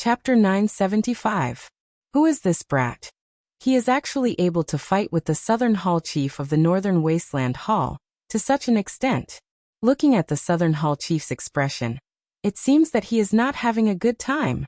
Chapter 975. Who is this brat? He is actually able to fight with the Southern Hall Chief of the Northern Wasteland Hall, to such an extent. Looking at the Southern Hall Chief's expression, it seems that he is not having a good time.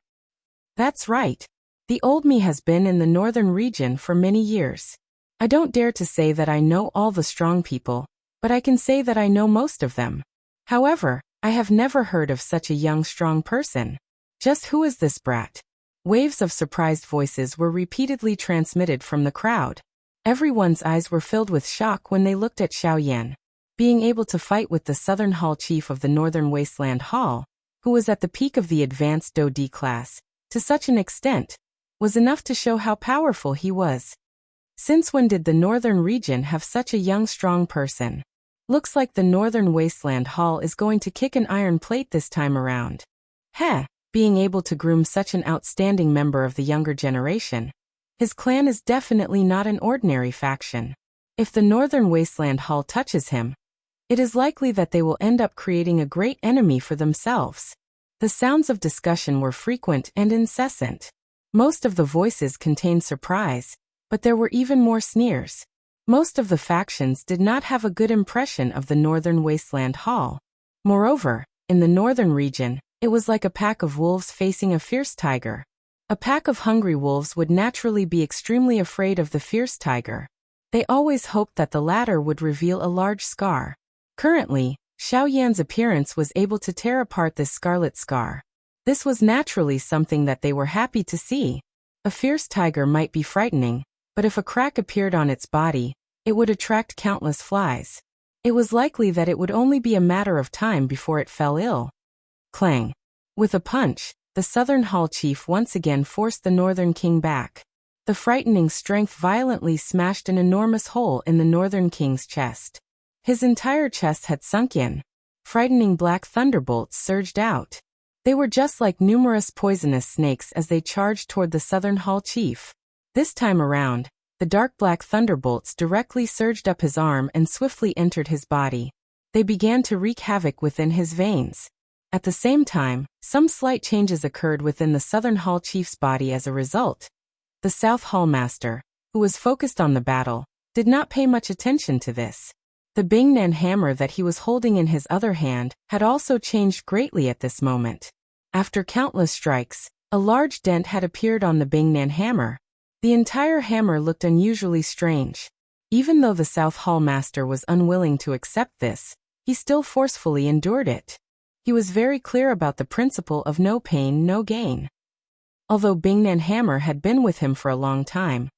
That's right. The old me has been in the northern region for many years. I don't dare to say that I know all the strong people, but I can say that I know most of them. However, I have never heard of such a young strong person. Just who is this brat? Waves of surprised voices were repeatedly transmitted from the crowd. Everyone's eyes were filled with shock when they looked at Xiaoyan. Being able to fight with the Southern Hall Chief of the Northern Wasteland Hall, who was at the peak of the advanced Do-D class, to such an extent, was enough to show how powerful he was. Since when did the Northern region have such a young strong person? Looks like the Northern Wasteland Hall is going to kick an iron plate this time around. Heh, being able to groom such an outstanding member of the younger generation. His clan is definitely not an ordinary faction. If the Northern Wasteland Hall touches him, it is likely that they will end up creating a great enemy for themselves. The sounds of discussion were frequent and incessant. Most of the voices contained surprise, but there were even more sneers. Most of the factions did not have a good impression of the Northern Wasteland Hall. Moreover, in the northern region, it was like a pack of wolves facing a fierce tiger. A pack of hungry wolves would naturally be extremely afraid of the fierce tiger. They always hoped that the latter would reveal a large scar. Currently, Xiaoyan's appearance was able to tear apart this scarlet scar. This was naturally something that they were happy to see. A fierce tiger might be frightening, but if a crack appeared on its body, it would attract countless flies. It was likely that it would only be a matter of time before it fell ill. Clang. With a punch, the Southern Hall Chief once again forced the Northern King back. The frightening strength violently smashed an enormous hole in the Northern King's chest. His entire chest had sunk in. Frightening black thunderbolts surged out. They were just like numerous poisonous snakes as they charged toward the Southern Hall Chief. This time around, the dark black thunderbolts directly surged up his arm and swiftly entered his body. They began to wreak havoc within his veins. At the same time, some slight changes occurred within the Southern Hall Chief's body as a result. The South Hall Master, who was focused on the battle, did not pay much attention to this. The Bingnan hammer that he was holding in his other hand had also changed greatly at this moment. After countless strikes, a large dent had appeared on the Bingnan hammer. The entire hammer looked unusually strange. Even though the South Hall Master was unwilling to accept this, he still forcefully endured it. He was very clear about the principle of no pain, no gain. Although Bingnan hammer had been with him for a long time,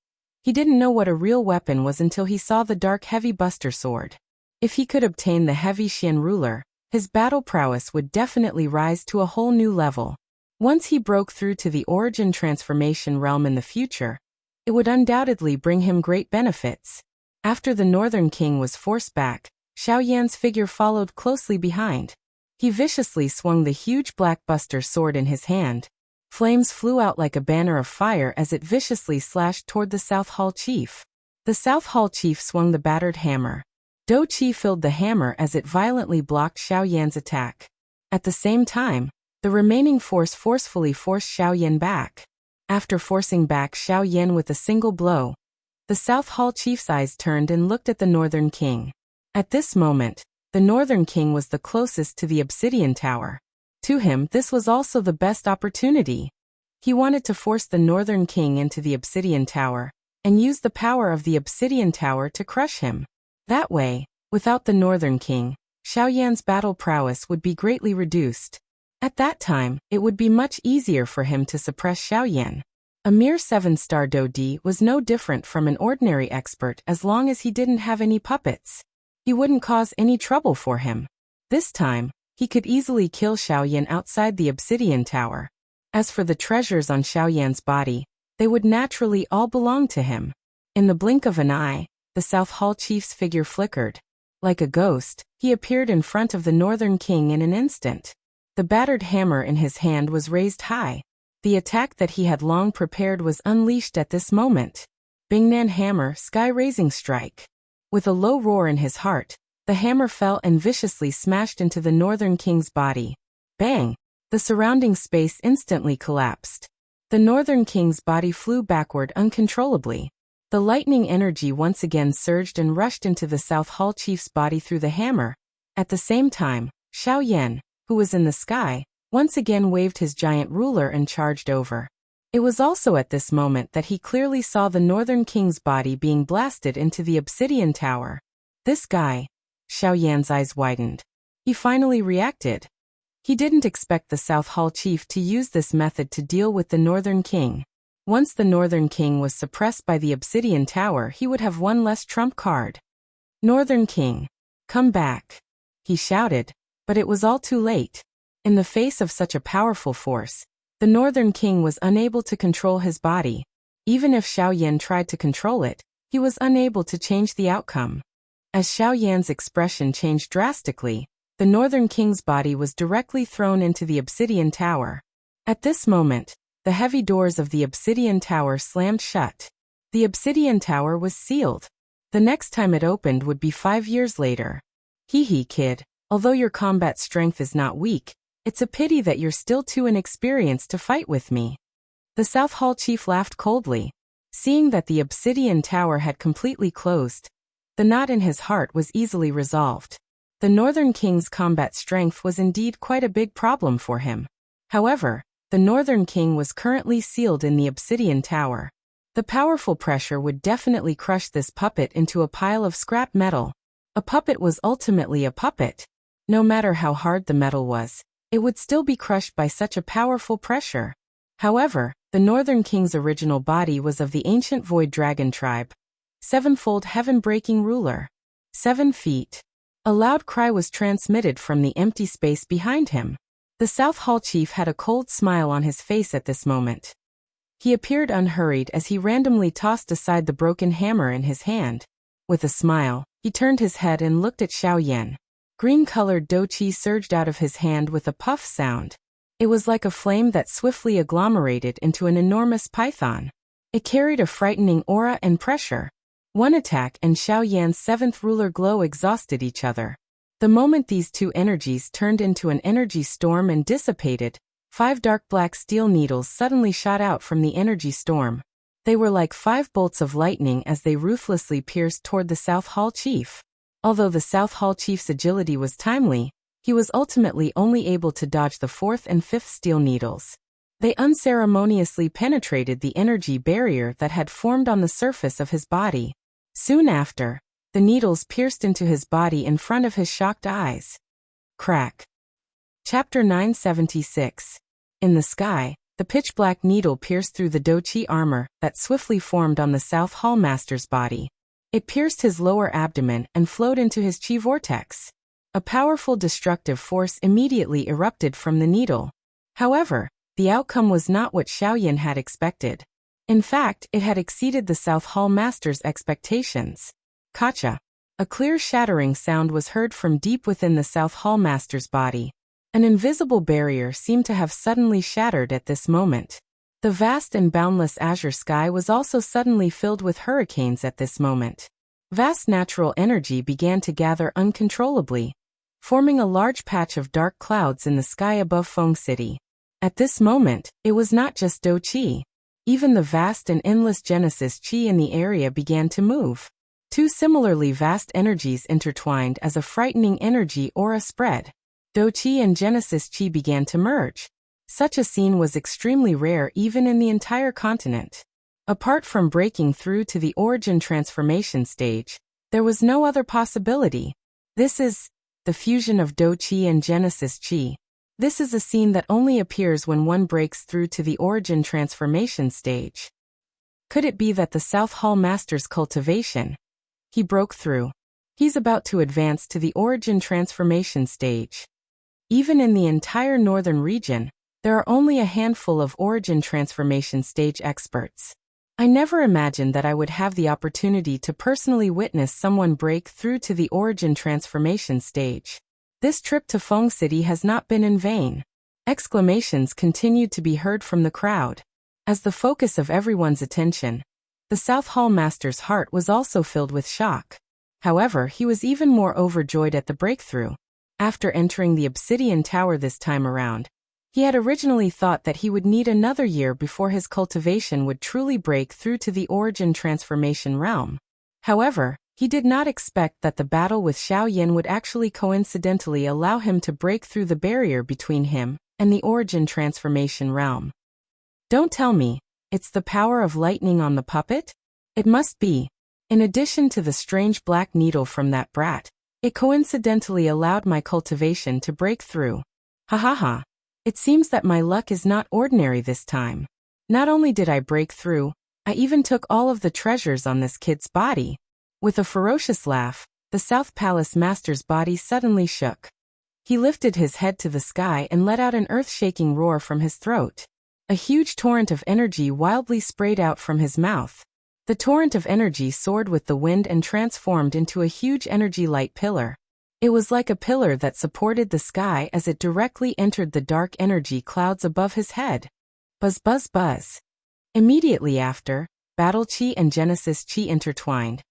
he didn't know what a real weapon was until he saw the dark heavy buster sword. If he could obtain the heavy Xian ruler, his battle prowess would definitely rise to a whole new level. Once he broke through to the origin transformation realm in the future, it would undoubtedly bring him great benefits. After the Northern King was forced back, Xiaoyan's figure followed closely behind. He viciously swung the huge black buster sword in his hand. Flames flew out like a banner of fire as it viciously slashed toward the South Hall Chief. The South Hall Chief swung the battered hammer. Do Qi filled the hammer as it violently blocked Xiaoyan's attack. At the same time, the remaining force forcefully forced Xiaoyan back. After forcing back Xiaoyan with a single blow, the South Hall Chief's eyes turned and looked at the Northern King. At this moment, the Northern King was the closest to the Obsidian Tower. To him, this was also the best opportunity. He wanted to force the Northern King into the Obsidian Tower, and use the power of the Obsidian Tower to crush him. That way, without the Northern King, Xiaoyan's battle prowess would be greatly reduced. At that time, it would be much easier for him to suppress Xiaoyan. A mere 7-star Do-D was no different from an ordinary expert as long as he didn't have any puppets. He wouldn't cause any trouble for him. This time, he could easily kill Xiaoyan outside the Obsidian Tower. As for the treasures on Xiaoyan's body, they would naturally all belong to him. In the blink of an eye, the South Hall Chief's figure flickered. Like a ghost, he appeared in front of the Northern King in an instant. The battered hammer in his hand was raised high. The attack that he had long prepared was unleashed at this moment. Bingnan hammer, sky-raising strike. With a low roar in his heart, the hammer fell and viciously smashed into the Northern King's body. Bang! The surrounding space instantly collapsed. The Northern King's body flew backward uncontrollably. The lightning energy once again surged and rushed into the South Hall Chief's body through the hammer. At the same time, Xiao Yan, who was in the sky, once again waved his giant ruler and charged over. It was also at this moment that he clearly saw the Northern King's body being blasted into the obsidian tower. This guy. Xiao Yan's eyes widened. He finally reacted. He didn't expect the South Hall Chief to use this method to deal with the Northern King. Once the Northern King was suppressed by the obsidian tower, he would have one less trump card. Northern King, come back, he shouted, but it was all too late. In the face of such a powerful force, the Northern King was unable to control his body. Even if Xiao Yan tried to control it, he was unable to change the outcome. As Xiao Yan's expression changed drastically, the Northern King's body was directly thrown into the obsidian tower. At this moment, the heavy doors of the obsidian tower slammed shut. The obsidian tower was sealed. The next time it opened would be 5 years later. Hee kid, although your combat strength is not weak, it's a pity that you're still too inexperienced to fight with me. The South Hall Chief laughed coldly. Seeing that the obsidian tower had completely closed, the knot in his heart was easily resolved. The Northern King's combat strength was indeed quite a big problem for him. However, the Northern King was currently sealed in the obsidian tower. The powerful pressure would definitely crush this puppet into a pile of scrap metal. A puppet was ultimately a puppet. No matter how hard the metal was, it would still be crushed by such a powerful pressure. However, the Northern King's original body was of the ancient Void Dragon tribe. Sevenfold heaven-breaking ruler. 7 feet. A loud cry was transmitted from the empty space behind him. The South Hall Chief had a cold smile on his face at this moment. He appeared unhurried as he randomly tossed aside the broken hammer in his hand. With a smile, he turned his head and looked at Xiao Yan. Green-colored douqi surged out of his hand with a puff sound. It was like a flame that swiftly agglomerated into an enormous python. It carried a frightening aura and pressure. One attack and Xiao Yan's 7th ruler glow exhausted each other. The moment these two energies turned into an energy storm and dissipated, 5 dark black steel needles suddenly shot out from the energy storm. They were like 5 bolts of lightning as they ruthlessly pierced toward the South Hall Chief. Although the South Hall Chief's agility was timely, he was ultimately only able to dodge the 4th and 5th steel needles. They unceremoniously penetrated the energy barrier that had formed on the surface of his body. Soon after, the needles pierced into his body in front of his shocked eyes. Crack. Chapter 976. In the sky, the pitch-black needle pierced through the douqi armor that swiftly formed on the South Hall Master's body. It pierced his lower abdomen and flowed into his chi vortex. A powerful destructive force immediately erupted from the needle. However, the outcome was not what Xiao Yan had expected. In fact, it had exceeded the South Hall Master's expectations. Kacha. A clear shattering sound was heard from deep within the South Hall Master's body. An invisible barrier seemed to have suddenly shattered at this moment. The vast and boundless azure sky was also suddenly filled with hurricanes at this moment. Vast natural energy began to gather uncontrollably, forming a large patch of dark clouds in the sky above Feng City. At this moment, it was not just douqi. Even the vast and endless Genesis Chi in the area began to move. 2 similarly vast energies intertwined as a frightening energy aura spread. Douqi and Genesis Chi began to merge. Such a scene was extremely rare even in the entire continent. Apart from breaking through to the origin transformation stage, there was no other possibility. This is the fusion of douqi and Genesis Chi. This is a scene that only appears when one breaks through to the origin transformation stage. Could it be that the South Hall Master's cultivation? He broke through. He's about to advance to the origin transformation stage. Even in the entire northern region, there are only a handful of origin transformation stage experts. I never imagined that I would have the opportunity to personally witness someone break through to the origin transformation stage. This trip to Feng City has not been in vain. Exclamations continued to be heard from the crowd. As the focus of everyone's attention, the South Hall Master's heart was also filled with shock. However, he was even more overjoyed at the breakthrough. After entering the obsidian tower this time around, He had originally thought that he would need another year before his cultivation would truly break through to the origin transformation realm. However, he did not expect that the battle with Xiao Yan would actually coincidentally allow him to break through the barrier between him and the origin transformation realm. Don't tell me, it's the power of lightning on the puppet? It must be. In addition to the strange black needle from that brat, it coincidentally allowed my cultivation to break through. Ha ha ha. It seems that my luck is not ordinary this time. Not only did I break through, I even took all of the treasures on this kid's body. With a ferocious laugh, the South Palace Master's body suddenly shook. He lifted his head to the sky and let out an earth-shaking roar from his throat. A huge torrent of energy wildly sprayed out from his mouth. The torrent of energy soared with the wind and transformed into a huge energy light pillar. It was like a pillar that supported the sky as it directly entered the dark energy clouds above his head. Buzz buzz buzz. Immediately after, Battle Chi and Genesis Chi intertwined,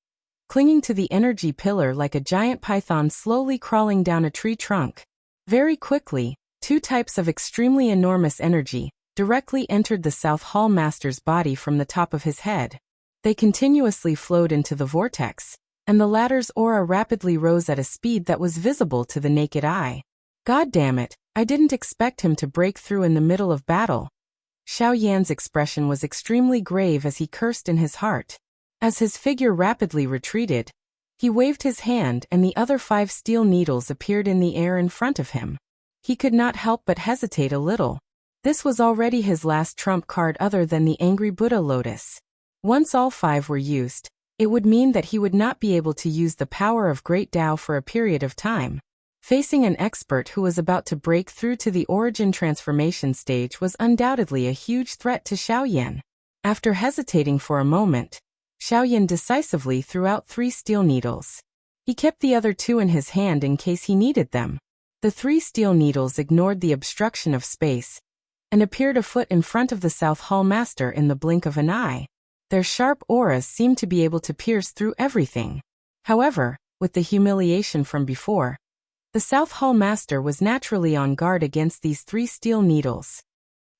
clinging to the energy pillar like a giant python slowly crawling down a tree trunk. Very quickly, two types of extremely enormous energy directly entered the South Hall Master's body from the top of his head. They continuously flowed into the vortex, and the latter's aura rapidly rose at a speed that was visible to the naked eye. God damn it, I didn't expect him to break through in the middle of battle. Xiao Yan's expression was extremely grave as he cursed in his heart. As his figure rapidly retreated, he waved his hand and the other 5 steel needles appeared in the air in front of him. He could not help but hesitate a little. This was already his last trump card other than the Angry Buddha Lotus. Once all 5 were used, it would mean that he would not be able to use the power of Great Tao for a period of time. Facing an expert who was about to break through to the origin transformation stage was undoubtedly a huge threat to Xiao Yan. After hesitating for a moment, Xiao Yan decisively threw out 3 steel needles. He kept the other 2 in his hand in case he needed them. The 3 steel needles ignored the obstruction of space and appeared a foot in front of the South Hall Master in the blink of an eye. Their sharp auras seemed to be able to pierce through everything. However, with the humiliation from before, the South Hall Master was naturally on guard against these 3 steel needles.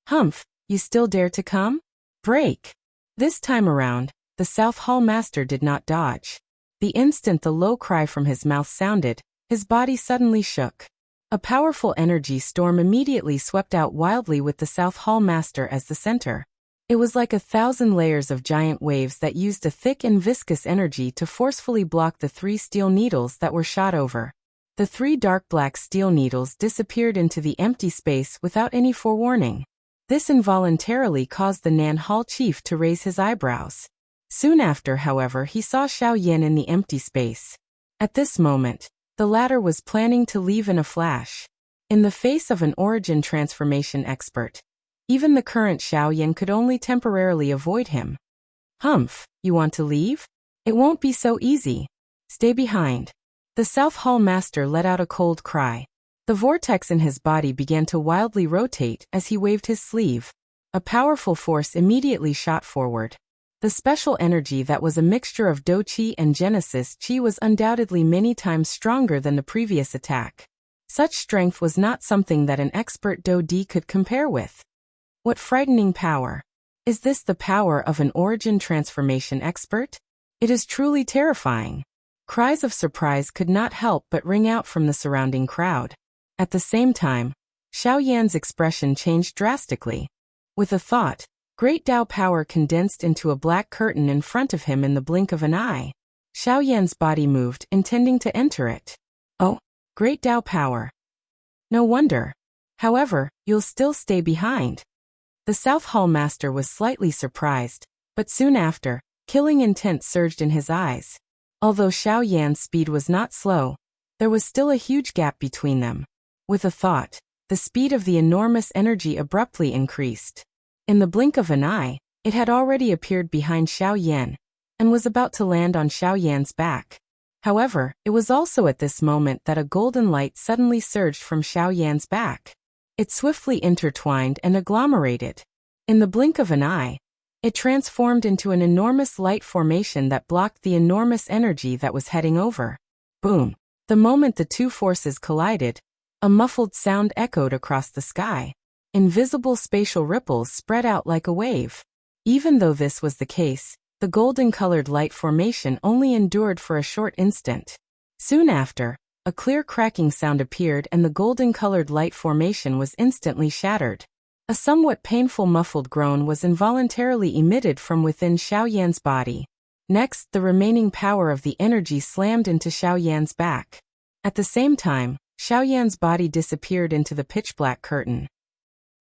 Humph, you still dare to come? Break! This time around, the South Hall Master did not dodge. The instant the low cry from his mouth sounded, his body suddenly shook. A powerful energy storm immediately swept out wildly with the South Hall Master as the center. It was like 1,000 layers of giant waves that used a thick and viscous energy to forcefully block the 3 steel needles that were shot over. The 3 dark black steel needles disappeared into the empty space without any forewarning. This involuntarily caused the Nan Hall chief to raise his eyebrows. Soon after, however, he saw Xiao Yan in the empty space. At this moment, the latter was planning to leave in a flash. In the face of an origin transformation expert, even the current Xiao Yan could only temporarily avoid him. Humph, you want to leave? It won't be so easy. Stay behind. The South Hall Master let out a cold cry. The vortex in his body began to wildly rotate as he waved his sleeve. A powerful force immediately shot forward. The special energy that was a mixture of Do Chi and Genesis Chi was undoubtedly many times stronger than the previous attack. Such strength was not something that an expert Do Di could compare with. What frightening power! Is this the power of an origin transformation expert? It is truly terrifying. Cries of surprise could not help but ring out from the surrounding crowd. At the same time, Xiao Yan's expression changed drastically. With a thought, Great Tao power condensed into a black curtain in front of him in the blink of an eye. Xiao Yan's body moved, intending to enter it. Oh, Great Tao power. No wonder. However, you'll still stay behind. The South Hall Master was slightly surprised, but soon after, killing intent surged in his eyes. Although Xiao Yan's speed was not slow, there was still a huge gap between them. With a thought, the speed of the enormous energy abruptly increased. In the blink of an eye, it had already appeared behind Xiao Yan, and was about to land on Xiao Yan's back. However, it was also at this moment that a golden light suddenly surged from Xiao Yan's back. It swiftly intertwined and agglomerated. In the blink of an eye, it transformed into an enormous light formation that blocked the enormous energy that was heading over. Boom! The moment the two forces collided, a muffled sound echoed across the sky. Invisible spatial ripples spread out like a wave. Even though this was the case, the golden-colored light formation only endured for a short instant. Soon after, a clear cracking sound appeared and the golden-colored light formation was instantly shattered. A somewhat painful muffled groan was involuntarily emitted from within Xiaoyan's body. Next, the remaining power of the energy slammed into Xiaoyan's back. At the same time, Xiaoyan's body disappeared into the pitch-black curtain.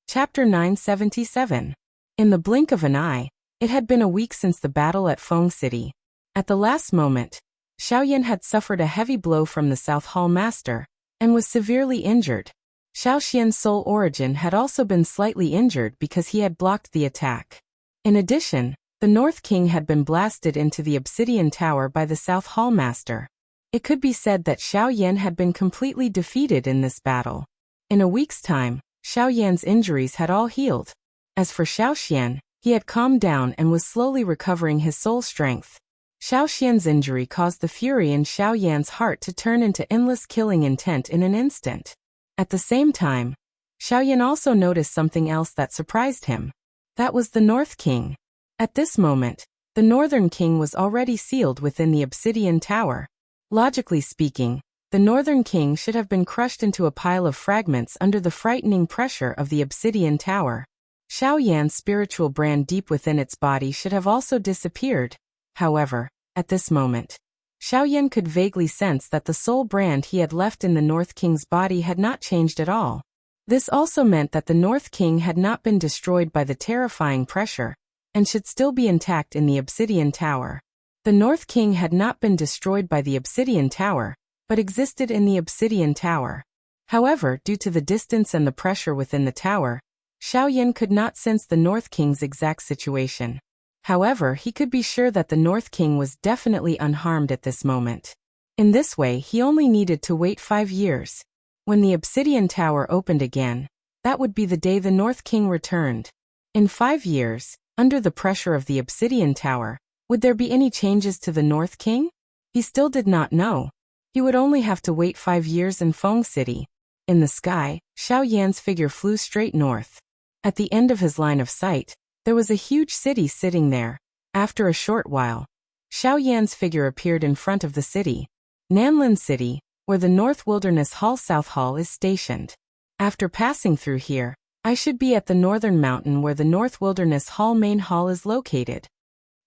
Chapter 977. In the blink of an eye, it had been a week since the battle at Feng City. At the last moment, Xiaoyan had suffered a heavy blow from the South Hall Master, and was severely injured. Xiao Xian's soul origin had also been slightly injured because he had blocked the attack. In addition, the North King had been blasted into the Obsidian Tower by the South Hall Master. It could be said that Xiaoyan had been completely defeated in this battle. In a week's time, Xiaoyan's injuries had all healed. As for Xiao Xian, he had calmed down and was slowly recovering his soul strength. Xiao Xian's injury caused the fury in Xiaoyan's heart to turn into endless killing intent in an instant. At the same time, Xiaoyan also noticed something else that surprised him. That was the North King. At this moment, the Northern King was already sealed within the Obsidian Tower. Logically speaking, the Northern King should have been crushed into a pile of fragments under the frightening pressure of the Obsidian Tower. Xiaoyan's spiritual brand deep within its body should have also disappeared. However, at this moment, Xiaoyan could vaguely sense that the soul brand he had left in the North King's body had not changed at all. This also meant that the North King had not been destroyed by the terrifying pressure, and should still be intact in the Obsidian Tower. The North King had not been destroyed by the Obsidian Tower, but existed in the Obsidian Tower. However, due to the distance and the pressure within the tower, Xiaoyan could not sense the North King's exact situation. However, he could be sure that the North King was definitely unharmed at this moment. In this way, he only needed to wait 5 years. When the Obsidian Tower opened again, that would be the day the North King returned. In 5 years, under the pressure of the Obsidian Tower, would there be any changes to the North King? He still did not know. He would only have to wait 5 years in Feng City. In the sky, Xiaoyan's figure flew straight north. At the end of his line of sight, there was a huge city sitting there. After a short while, Xiaoyan's figure appeared in front of the city. Nanlin City, where the North Wilderness Hall South Hall is stationed. After passing through here, I should be at the northern mountain where the North Wilderness Hall main hall is located.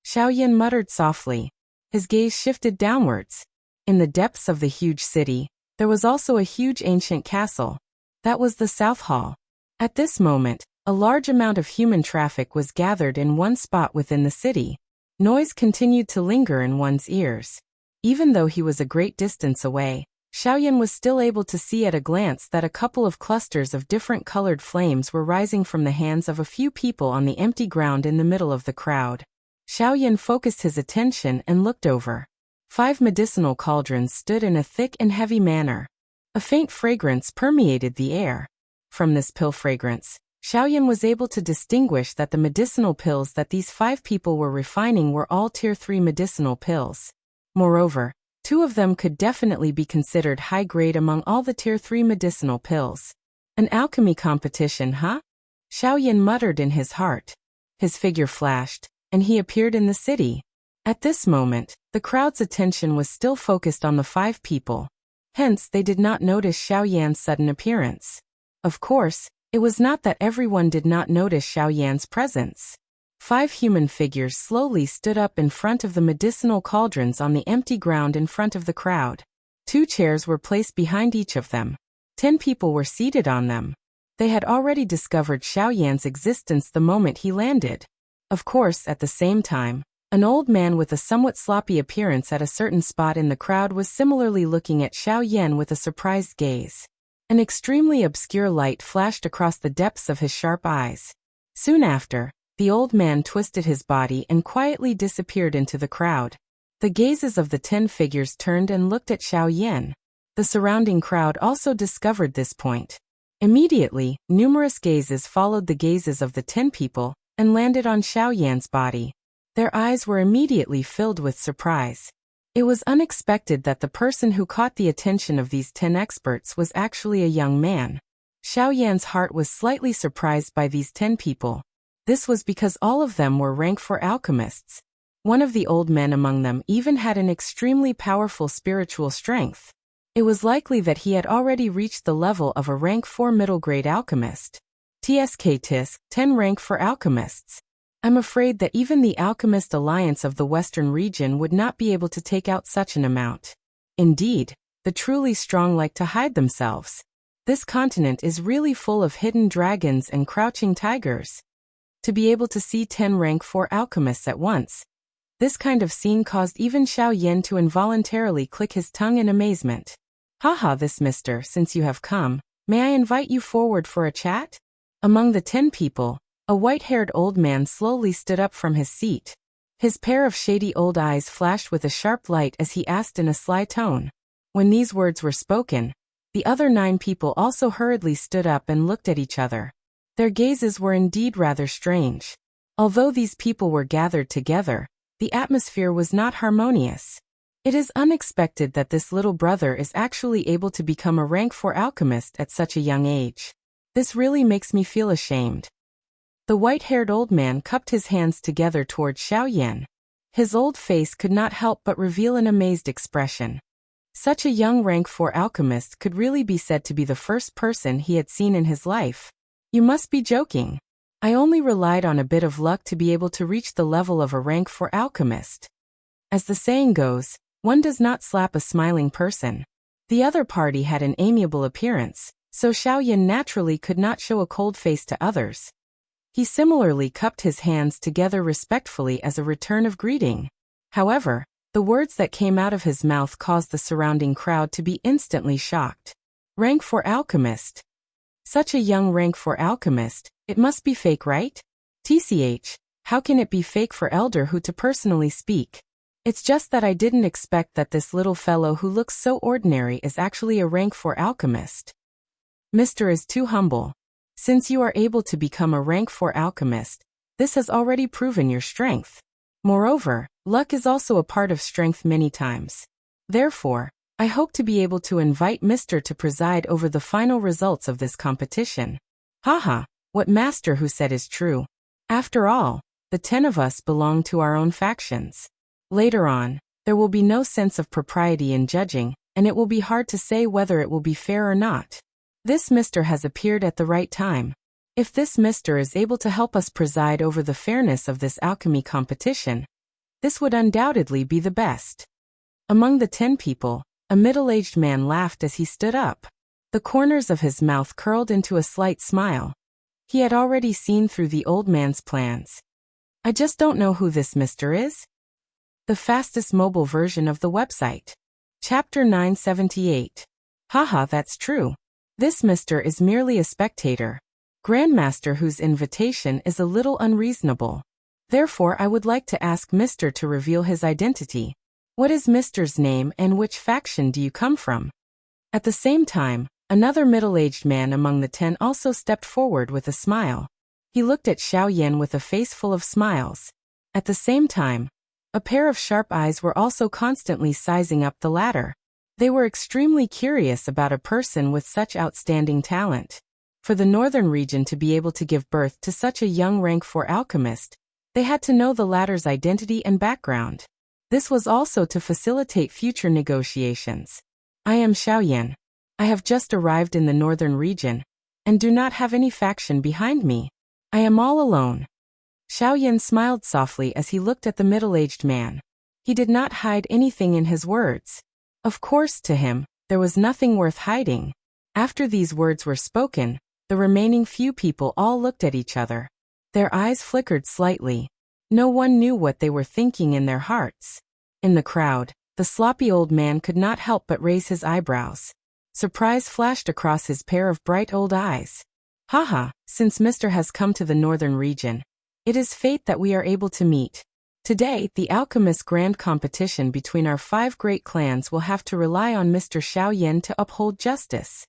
Xiaoyan muttered softly. His gaze shifted downwards. In the depths of the huge city, there was also a huge ancient castle. That was the South Hall. At this moment, a large amount of human traffic was gathered in one spot within the city. Noise continued to linger in one's ears. Even though he was a great distance away, Xiaoyan was still able to see at a glance that a couple of clusters of different colored flames were rising from the hands of a few people on the empty ground in the middle of the crowd. Xiaoyan focused his attention and looked over. 5 medicinal cauldrons stood in a thick and heavy manner. A faint fragrance permeated the air. From this pill fragrance, Xiaoyan was able to distinguish that the medicinal pills that these 5 people were refining were all Tier 3 medicinal pills. Moreover, 2 of them could definitely be considered high-grade among all the Tier 3 medicinal pills. An alchemy competition, huh? Xiaoyan muttered in his heart. His figure flashed, and he appeared in the city. At this moment, the crowd's attention was still focused on the 5 people. Hence, they did not notice Xiaoyan's sudden appearance. Of course, it was not that everyone did not notice Xiaoyan's presence. 5 human figures slowly stood up in front of the medicinal cauldrons on the empty ground in front of the crowd. 2 chairs were placed behind each of them. 10 people were seated on them. They had already discovered Xiaoyan's existence the moment he landed. Of course, at the same time, an old man with a somewhat sloppy appearance at a certain spot in the crowd was similarly looking at Xiaoyan with a surprised gaze. An extremely obscure light flashed across the depths of his sharp eyes. Soon after, the old man twisted his body and quietly disappeared into the crowd. The gazes of the 10 figures turned and looked at Xiaoyan. The surrounding crowd also discovered this point. Immediately, numerous gazes followed the gazes of the 10 people and landed on Xiaoyan's body. Their eyes were immediately filled with surprise. It was unexpected that the person who caught the attention of these 10 experts was actually a young man. Xiao Yan's heart was slightly surprised by these 10 people. This was because all of them were rank 4 alchemists. One of the old men among them even had an extremely powerful spiritual strength. It was likely that he had already reached the level of a rank 4 middle-grade alchemist. TSK 10 rank 4 alchemists. I'm afraid that even the Alchemist Alliance of the Western region would not be able to take out such an amount. Indeed, the truly strong like to hide themselves. This continent is really full of hidden dragons and crouching tigers. To be able to see 10 rank 4 alchemists at once, this kind of scene caused even Xiao Yan to involuntarily click his tongue in amazement. Haha, this mister, since you have come, may I invite you forward for a chat? Among the 10 people, a white-haired old man slowly stood up from his seat. His pair of shady old eyes flashed with a sharp light as he asked in a sly tone. When these words were spoken, the other 9 people also hurriedly stood up and looked at each other. Their gazes were indeed rather strange. Although these people were gathered together, the atmosphere was not harmonious. It is unexpected that this little brother is actually able to become a rank 4 alchemist at such a young age. This really makes me feel ashamed. The white-haired old man cupped his hands together toward Xiao Yan. His old face could not help but reveal an amazed expression. Such a young rank 4 alchemist could really be said to be the first person he had seen in his life. You must be joking. I only relied on a bit of luck to be able to reach the level of a rank 4 alchemist. As the saying goes, one does not slap a smiling person. The other party had an amiable appearance, so Xiao Yan naturally could not show a cold face to others. He similarly cupped his hands together respectfully as a return of greeting. However, the words that came out of his mouth caused the surrounding crowd to be instantly shocked. Rank 4 alchemist. Such a young rank 4 alchemist, it must be fake, right? TCH, how can it be fake for Elder Who to personally speak? It's just that I didn't expect that this little fellow who looks so ordinary is actually a rank 4 alchemist. Mr. is too humble. Since you are able to become a rank 4 alchemist, this has already proven your strength. Moreover, luck is also a part of strength many times. Therefore, I hope to be able to invite Mr. to preside over the final results of this competition. Haha, what Master Who said is true. After all, the 10 of us belong to our own factions. Later on, there will be no sense of propriety in judging, and it will be hard to say whether it will be fair or not. This Mr. has appeared at the right time. If this Mr. is able to help us preside over the fairness of this alchemy competition, this would undoubtedly be the best. Among the 10 people, a middle-aged man laughed as he stood up. The corners of his mouth curled into a slight smile. He had already seen through the old man's plans. I just don't know who this Mr. is. The fastest mobile version of the website. Chapter 978. Haha, that's true. This Mr. is merely a spectator. Grandmaster Whose invitation is a little unreasonable. Therefore I would like to ask Mr. to reveal his identity. What is Mr.'s name and which faction do you come from? At the same time, another middle-aged man among the 10 also stepped forward with a smile. He looked at Xiao Yan with a face full of smiles. At the same time, a pair of sharp eyes were also constantly sizing up the latter. They were extremely curious about a person with such outstanding talent. For the northern region to be able to give birth to such a young rank 4 alchemist, they had to know the latter's identity and background. This was also to facilitate future negotiations. I am Xiao Yan. I have just arrived in the northern region, and do not have any faction behind me. I am all alone. Xiao Yan smiled softly as he looked at the middle-aged man. He did not hide anything in his words. Of course, to him, there was nothing worth hiding. After these words were spoken, the remaining few people all looked at each other. Their eyes flickered slightly. No one knew what they were thinking in their hearts. In the crowd, the sloppy old man could not help but raise his eyebrows. Surprise flashed across his pair of bright old eyes. Haha, since Mr. has come to the northern region, it is fate that we are able to meet. Today, the Alchemist Grand Competition between our 5 great clans will have to rely on Mr. Xiao Yan to uphold justice.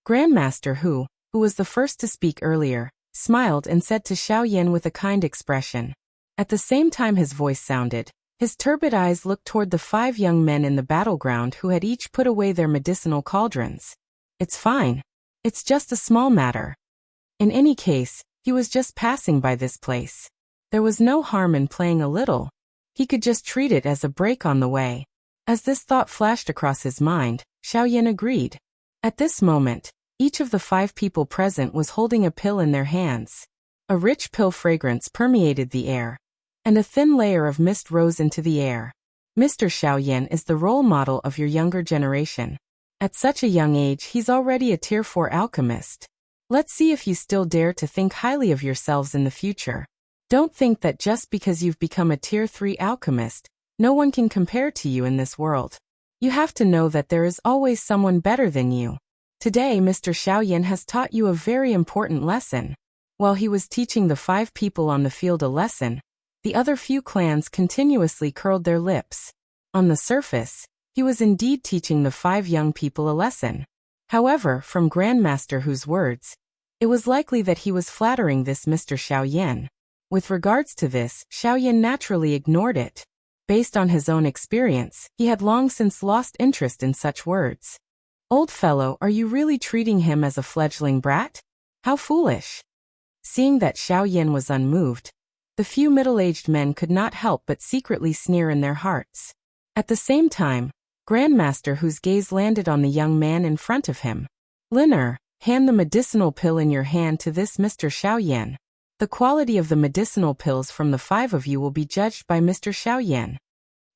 Grandmaster who was the first to speak earlier, smiled and said to Xiao Yan with a kind expression. At the same time his voice sounded, his turbid eyes looked toward the 5 young men in the battleground who had each put away their medicinal cauldrons. It's fine. It's just a small matter. In any case, he was just passing by this place. There was no harm in playing a little. He could just treat it as a break on the way. As this thought flashed across his mind, Xiaoyan agreed. At this moment, each of the 5 people present was holding a pill in their hands. A rich pill fragrance permeated the air, and a thin layer of mist rose into the air. Mr. Xiaoyan is the role model of your younger generation. At such a young age, he's already a Tier 4 alchemist. Let's see if you still dare to think highly of yourselves in the future. Don't think that just because you've become a Tier 3 alchemist, no one can compare to you in this world. You have to know that there is always someone better than you. Today, Mr. Xiaoyan has taught you a very important lesson. While he was teaching the 5 people on the field a lesson, the other few clans continuously curled their lips. On the surface, he was indeed teaching the 5 young people a lesson. However, from Grandmaster Hu's words, it was likely that he was flattering this Mr. Xiaoyan. With regards to this, Xiaoyan naturally ignored it. Based on his own experience, he had long since lost interest in such words. Old fellow, are you really treating him as a fledgling brat? How foolish. Seeing that Xiaoyan was unmoved, the few middle-aged men could not help but secretly sneer in their hearts. At the same time, Grandmaster Hu's gaze landed on the young man in front of him. Liner, hand the medicinal pill in your hand to this Mr. Xiaoyan. The quality of the medicinal pills from the 5 of you will be judged by Mr. Xiaoyan.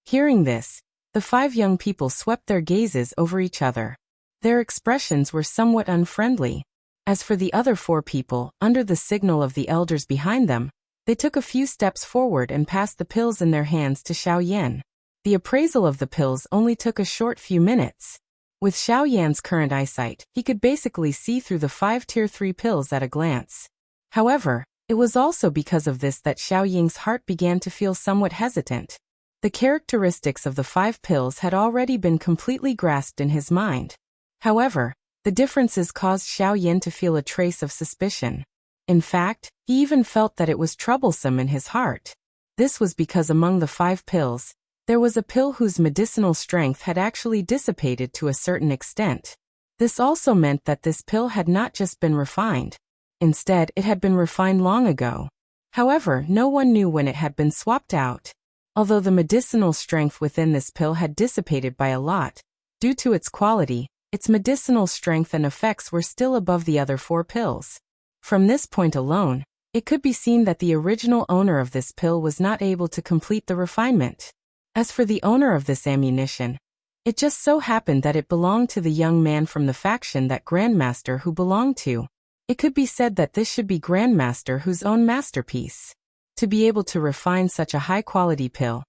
Hearing this, the 5 young people swept their gazes over each other. Their expressions were somewhat unfriendly. As for the other 4 people, under the signal of the elders behind them, they took a few steps forward and passed the pills in their hands to Xiaoyan. The appraisal of the pills only took a short few minutes. With Xiaoyan's current eyesight, he could basically see through the 5 Tier 3 pills at a glance. However, it was also because of this that Xiaoying's heart began to feel somewhat hesitant. The characteristics of the 5 pills had already been completely grasped in his mind. However, the differences caused Xiaoyan to feel a trace of suspicion. In fact, he even felt that it was troublesome in his heart. This was because among the 5 pills, there was a pill whose medicinal strength had actually dissipated to a certain extent. This also meant that this pill had not just been refined. Instead, it had been refined long ago. However, no one knew when it had been swapped out. Although the medicinal strength within this pill had dissipated by a lot, due to its quality, its medicinal strength and effects were still above the other 4 pills. From this point alone, it could be seen that the original owner of this pill was not able to complete the refinement. As for the owner of this ammunition, it just so happened that it belonged to the young man from the faction that Grandmaster Hu belonged to. It could be said that this should be Grandmaster Hu's own masterpiece. To be able to refine such a high-quality pill,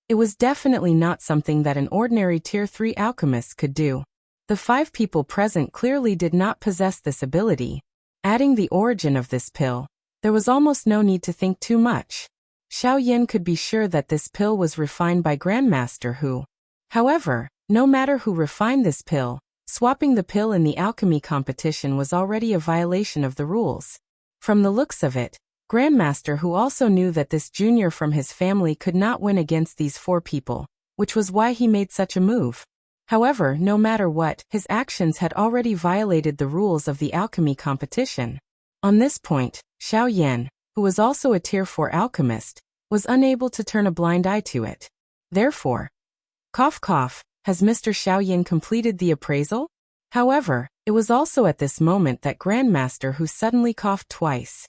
it was definitely not something that an ordinary Tier 3 alchemist could do. The 5 people present clearly did not possess this ability. Adding the origin of this pill, there was almost no need to think too much. Xiaoyan could be sure that this pill was refined by Grandmaster Hu. However, no matter who refined this pill, swapping the pill in the alchemy competition was already a violation of the rules. From the looks of it, Grandmaster Hu also knew that this junior from his family could not win against these 4 people, which was why he made such a move. However, no matter what, his actions had already violated the rules of the alchemy competition. On this point, Xiaoyan, who was also a Tier 4 alchemist, was unable to turn a blind eye to it. Therefore, cough cough, has Mr. Xiaoyan completed the appraisal? However, it was also at this moment that Grandmaster Hu suddenly coughed twice.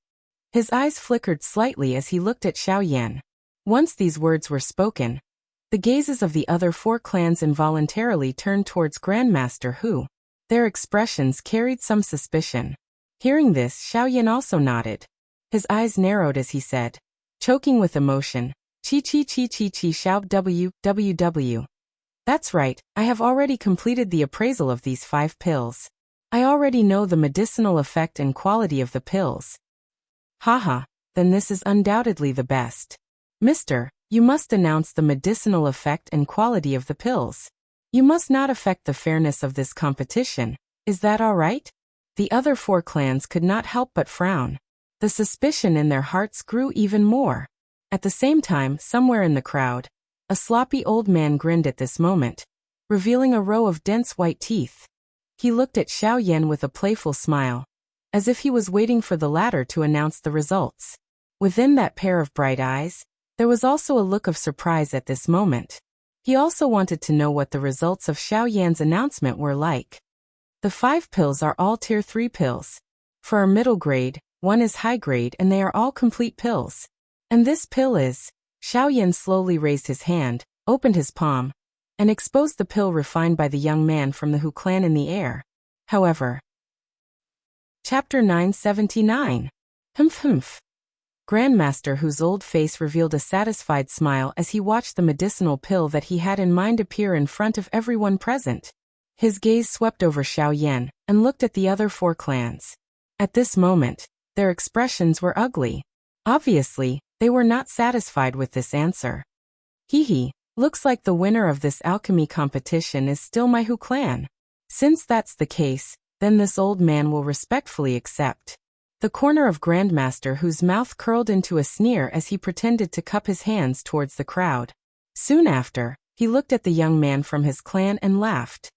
His eyes flickered slightly as he looked at Xiaoyan. Once these words were spoken, the gazes of the other 4 clans involuntarily turned towards Grandmaster Hu. Their expressions carried some suspicion. Hearing this, Xiaoyan also nodded. His eyes narrowed as he said, choking with emotion, "Chi chi chi chi chi xiao www. That's right, I have already completed the appraisal of these 5 pills. I already know the medicinal effect and quality of the pills." Haha, then this is undoubtedly the best. Mister, you must announce the medicinal effect and quality of the pills. You must not affect the fairness of this competition, is that all right? The other 4 clans could not help but frown. The suspicion in their hearts grew even more. At the same time, somewhere in the crowd, a sloppy old man grinned at this moment, revealing a row of dense white teeth. He looked at Xiao Yan with a playful smile, as if he was waiting for the latter to announce the results. Within that pair of bright eyes, there was also a look of surprise at this moment. He also wanted to know what the results of Xiao Yan's announcement were like. The 5 pills are all Tier 3 pills. For our middle grade, 1 is high grade, and they are all complete pills. And this pill is... Xiao Yan slowly raised his hand, opened his palm, and exposed the pill refined by the young man from the Hu clan in the air. However... Chapter 979. Humph. Grandmaster Hu's old face revealed a satisfied smile as he watched the medicinal pill that he had in mind appear in front of everyone present. His gaze swept over Xiao Yan and looked at the other 4 clans. At this moment, their expressions were ugly. Obviously, they were not satisfied with this answer. Hee, looks like the winner of this alchemy competition is still my Hu clan. Since that's the case, then this old man will respectfully accept. The corner of Grandmaster Hu's mouth curled into a sneer as he pretended to cup his hands towards the crowd. Soon after, he looked at the young man from his clan and laughed.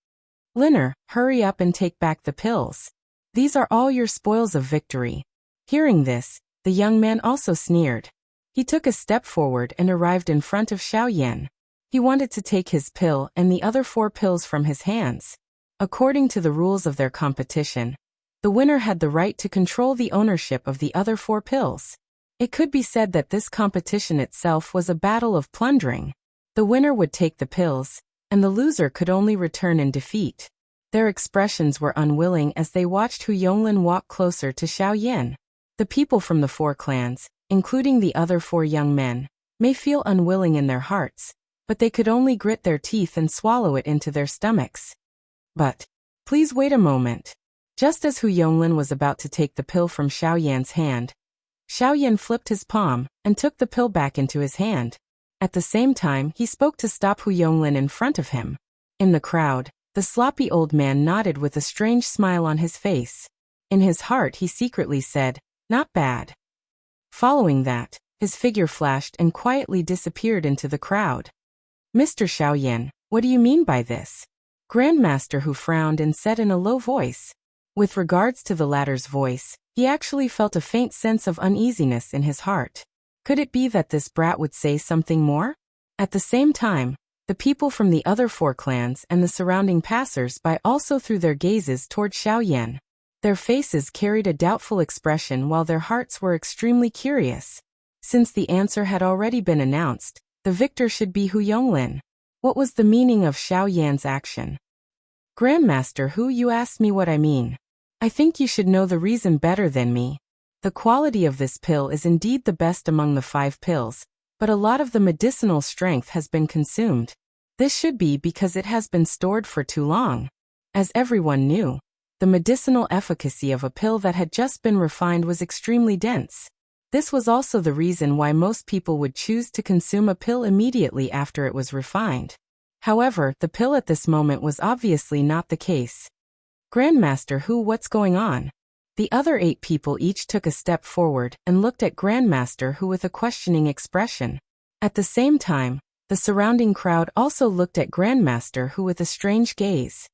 Linner, hurry up and take back the pills. These are all your spoils of victory. Hearing this, the young man also sneered. He took a step forward and arrived in front of Xiao Yan. He wanted to take his pill and the other 4 pills from his hands. According to the rules of their competition, the winner had the right to control the ownership of the other 4 pills. It could be said that this competition itself was a battle of plundering. The winner would take the pills, and the loser could only return in defeat. Their expressions were unwilling as they watched Hu Yonglin walk closer to Xiao Yan. The people from the 4 clans, including the other 4 young men, may feel unwilling in their hearts, but they could only grit their teeth and swallow it into their stomachs. But, please wait a moment. Just as Hu Yonglin was about to take the pill from Xiao Yan's hand, Xiao Yan flipped his palm and took the pill back into his hand. At the same time, he spoke to stop Hu Yonglin in front of him. In the crowd, the sloppy old man nodded with a strange smile on his face. In his heart he secretly said, "Not bad." Following that, his figure flashed and quietly disappeared into the crowd. Mr. Xiao Yan, what do you mean by this? Grandmaster Hu frowned and said in a low voice. With regards to the latter's voice, he actually felt a faint sense of uneasiness in his heart. Could it be that this brat would say something more? At the same time, the people from the other 4 clans and the surrounding passers-by also threw their gazes toward Xiao Yan. Their faces carried a doubtful expression while their hearts were extremely curious. Since the answer had already been announced, the victor should be Hu Yonglin. What was the meaning of Xiao Yan's action? Grandmaster Hu, you asked me what I mean. I think you should know the reason better than me. The quality of this pill is indeed the best among the 5 pills, but a lot of the medicinal strength has been consumed. This should be because it has been stored for too long. As everyone knew, the medicinal efficacy of a pill that had just been refined was extremely dense. This was also the reason why most people would choose to consume a pill immediately after it was refined. However, the pill at this moment was obviously not the case. Grandmaster Hu, what's going on? The other 8 people each took a step forward and looked at Grandmaster Hu with a questioning expression. At the same time, the surrounding crowd also looked at Grandmaster Hu with a strange gaze.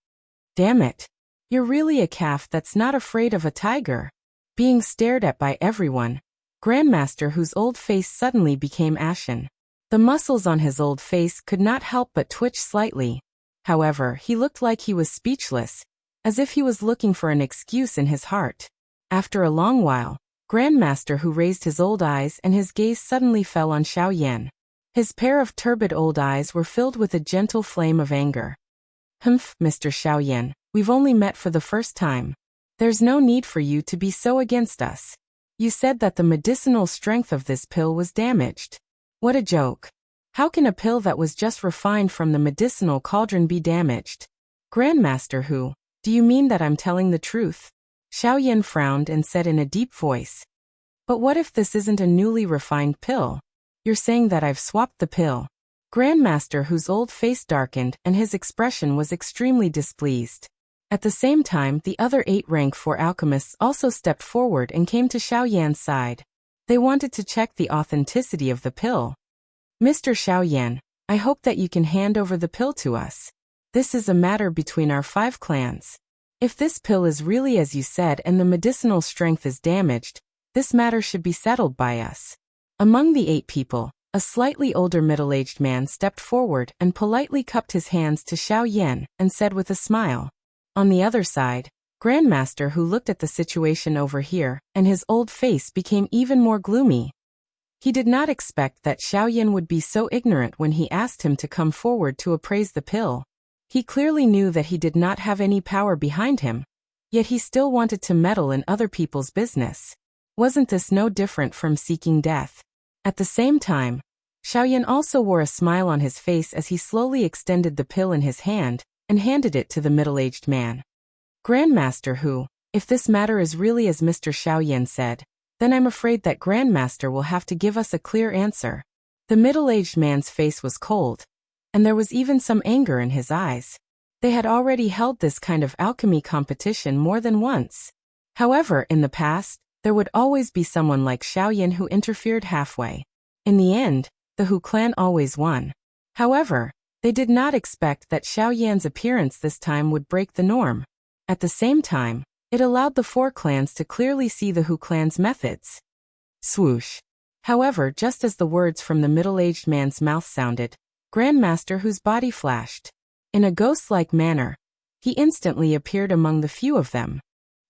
Damn it. You're really a calf that's not afraid of a tiger. Being stared at by everyone, Grandmaster Hu's old face suddenly became ashen. The muscles on his old face could not help but twitch slightly. However, he looked like he was speechless, as if he was looking for an excuse in his heart. After a long while, Grandmaster Hu raised his old eyes and his gaze suddenly fell on Xiao Yan. His pair of turbid old eyes were filled with a gentle flame of anger. Humph, Mr. Xiao Yan, we've only met for the first time. There's no need for you to be so against us. You said that the medicinal strength of this pill was damaged. What a joke. How can a pill that was just refined from the medicinal cauldron be damaged? Grandmaster Hu, do you mean that I'm telling the truth? Xiao Yan frowned and said in a deep voice. But what if this isn't a newly refined pill? You're saying that I've swapped the pill. Grandmaster Hu's old face darkened and his expression was extremely displeased. At the same time, the other 8 rank 4 alchemists also stepped forward and came to Xiao Yan's side. They wanted to check the authenticity of the pill. Mr. Xiao Yan, I hope that you can hand over the pill to us. This is a matter between our 5 clans. If this pill is really as you said and the medicinal strength is damaged, this matter should be settled by us. Among the 8 people, a slightly older middle-aged man stepped forward and politely cupped his hands to Xiao Yan and said with a smile. On the other side, Grandmaster Hu looked at the situation over here, and his old face became even more gloomy. He did not expect that Xiao Yan would be so ignorant when he asked him to come forward to appraise the pill. He clearly knew that he did not have any power behind him, yet he still wanted to meddle in other people's business. Wasn't this no different from seeking death? At the same time, Xiao Yan also wore a smile on his face as he slowly extended the pill in his hand and handed it to the middle-aged man. Grandmaster Hu, if this matter is really as Mr. Xiao Yan said, then I'm afraid that Grandmaster will have to give us a clear answer. The middle-aged man's face was cold, and there was even some anger in his eyes. They had already held this kind of alchemy competition more than once. However, in the past, there would always be someone like Xiao Yan who interfered halfway. In the end, the Hu clan always won. However, they did not expect that Xiao Yan's appearance this time would break the norm. At the same time, it allowed the 4 clans to clearly see the Hu clan's methods. Swoosh. However, just as the words from the middle-aged man's mouth sounded, Grandmaster Hu's body flashed. In a ghost-like manner, he instantly appeared among the few of them.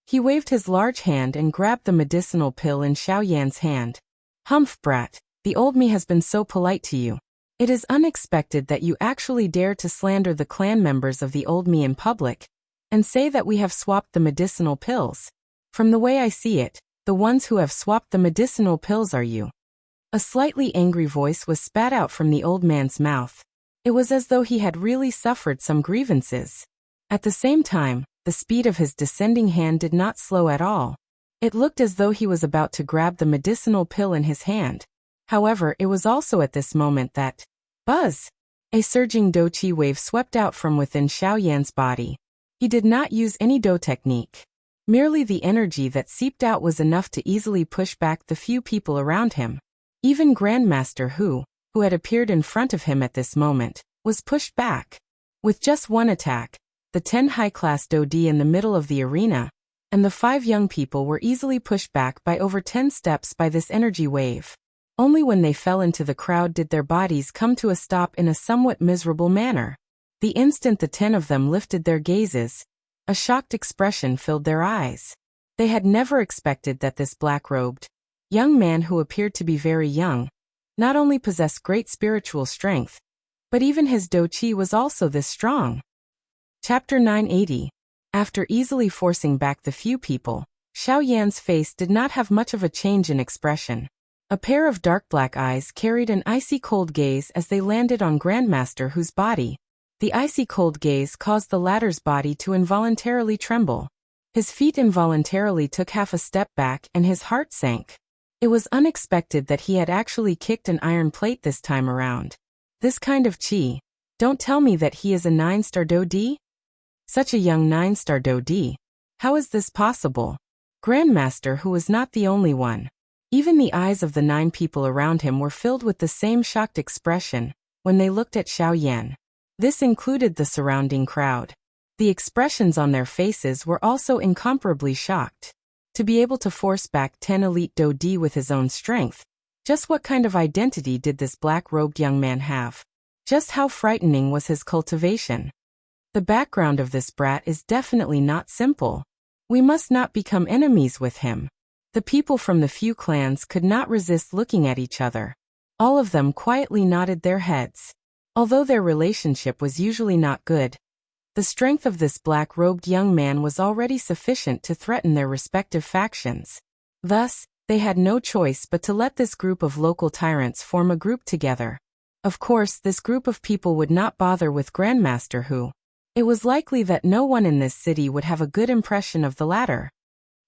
He waved his large hand and grabbed the medicinal pill in Xiao Yan's hand. Humph, brat, the old me has been so polite to you. It is unexpected that you actually dare to slander the clan members of the old me in public, and say that we have swapped the medicinal pills. From the way I see it, the ones who have swapped the medicinal pills are you. A slightly angry voice was spat out from the old man's mouth. It was as though he had really suffered some grievances. At the same time, the speed of his descending hand did not slow at all. It looked as though he was about to grab the medicinal pill in his hand. However, it was also at this moment that, buzz! A surging do-chi wave swept out from within Xiao Yan's body. He did not use any do technique. Merely the energy that seeped out was enough to easily push back the few people around him. Even Grandmaster Hu, who had appeared in front of him at this moment, was pushed back. With just one attack, the 10 high-class do-di in the middle of the arena, and the 5 young people were easily pushed back by over 10 steps by this energy wave. Only when they fell into the crowd did their bodies come to a stop in a somewhat miserable manner. The instant the 10 of them lifted their gazes, a shocked expression filled their eyes. They had never expected that this black-robed young man who appeared to be very young not only possessed great spiritual strength, but even his do-chi was also this strong. Chapter 980. After easily forcing back the few people, Xiao Yan's face did not have much of a change in expression. A pair of dark black eyes carried an icy cold gaze as they landed on Grandmaster Hu's body. The icy cold gaze caused the latter's body to involuntarily tremble. His feet involuntarily took half a step back and his heart sank. It was unexpected that he had actually kicked an iron plate this time around. This kind of chi. Don't tell me that he is a 9-star do-di? Such a young 9-star do-di. How is this possible? Grandmaster Hu was not the only one. Even the eyes of the 9 people around him were filled with the same shocked expression when they looked at Xiao Yan. This included the surrounding crowd. The expressions on their faces were also incomparably shocked. To be able to force back 10 elite do-di with his own strength, just what kind of identity did this black-robed young man have? Just how frightening was his cultivation? The background of this brat is definitely not simple. We must not become enemies with him. The people from the few clans could not resist looking at each other. All of them quietly nodded their heads. Although their relationship was usually not good, the strength of this black-robed young man was already sufficient to threaten their respective factions. Thus, they had no choice but to let this group of local tyrants form a group together. Of course, this group of people would not bother with Grandmaster Hu. It was likely that no one in this city would have a good impression of the latter.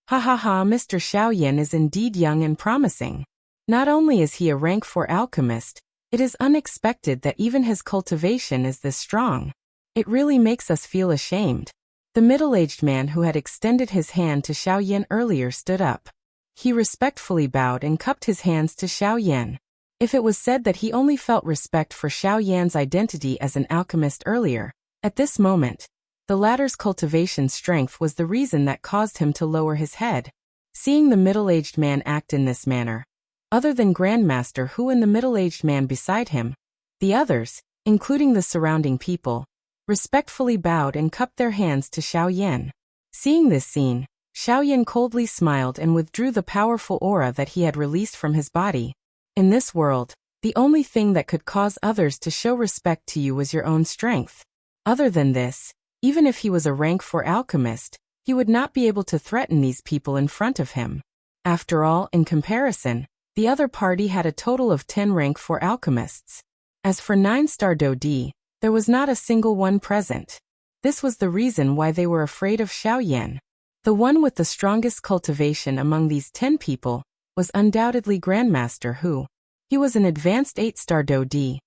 Ha ha ha, Mr. Xiao Yan is indeed young and promising. Not only is he a rank 4 alchemist, it is unexpected that even his cultivation is this strong. It really makes us feel ashamed. The middle-aged man who had extended his hand to Xiao Yan earlier stood up. He respectfully bowed and cupped his hands to Xiao Yan. If it was said that he only felt respect for Xiao Yan's identity as an alchemist earlier, at this moment, The latter's cultivation strength was the reason that caused him to lower his head. Seeing the middle-aged man act in this manner, other than Grandmaster Hu and the middle-aged man beside him, the others, including the surrounding people, respectfully bowed and cupped their hands to Xiao Yan. Seeing this scene, Xiao Yan coldly smiled and withdrew the powerful aura that he had released from his body. In this world, the only thing that could cause others to show respect to you was your own strength. Other than this, even if he was a rank 4 alchemist, he would not be able to threaten these people in front of him. After all, in comparison, the other party had a total of 10 rank 4 alchemists. As for 9-star Dodi, there was not a single one present. This was the reason why they were afraid of Xiao Yan. The one with the strongest cultivation among these 10 people was undoubtedly Grandmaster Hu. He was an advanced 8-star Dodi.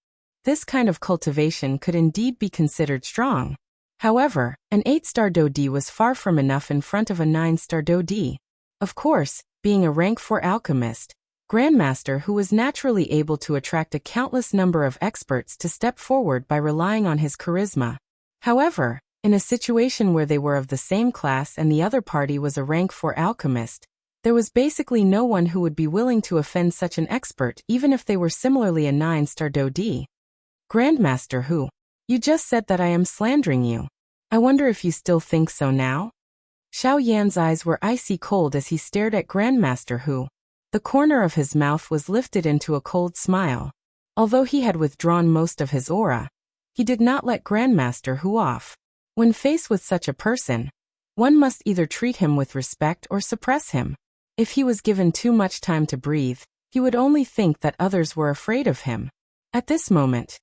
This kind of cultivation could indeed be considered strong. However, an 8-star Dodi was far from enough in front of a 9-star Dodi. Of course, being a rank 4 alchemist, Grandmaster Hu was naturally able to attract a countless number of experts to step forward by relying on his charisma. However, in a situation where they were of the same class and the other party was a rank 4 alchemist, there was basically no one who would be willing to offend such an expert even if they were similarly a 9-star Dodi. Grandmaster Hu, you just said that I am slandering you. I wonder if you still think so now? Xiao Yan's eyes were icy cold as he stared at Grandmaster Hu. The corner of his mouth was lifted into a cold smile. Although he had withdrawn most of his aura, he did not let Grandmaster Hu off. When faced with such a person, one must either treat him with respect or suppress him. If he was given too much time to breathe, he would only think that others were afraid of him. At this moment,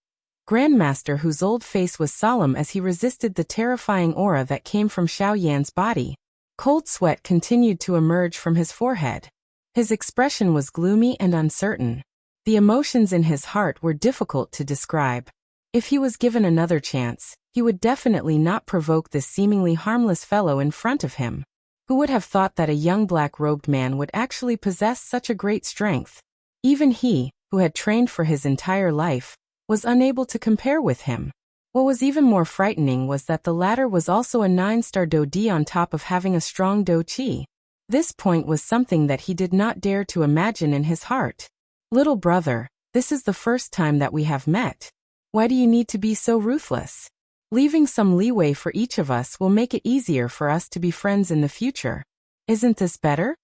Grandmaster Hu's old face was solemn as he resisted the terrifying aura that came from Xiao Yan's body. Cold sweat continued to emerge from his forehead. His expression was gloomy and uncertain. The emotions in his heart were difficult to describe. If he was given another chance, he would definitely not provoke this seemingly harmless fellow in front of him. Who would have thought that a young black-robed man would actually possess such a great strength? Even he, who had trained for his entire life, was unable to compare with him. What was even more frightening was that the latter was also a 9-star Dodi on top of having a strong Do Chi. This point was something that he did not dare to imagine in his heart. Little brother, this is the first time that we have met. Why do you need to be so ruthless? Leaving some leeway for each of us will make it easier for us to be friends in the future. Isn't this better?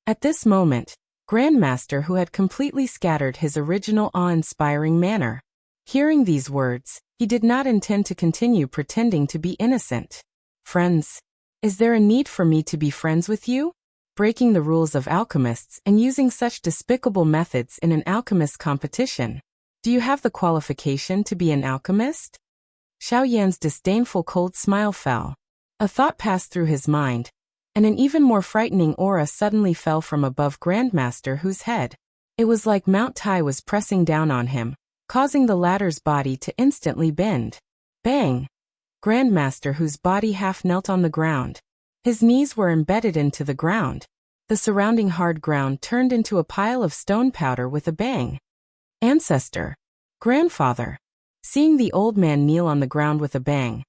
At this moment, Grandmaster Hu had completely scattered his original awe-inspiring manner. Hearing these words, he did not intend to continue pretending to be innocent. Friends, is there a need for me to be friends with you? Breaking the rules of alchemists and using such despicable methods in an alchemist competition. Do you have the qualification to be an alchemist? Xiao Yan's disdainful cold smile fell. A thought passed through his mind, and an even more frightening aura suddenly fell from above Grandmaster Hu's head. It was like Mount Tai was pressing down on him, causing the latter's body to instantly bend. Bang! Grandmaster Hu's body half knelt on the ground. His knees were embedded into the ground. The surrounding hard ground turned into a pile of stone powder with a bang. Ancestor! Grandfather! Seeing the old man kneel on the ground with a bang,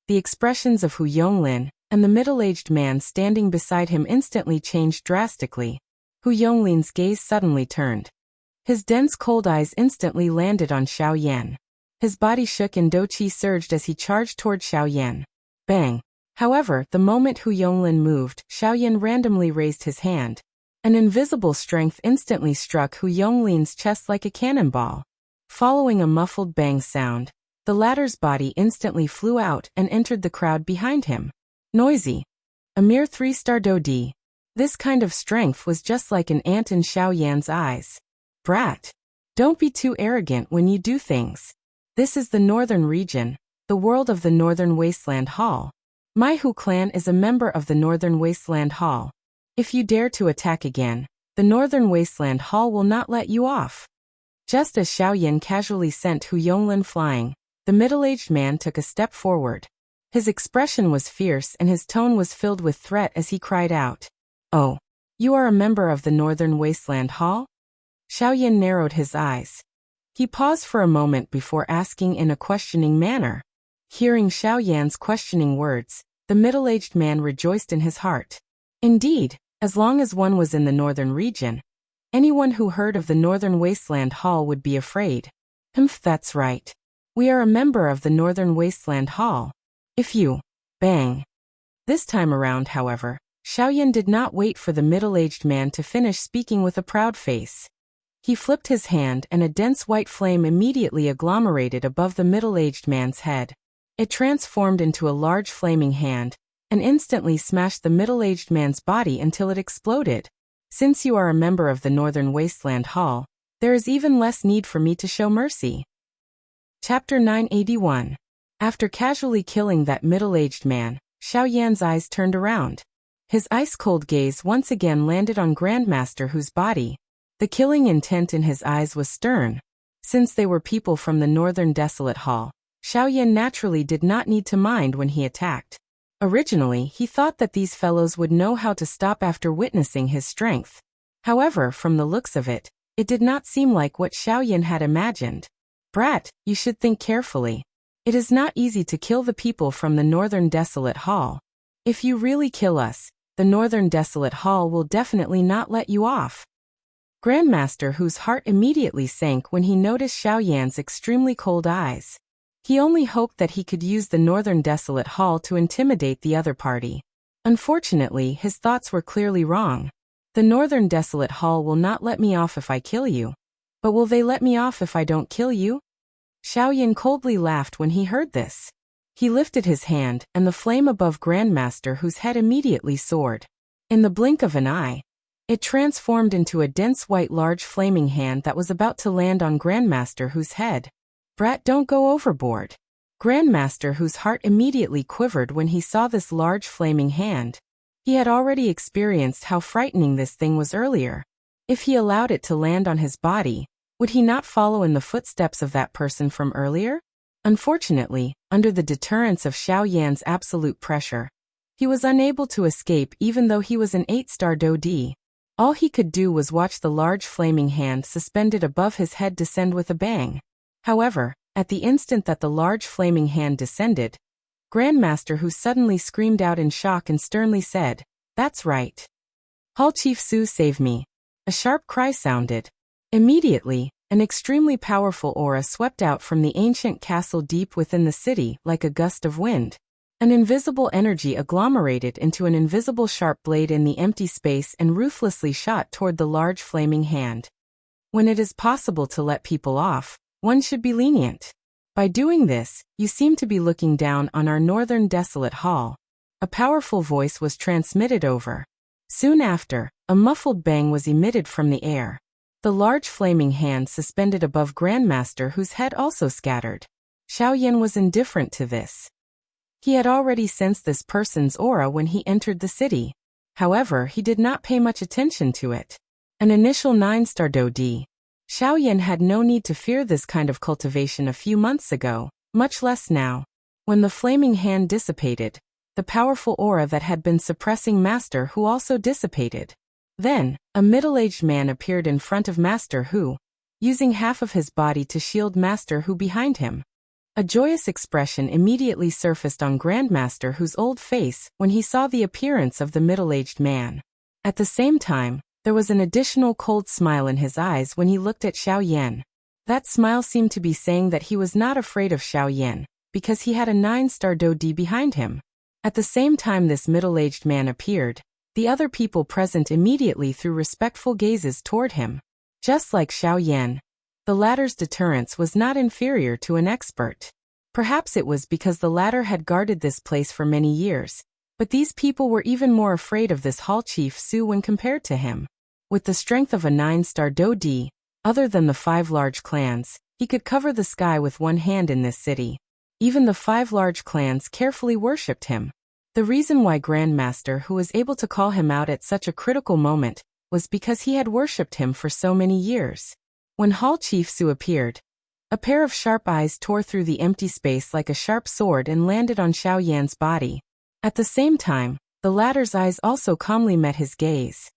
the expressions of Hu Yonglin and the middle-aged man standing beside him instantly changed drastically. Hu Yonglin's gaze suddenly turned. His dense cold eyes instantly landed on Xiao Yan. His body shook and Do Chi surged as he charged toward Xiao Yan. Bang! However, the moment Hu Yonglin moved, Xiao Yan randomly raised his hand. An invisible strength instantly struck Hu Yonglin's chest like a cannonball. Following a muffled bang sound, the latter's body instantly flew out and entered the crowd behind him. Noisy. A mere 3-star Dodi. This kind of strength was just like an ant in Xiao Yan's eyes. Brat. Don't be too arrogant when you do things. This is the northern region, the world of the Northern Wasteland Hall. My Hu clan is a member of the Northern Wasteland Hall. If you dare to attack again, the Northern Wasteland Hall will not let you off. Just as Xiao Yan casually sent Hu Yonglin flying, the middle-aged man took a step forward. His expression was fierce and his tone was filled with threat as he cried out, "Oh, you are a member of the Northern Wasteland Hall?" Xiao Yan narrowed his eyes. He paused for a moment before asking in a questioning manner, Hearing Xiao Yan's questioning words, the middle-aged man rejoiced in his heart. Indeed, as long as one was in the northern region, anyone who heard of the Northern Wasteland Hall would be afraid. That's right. We are a member of the Northern Wasteland Hall. If you... Bang. This time around, however, Xiaoyan did not wait for the middle-aged man to finish speaking with a proud face. He flipped his hand and a dense white flame immediately agglomerated above the middle-aged man's head. It transformed into a large flaming hand, and instantly smashed the middle-aged man's body until it exploded. Since you are a member of the Northern Wasteland Hall, there is even less need for me to show mercy. Chapter 981. After casually killing that middle-aged man, Xiao Yan's eyes turned around. His ice-cold gaze once again landed on Grandmaster Hu's body. The killing intent in his eyes was stern. Since they were people from the Northern Desolate Hall, Xiao Yan naturally did not need to mind when he attacked. Originally, he thought that these fellows would know how to stop after witnessing his strength. However, from the looks of it, it did not seem like what Xiao Yan had imagined. Brat, you should think carefully. It is not easy to kill the people from the Northern Desolate Hall. If you really kill us, the Northern Desolate Hall will definitely not let you off. Grandmaster Hu's heart immediately sank when he noticed Xiao Yan's extremely cold eyes. He only hoped that he could use the Northern Desolate Hall to intimidate the other party. Unfortunately, his thoughts were clearly wrong. The Northern Desolate Hall will not let me off if I kill you. But will they let me off if I don't kill you? Xiao Yan coldly laughed when he heard this. He lifted his hand, and the flame above Grandmaster Hu's head immediately soared. In the blink of an eye, it transformed into a dense white large flaming hand that was about to land on Grandmaster Hu's head. Brat, don't go overboard. Grandmaster Hu's heart immediately quivered when he saw this large flaming hand. He had already experienced how frightening this thing was earlier. If he allowed it to land on his body, would he not follow in the footsteps of that person from earlier? Unfortunately, under the deterrence of Xiao Yan's absolute pressure, he was unable to escape even though he was an 8-star Dodi. All he could do was watch the large flaming hand suspended above his head descend with a bang. However, at the instant that the large flaming hand descended, Grandmaster Hu suddenly screamed out in shock and sternly said, "That's right. Hall Chief Su, save me." A sharp cry sounded. Immediately, an extremely powerful aura swept out from the ancient castle deep within the city like a gust of wind. An invisible energy agglomerated into an invisible sharp blade in the empty space and ruthlessly shot toward the large flaming hand. When it is possible to let people off, one should be lenient. By doing this, you seem to be looking down on our Northern Desolate Hall. A powerful voice was transmitted over. Soon after, a muffled bang was emitted from the air. The large flaming hand suspended above Grandmaster Hu's head also scattered. Xiao Yan was indifferent to this. He had already sensed this person's aura when he entered the city. However, he did not pay much attention to it. An initial 9-star Dodi. Xiao Yan had no need to fear this kind of cultivation a few months ago, much less now. When the flaming hand dissipated, the powerful aura that had been suppressing Master Hu also dissipated. Then, a middle-aged man appeared in front of Master Hu, using half of his body to shield Master Hu behind him. A joyous expression immediately surfaced on Grandmaster Hu's old face when he saw the appearance of the middle-aged man. At the same time, there was an additional cold smile in his eyes when he looked at Xiao Yan. That smile seemed to be saying that he was not afraid of Xiao Yan, because he had a 9-star Dodi behind him. At the same time this middle-aged man appeared, the other people present immediately threw respectful gazes toward him. Just like Xiao Yan, the latter's deterrence was not inferior to an expert. Perhaps it was because the latter had guarded this place for many years, but these people were even more afraid of this Hall Chief Su when compared to him. With the strength of a 9-star Dodi, other than the 5 large clans, he could cover the sky with one hand in this city. Even the 5 large clans carefully worshipped him. The reason why Grandmaster Hu was able to call him out at such a critical moment was because he had worshipped him for so many years. When Hall Chief Su appeared, a pair of sharp eyes tore through the empty space like a sharp sword and landed on Xiao Yan's body. At the same time, the latter's eyes also calmly met his gaze.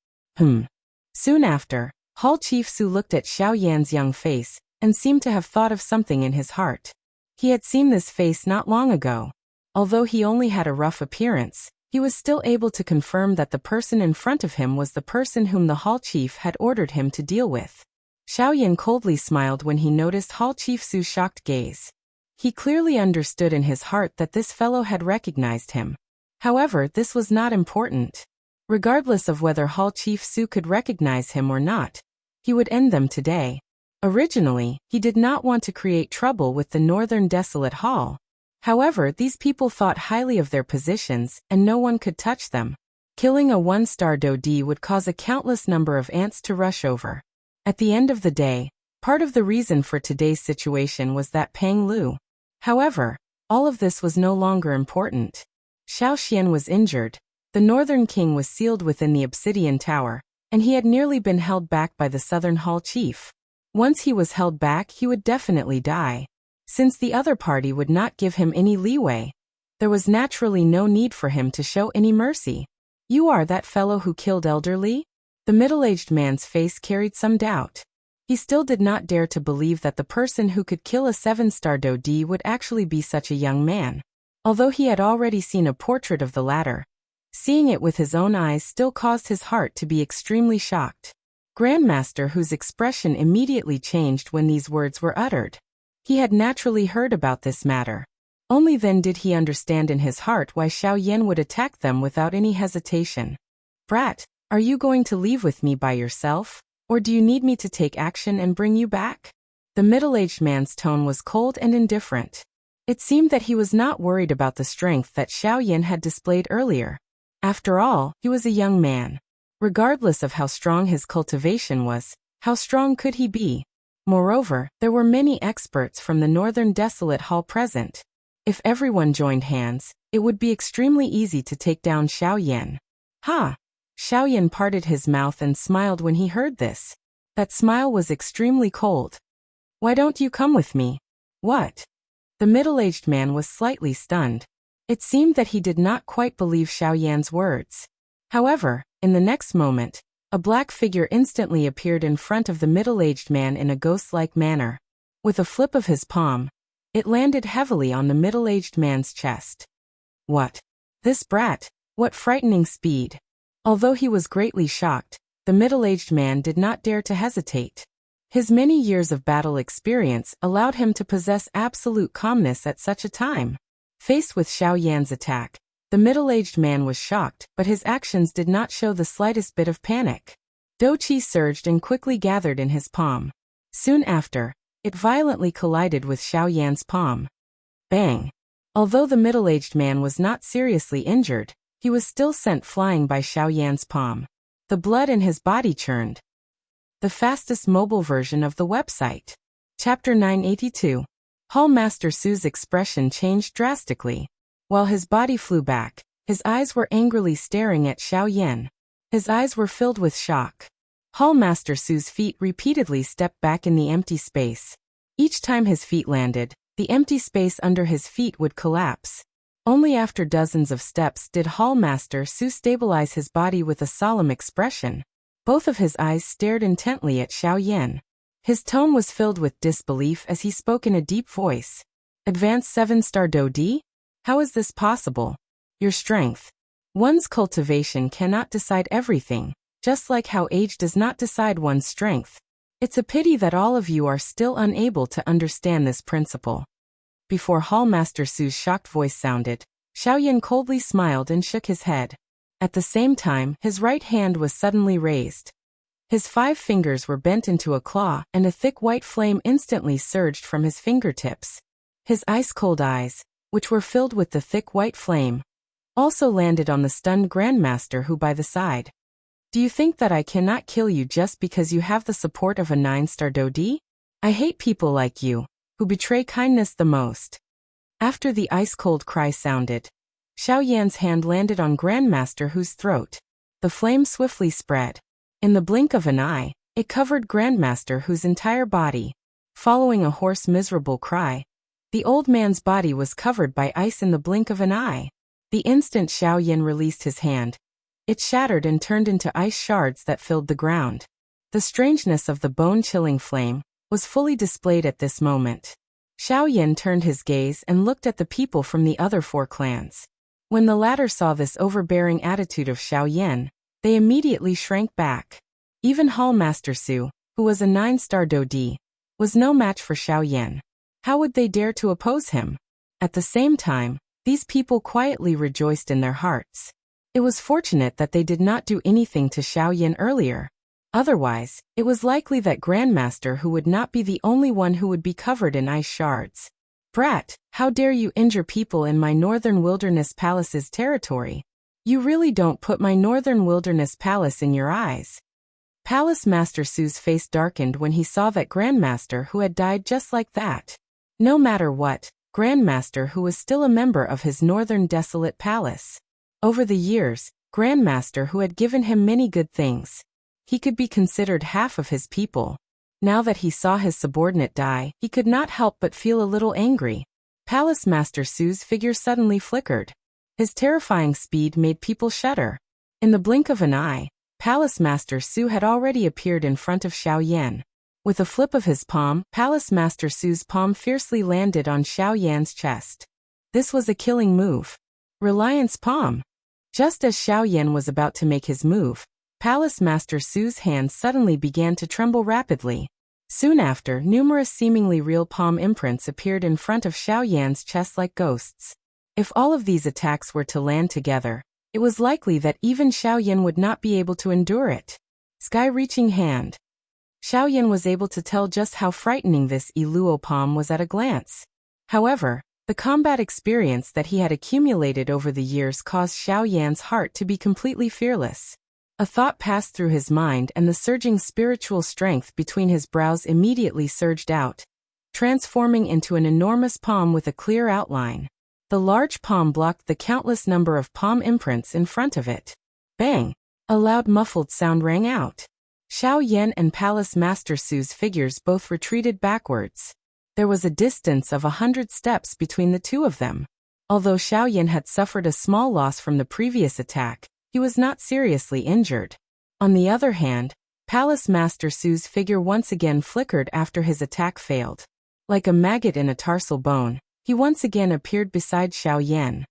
Soon after, Hall Chief Su looked at Xiao Yan's young face and seemed to have thought of something in his heart. He had seen this face not long ago. Although he only had a rough appearance, he was still able to confirm that the person in front of him was the person whom the hall chief had ordered him to deal with. Xiaoyan coldly smiled when he noticed Hall Chief Su's shocked gaze. He clearly understood in his heart that this fellow had recognized him. However, this was not important. Regardless of whether Hall Chief Su could recognize him or not, he would end them today. Originally, he did not want to create trouble with the Northern Desolate Hall. However, these people thought highly of their positions, and no one could touch them. Killing a one-star Dodi would cause a countless number of ants to rush over. At the end of the day, part of the reason for today's situation was that Pang Lu. However, all of this was no longer important. Xiao Xian was injured. The Northern King was sealed within the Obsidian Tower, and he had nearly been held back by the Southern Hall Chief. Once he was held back, he would definitely die. Since the other party would not give him any leeway, there was naturally no need for him to show any mercy. You are that fellow who killed Elderly? The middle-aged man's face carried some doubt. He still did not dare to believe that the person who could kill a 7-star Dodi would actually be such a young man. Although he had already seen a portrait of the latter, seeing it with his own eyes still caused his heart to be extremely shocked. Grandmaster Hu's expression immediately changed when these words were uttered. He had naturally heard about this matter. Only then did he understand in his heart why Xiao Yan would attack them without any hesitation. Brat, are you going to leave with me by yourself, or do you need me to take action and bring you back? The middle-aged man's tone was cold and indifferent. It seemed that he was not worried about the strength that Xiao Yan had displayed earlier. After all, he was a young man. Regardless of how strong his cultivation was, how strong could he be? Moreover, there were many experts from the Northern Desolate Hall present. If everyone joined hands, it would be extremely easy to take down Xiao Yan. Ha! Xiao Yan parted his mouth and smiled when he heard this. That smile was extremely cold. Why don't you come with me? What? The middle-aged man was slightly stunned. It seemed that he did not quite believe Xiao Yan's words. However, in the next moment, a black figure instantly appeared in front of the middle-aged man in a ghost-like manner. With a flip of his palm, it landed heavily on the middle-aged man's chest. What? This brat, what frightening speed! Although he was greatly shocked, the middle-aged man did not dare to hesitate. His many years of battle experience allowed him to possess absolute calmness at such a time. Faced with Xiao Yan's attack, the middle-aged man was shocked, but his actions did not show the slightest bit of panic. Doqi surged and quickly gathered in his palm. Soon after, it violently collided with Xiao Yan's palm. Bang! Although the middle-aged man was not seriously injured, he was still sent flying by Xiao Yan's palm. The blood in his body churned. The fastest mobile version of the website. Chapter 982. Hall Master Su's expression changed drastically. While his body flew back, his eyes were angrily staring at Xiao Yan. His eyes were filled with shock. Hall Master Su's feet repeatedly stepped back in the empty space. Each time his feet landed, the empty space under his feet would collapse. Only after dozens of steps did Hall Master Su stabilize his body with a solemn expression. Both of his eyes stared intently at Xiao Yan. His tone was filled with disbelief as he spoke in a deep voice. Advanced 7-star Dodi? How is this possible? Your strength. One's cultivation cannot decide everything, just like how age does not decide one's strength. It's a pity that all of you are still unable to understand this principle. Before Hall Master Su's shocked voice sounded, Xiao Yan coldly smiled and shook his head. At the same time, his right hand was suddenly raised. His 5 fingers were bent into a claw, and a thick white flame instantly surged from his fingertips. His ice-cold eyes, which were filled with the thick white flame, also landed on the stunned Grandmaster Hu by the side. Do you think that I cannot kill you just because you have the support of a 9-star Dodi? I hate people like you, who betray kindness the most. After the ice-cold cry sounded, Xiao Yan's hand landed on Grandmaster Hu's throat. The flame swiftly spread. In the blink of an eye, it covered Grandmaster Hu's entire body. Following a hoarse miserable cry, the old man's body was covered by ice in the blink of an eye. The instant Xiao Yan released his hand, it shattered and turned into ice shards that filled the ground. The strangeness of the bone-chilling flame was fully displayed at this moment. Xiao Yan turned his gaze and looked at the people from the other 4 clans. When the latter saw this overbearing attitude of Xiao Yan, they immediately shrank back. Even Hall Master Su, who was a 9-star Dodi, was no match for Xiao Yan. How would they dare to oppose him? At the same time, these people quietly rejoiced in their hearts. It was fortunate that they did not do anything to Xiao Yan earlier. Otherwise, it was likely that Grandmaster Hu would not be the only one who would be covered in ice shards. Brat, how dare you injure people in my Northern Wilderness Palace's territory? You really don't put my Northern Wilderness Palace in your eyes. Palace Master Su's face darkened when he saw that Grandmaster Hu had died just like that. No matter what, Grandmaster Hu was still a member of his Northern Desolate Palace. Over the years, Grandmaster Hu had given him many good things. He could be considered half of his people. Now that he saw his subordinate die, he could not help but feel a little angry. Palace Master Su's figure suddenly flickered. His terrifying speed made people shudder. In the blink of an eye, Palace Master Su had already appeared in front of Xiao Yan. With a flip of his palm, Palace Master Su's palm fiercely landed on Xiao Yan's chest. This was a killing move. Reliance Palm. Just as Xiao Yan was about to make his move, Palace Master Su's hands suddenly began to tremble rapidly. Soon after, numerous seemingly real palm imprints appeared in front of Xiao Yan's chest like ghosts. If all of these attacks were to land together, it was likely that even Xiao Yan would not be able to endure it. Sky-reaching hand. Xiao Yan was able to tell just how frightening this Iluo palm was at a glance. However, the combat experience that he had accumulated over the years caused Xiao Yan's heart to be completely fearless. A thought passed through his mind and the surging spiritual strength between his brows immediately surged out, transforming into an enormous palm with a clear outline. The large palm blocked the countless number of palm imprints in front of it. Bang! A loud muffled sound rang out. Xiao Yan and Palace Master Su's figures both retreated backwards. There was a distance of 100 steps between the two of them. Although Xiao Yan had suffered a small loss from the previous attack, he was not seriously injured. On the other hand, Palace Master Su's figure once again flickered after his attack failed. Like a maggot in a tarsal bone, he once again appeared beside Xiao Yan.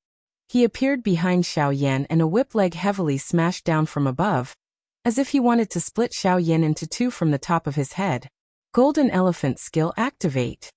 He appeared behind Xiao Yan and a whip leg heavily smashed down from above, as if he wanted to split Xiao Yan into 2 from the top of his head. Golden Elephant Skill Activate.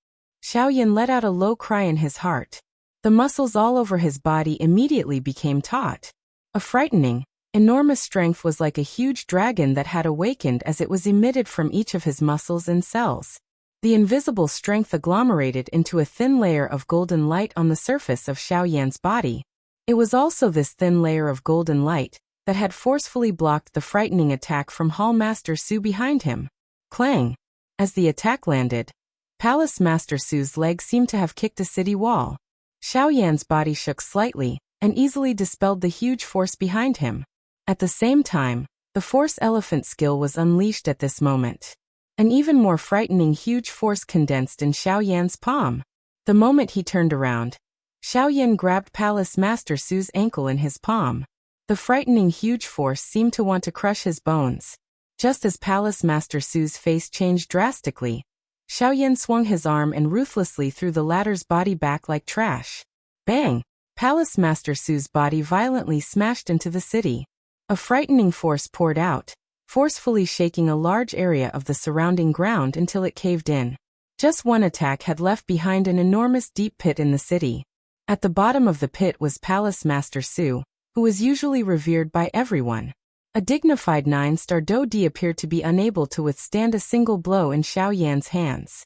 Xiao Yan let out a low cry in his heart. The muscles all over his body immediately became taut. A frightening, enormous strength was like a huge dragon that had awakened as it was emitted from each of his muscles and cells. The invisible strength agglomerated into a thin layer of golden light on the surface of Xiao Yan's body. It was also this thin layer of golden light that had forcefully blocked the frightening attack from Hall Master Su behind him. Clang! As the attack landed, Palace Master Su's leg seemed to have kicked a city wall. Xiao Yan's body shook slightly and easily dispelled the huge force behind him. At the same time, the Force Elephant skill was unleashed at this moment. An even more frightening huge force condensed in Xiao Yan's palm. The moment he turned around, Xiao Yan grabbed Palace Master Su's ankle in his palm. The frightening huge force seemed to want to crush his bones. Just as Palace Master Su's face changed drastically, Xiao Yan swung his arm and ruthlessly threw the latter's body back like trash. Bang! Palace Master Su's body violently smashed into the city. A frightening force poured out, forcefully shaking a large area of the surrounding ground until it caved in. Just one attack had left behind an enormous deep pit in the city. At the bottom of the pit was Palace Master Su, who was usually revered by everyone. A dignified 9-star Dodi appeared to be unable to withstand a single blow in Xiao Yan's hands.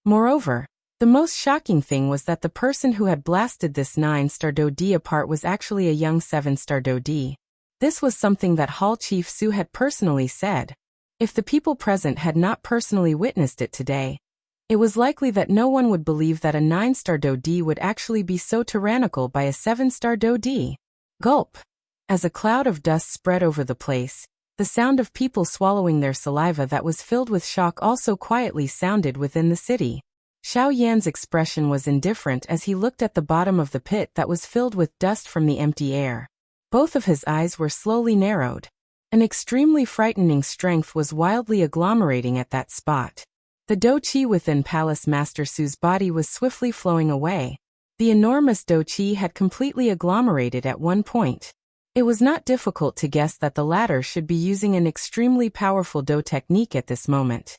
Moreover, the most shocking thing was that the person who had blasted this 9-star Dodi apart was actually a young 7-star Dodi. This was something that Hall Chief Su had personally said. If the people present had not personally witnessed it today, it was likely that no one would believe that a 9-star Dodi would actually be so tyrannical by a 7-star Dodi. Gulp! As a cloud of dust spread over the place, the sound of people swallowing their saliva that was filled with shock also quietly sounded within the city. Xiao Yan's expression was indifferent as he looked at the bottom of the pit that was filled with dust from the empty air. Both of his eyes were slowly narrowed. An extremely frightening strength was wildly agglomerating at that spot. The Do Chi within Palace Master Su's body was swiftly flowing away. The enormous Do Chi had completely agglomerated at one point. It was not difficult to guess that the latter should be using an extremely powerful Do technique at this moment.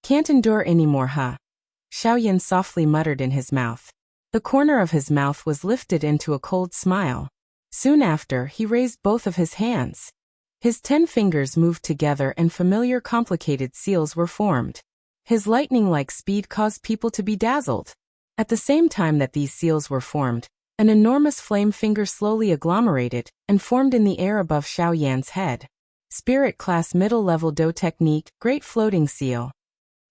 Can't endure anymore, huh? Xiaoyan softly muttered in his mouth. The corner of his mouth was lifted into a cold smile. Soon after, he raised both of his hands. His 10 fingers moved together and familiar complicated seals were formed. His lightning-like speed caused people to be dazzled. At the same time that these seals were formed, an enormous flame finger slowly agglomerated and formed in the air above Xiaoyan's head. Spirit Class Middle-Level Do Technique, Great Floating Seal.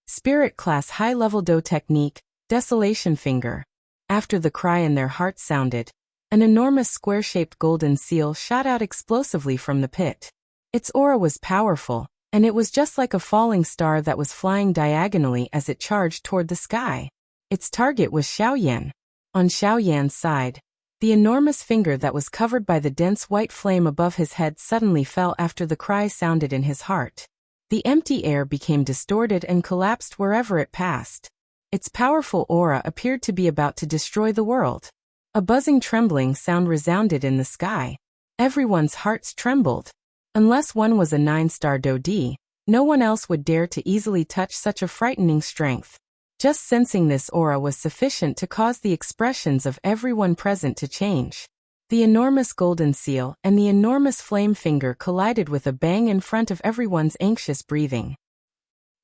Spirit Class High-Level Do Technique, Desolation Finger. After the cry in their hearts sounded, an enormous square-shaped golden seal shot out explosively from the pit. Its aura was powerful, and it was just like a falling star that was flying diagonally as it charged toward the sky. Its target was Xiaoyan. On Xiaoyan's side, the enormous finger that was covered by the dense white flame above his head suddenly fell after the cry sounded in his heart. The empty air became distorted and collapsed wherever it passed. Its powerful aura appeared to be about to destroy the world. A buzzing trembling sound resounded in the sky. Everyone's hearts trembled. Unless one was a 9-star Do-Di, no one else would dare to easily touch such a frightening strength. Just sensing this aura was sufficient to cause the expressions of everyone present to change. The enormous golden seal and the enormous flame finger collided with a bang in front of everyone's anxious breathing.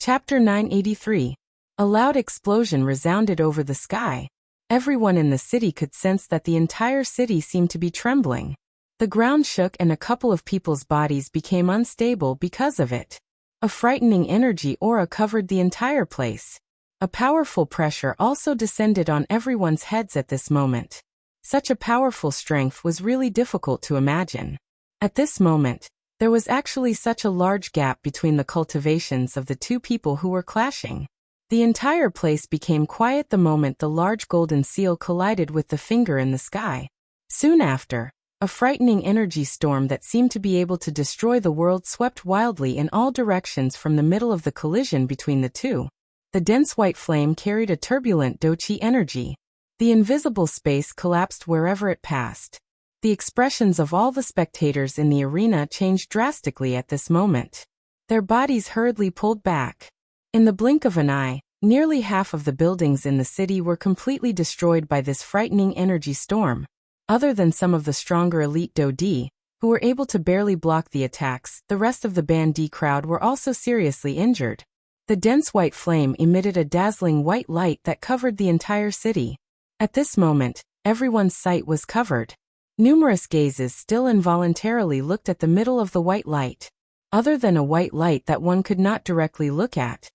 Chapter 983. A loud explosion resounded over the sky. Everyone in the city could sense that the entire city seemed to be trembling. The ground shook and a couple of people's bodies became unstable because of it. A frightening energy aura covered the entire place. A powerful pressure also descended on everyone's heads at this moment. Such a powerful strength was really difficult to imagine. At this moment, there was actually such a large gap between the cultivations of the two people who were clashing. The entire place became quiet the moment the large golden seal collided with the finger in the sky. Soon after, a frightening energy storm that seemed to be able to destroy the world swept wildly in all directions from the middle of the collision between the two. The dense white flame carried a turbulent Do Chi energy. The invisible space collapsed wherever it passed. The expressions of all the spectators in the arena changed drastically at this moment. Their bodies hurriedly pulled back. In the blink of an eye, nearly half of the buildings in the city were completely destroyed by this frightening energy storm. Other than some of the stronger elite Do-Di, who were able to barely block the attacks, the rest of the Bandi crowd were also seriously injured. The dense white flame emitted a dazzling white light that covered the entire city. At this moment, everyone's sight was covered. Numerous gazes still involuntarily looked at the middle of the white light. Other than a white light that one could not directly look at,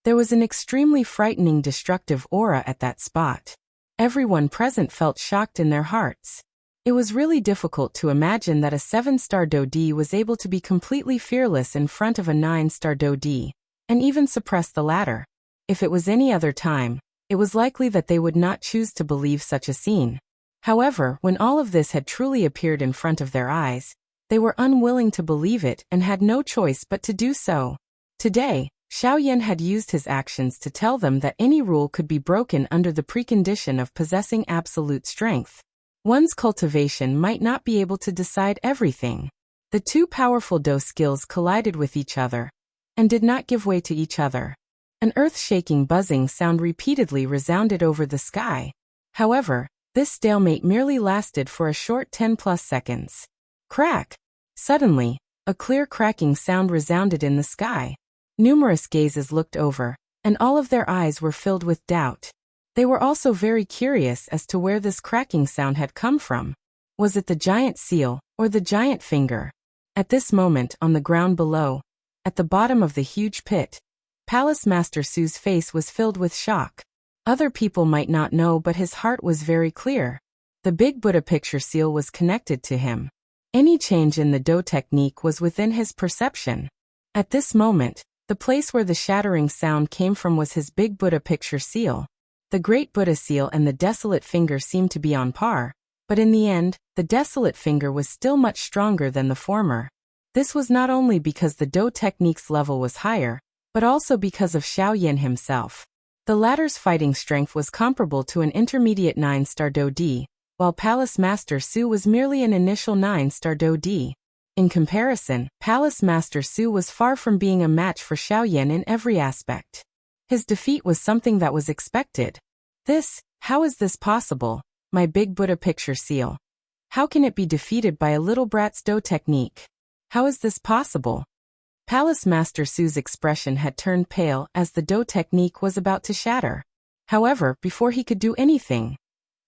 there was an extremely frightening destructive aura at that spot. Everyone present felt shocked in their hearts. It was really difficult to imagine that a 7-star Do-Di was able to be completely fearless in front of a 9-star Do-Di, and even suppress the latter. If it was any other time, it was likely that they would not choose to believe such a scene. However, when all of this had truly appeared in front of their eyes, they were unwilling to believe it and had no choice but to do so. Today, Xiaoyan had used his actions to tell them that any rule could be broken under the precondition of possessing absolute strength. One's cultivation might not be able to decide everything. The two powerful Do skills collided with each other, and did not give way to each other. An earth-shaking buzzing sound repeatedly resounded over the sky. However, this stalemate merely lasted for a short 10+ seconds. Crack! Suddenly, a clear cracking sound resounded in the sky. Numerous gazes looked over, and all of their eyes were filled with doubt. They were also very curious as to where this cracking sound had come from. Was it the giant seal, or the giant finger? At this moment, on the ground below, at the bottom of the huge pit, Palace Master Su's face was filled with shock. Other people might not know, but his heart was very clear. The big Buddha picture seal was connected to him. Any change in the Do technique was within his perception. At this moment, the place where the shattering sound came from was his big Buddha picture seal. The great Buddha seal and the desolate finger seemed to be on par, but in the end, the desolate finger was still much stronger than the former. This was not only because the Do technique's level was higher, but also because of Xiaoyan himself. The latter's fighting strength was comparable to an intermediate 9-star Do-D, while Palace Master Su was merely an initial 9-star Do-D. In comparison, Palace Master Su was far from being a match for Xiaoyan in every aspect. His defeat was something that was expected. How is this possible, my big Buddha picture seal? How can it be defeated by a little brat's Do technique? How is this possible? Palace Master Su's expression had turned pale as the Do technique was about to shatter. However, before he could do anything,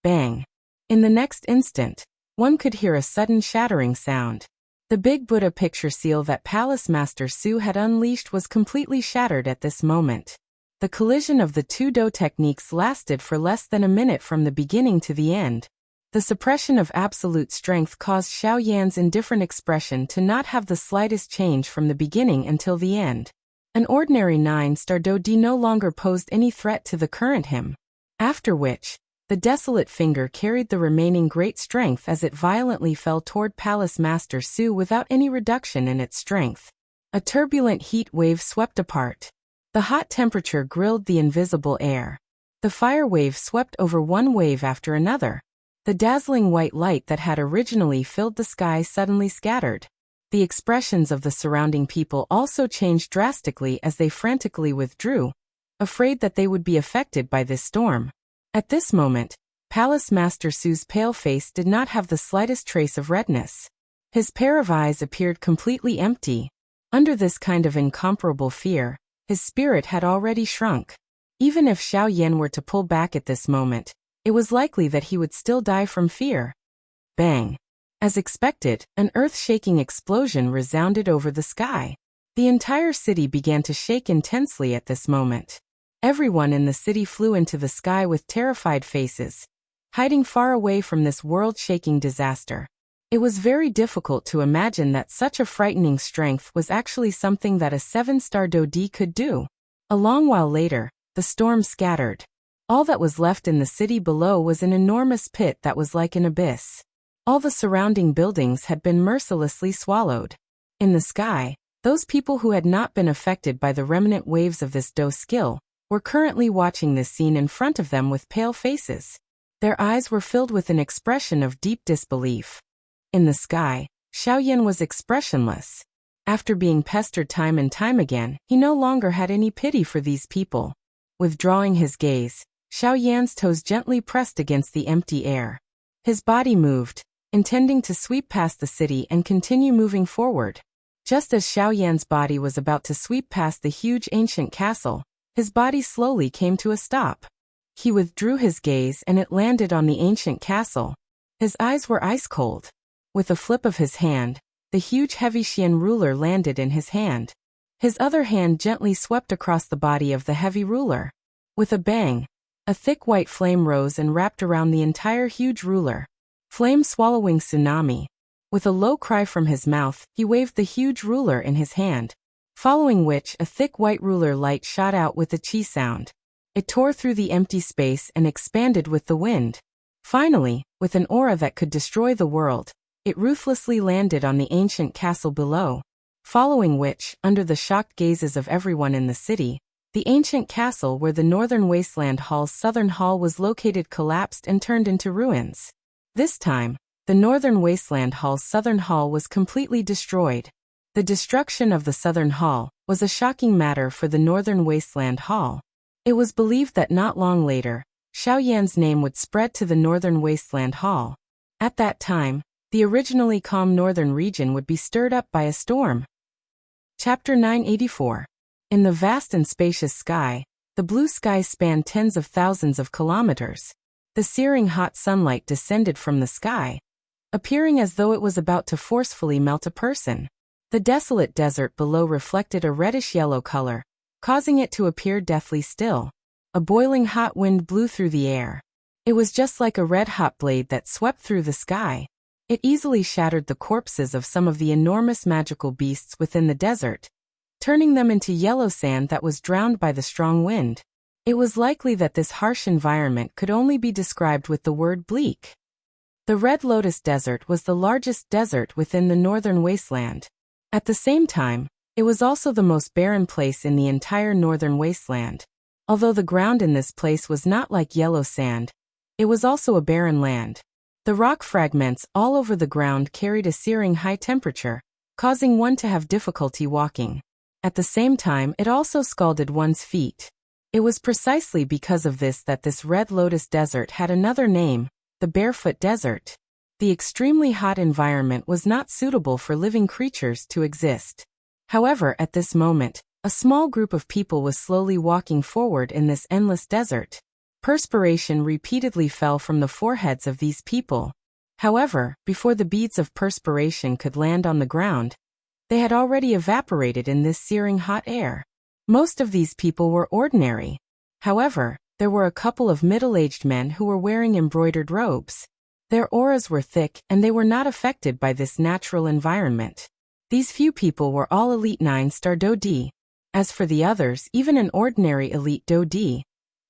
bang! In the next instant, one could hear a sudden shattering sound. The big Buddha picture seal that Palace Master Su had unleashed was completely shattered at this moment. The collision of the two Do techniques lasted for less than a minute from the beginning to the end. The suppression of absolute strength caused Xiaoyan's indifferent expression to not have the slightest change from the beginning until the end. An ordinary 9-star Do-D no longer posed any threat to the current him. After which, the desolate finger carried the remaining great strength as it violently fell toward Palace Master Su without any reduction in its strength. A turbulent heat wave swept apart. The hot temperature grilled the invisible air. The fire wave swept over one wave after another. The dazzling white light that had originally filled the sky suddenly scattered. The expressions of the surrounding people also changed drastically as they frantically withdrew, afraid that they would be affected by this storm. At this moment, Palace Master Su's pale face did not have the slightest trace of redness. His pair of eyes appeared completely empty. Under this kind of incomparable fear, his spirit had already shrunk. Even if Xiaoyan were to pull back at this moment, it was likely that he would still die from fear. Bang! As expected, an earth-shaking explosion resounded over the sky. The entire city began to shake intensely at this moment. Everyone in the city flew into the sky with terrified faces, hiding far away from this world-shaking disaster. It was very difficult to imagine that such a frightening strength was actually something that a 7-star Do-D could do. A long while later, the storm scattered. All that was left in the city below was an enormous pit that was like an abyss. All the surrounding buildings had been mercilessly swallowed. In the sky, those people who had not been affected by the remnant waves of this Do skill were currently watching this scene in front of them with pale faces. Their eyes were filled with an expression of deep disbelief. In the sky, Xiaoyan was expressionless. After being pestered time and time again, he no longer had any pity for these people. Withdrawing his gaze, Xiaoyan's toes gently pressed against the empty air. His body moved, intending to sweep past the city and continue moving forward. Just as Xiaoyan's body was about to sweep past the huge ancient castle, his body slowly came to a stop. He withdrew his gaze and it landed on the ancient castle. His eyes were ice cold. With a flip of his hand, the huge heavy Xian ruler landed in his hand. His other hand gently swept across the body of the heavy ruler. With a bang, a thick white flame rose and wrapped around the entire huge ruler. Flame swallowing tsunami. With a low cry from his mouth, he waved the huge ruler in his hand, following which a thick white ruler light shot out with a chi sound. It tore through the empty space and expanded with the wind. Finally, with an aura that could destroy the world, it ruthlessly landed on the ancient castle below. Following which, under the shocked gazes of everyone in the city, the ancient castle where the Northern Wasteland Hall's southern hall was located collapsed and turned into ruins. This time, the Northern Wasteland Hall's southern hall was completely destroyed. The destruction of the southern hall was a shocking matter for the Northern Wasteland Hall. It was believed that not long later, Xiaoyan's name would spread to the Northern Wasteland Hall. At that time, the originally calm northern region would be stirred up by a storm. Chapter 984. In the vast and spacious sky, the blue sky spanned tens of thousands of kilometers. The searing hot sunlight descended from the sky, appearing as though it was about to forcefully melt a person. The desolate desert below reflected a reddish-yellow color, causing it to appear deathly still. A boiling hot wind blew through the air. It was just like a red-hot blade that swept through the sky. It easily shattered the corpses of some of the enormous magical beasts within the desert, turning them into yellow sand that was drowned by the strong wind. It was likely that this harsh environment could only be described with the word bleak. The Red Lotus Desert was the largest desert within the Northern Wasteland. At the same time, It was also the most barren place in the entire northern wasteland. Although the ground in this place was not like yellow sand, it was also a barren land. The rock fragments all over the ground carried a searing high temperature, causing one to have difficulty walking. At the same time, it also scalded one's feet. It was precisely because of this that this Red Lotus Desert had another name, the Barefoot Desert. The extremely hot environment was not suitable for living creatures to exist. However, at this moment, a small group of people was slowly walking forward in this endless desert. Perspiration repeatedly fell from the foreheads of these people. However, before the beads of perspiration could land on the ground, they had already evaporated in this searing hot air. Most of these people were ordinary. However, there were a couple of middle-aged men who were wearing embroidered robes. Their auras were thick and they were not affected by this natural environment. These few people were all Elite 9-star Dodi. As for the others, even an ordinary Elite Dodi,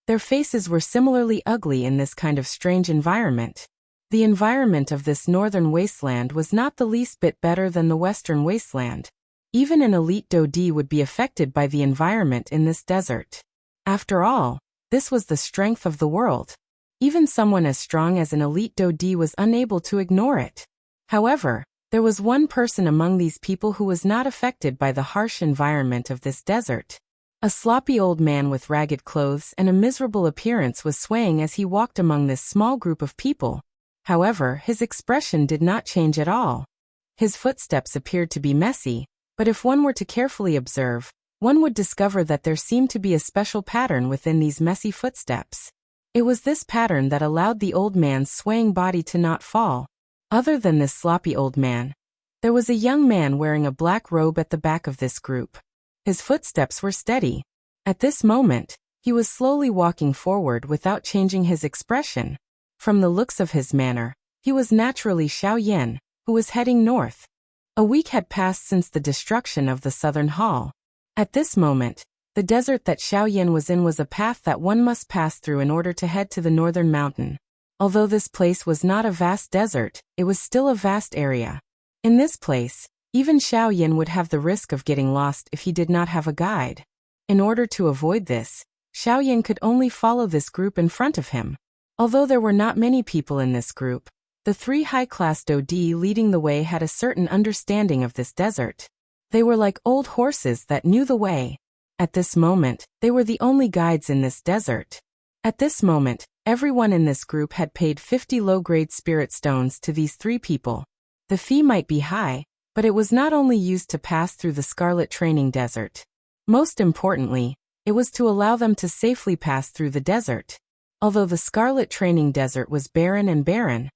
their faces were similarly ugly in this kind of strange environment. The environment of this northern wasteland was not the least bit better than the western wasteland. Even an elite Dodi would be affected by the environment in this desert. After all, this was the strength of the world. Even someone as strong as an elite Dodi was unable to ignore it. However, there was one person among these people who was not affected by the harsh environment of this desert. A sloppy old man with ragged clothes and a miserable appearance was swaying as he walked among this small group of people. However, his expression did not change at all. His footsteps appeared to be messy, but if one were to carefully observe, one would discover that there seemed to be a special pattern within these messy footsteps. It was this pattern that allowed the old man's swaying body to not fall. Other than this sloppy old man, there was a young man wearing a black robe at the back of this group. His footsteps were steady. At this moment, he was slowly walking forward without changing his expression. From the looks of his manner, he was naturally Xiao Yan, who was heading north. A week had passed since the destruction of the Southern Hall. At this moment, the desert that Xiao Yan was in was a path that one must pass through in order to head to the northern mountain. Although this place was not a vast desert, it was still a vast area. In this place, even Xiao Yan would have the risk of getting lost if he did not have a guide. In order to avoid this, Xiao Yan could only follow this group in front of him. Although there were not many people in this group, the three high-class Dodi leading the way had a certain understanding of this desert. They were like old horses that knew the way. At this moment, they were the only guides in this desert. At this moment, everyone in this group had paid 50 low-grade spirit stones to these three people. The fee might be high, but it was not only used to pass through the Scarlet Training Desert. Most importantly, it was to allow them to safely pass through the desert. Although the Scarlet Training Desert was barren,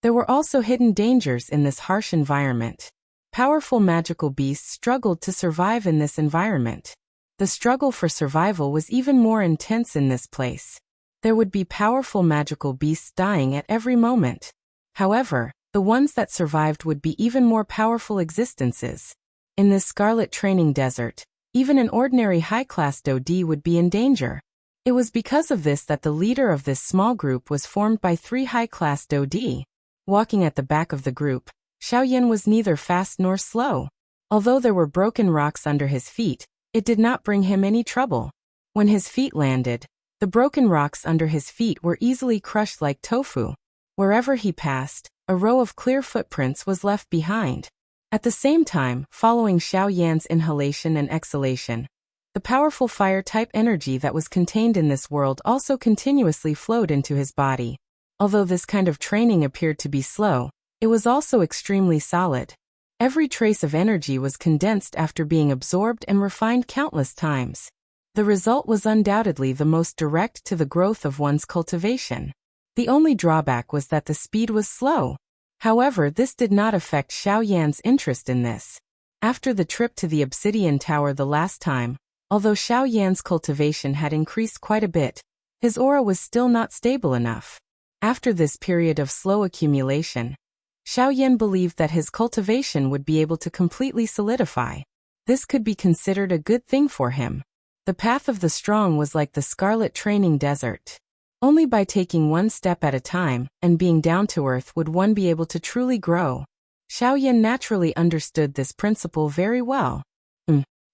there were also hidden dangers in this harsh environment. Powerful magical beasts struggled to survive in this environment. The struggle for survival was even more intense in this place. There would be powerful magical beasts dying at every moment. However, the ones that survived would be even more powerful existences. In this Scarlet Training Desert, even an ordinary high-class Dodi would be in danger. It was because of this that the leader of this small group was formed by three high-class Dodi. Walking at the back of the group, Xiao Yan was neither fast nor slow. Although there were broken rocks under his feet, it did not bring him any trouble. When his feet landed, the broken rocks under his feet were easily crushed like tofu. Wherever he passed, a row of clear footprints was left behind. At the same time, following Xiao Yan's inhalation and exhalation, the powerful fire-type energy that was contained in this world also continuously flowed into his body. Although this kind of training appeared to be slow, it was also extremely solid. Every trace of energy was condensed after being absorbed and refined countless times. The result was undoubtedly the most direct to the growth of one's cultivation. The only drawback was that the speed was slow. However, this did not affect Xiao Yan's interest in this. After the trip to the Obsidian Tower the last time, although Xiao Yan's cultivation had increased quite a bit, his aura was still not stable enough. After this period of slow accumulation, Xiao Yan believed that his cultivation would be able to completely solidify. This could be considered a good thing for him. The path of the strong was like the Scarlet Training Desert. Only by taking one step at a time and being down to earth would one be able to truly grow. Xiao Yan naturally understood this principle very well.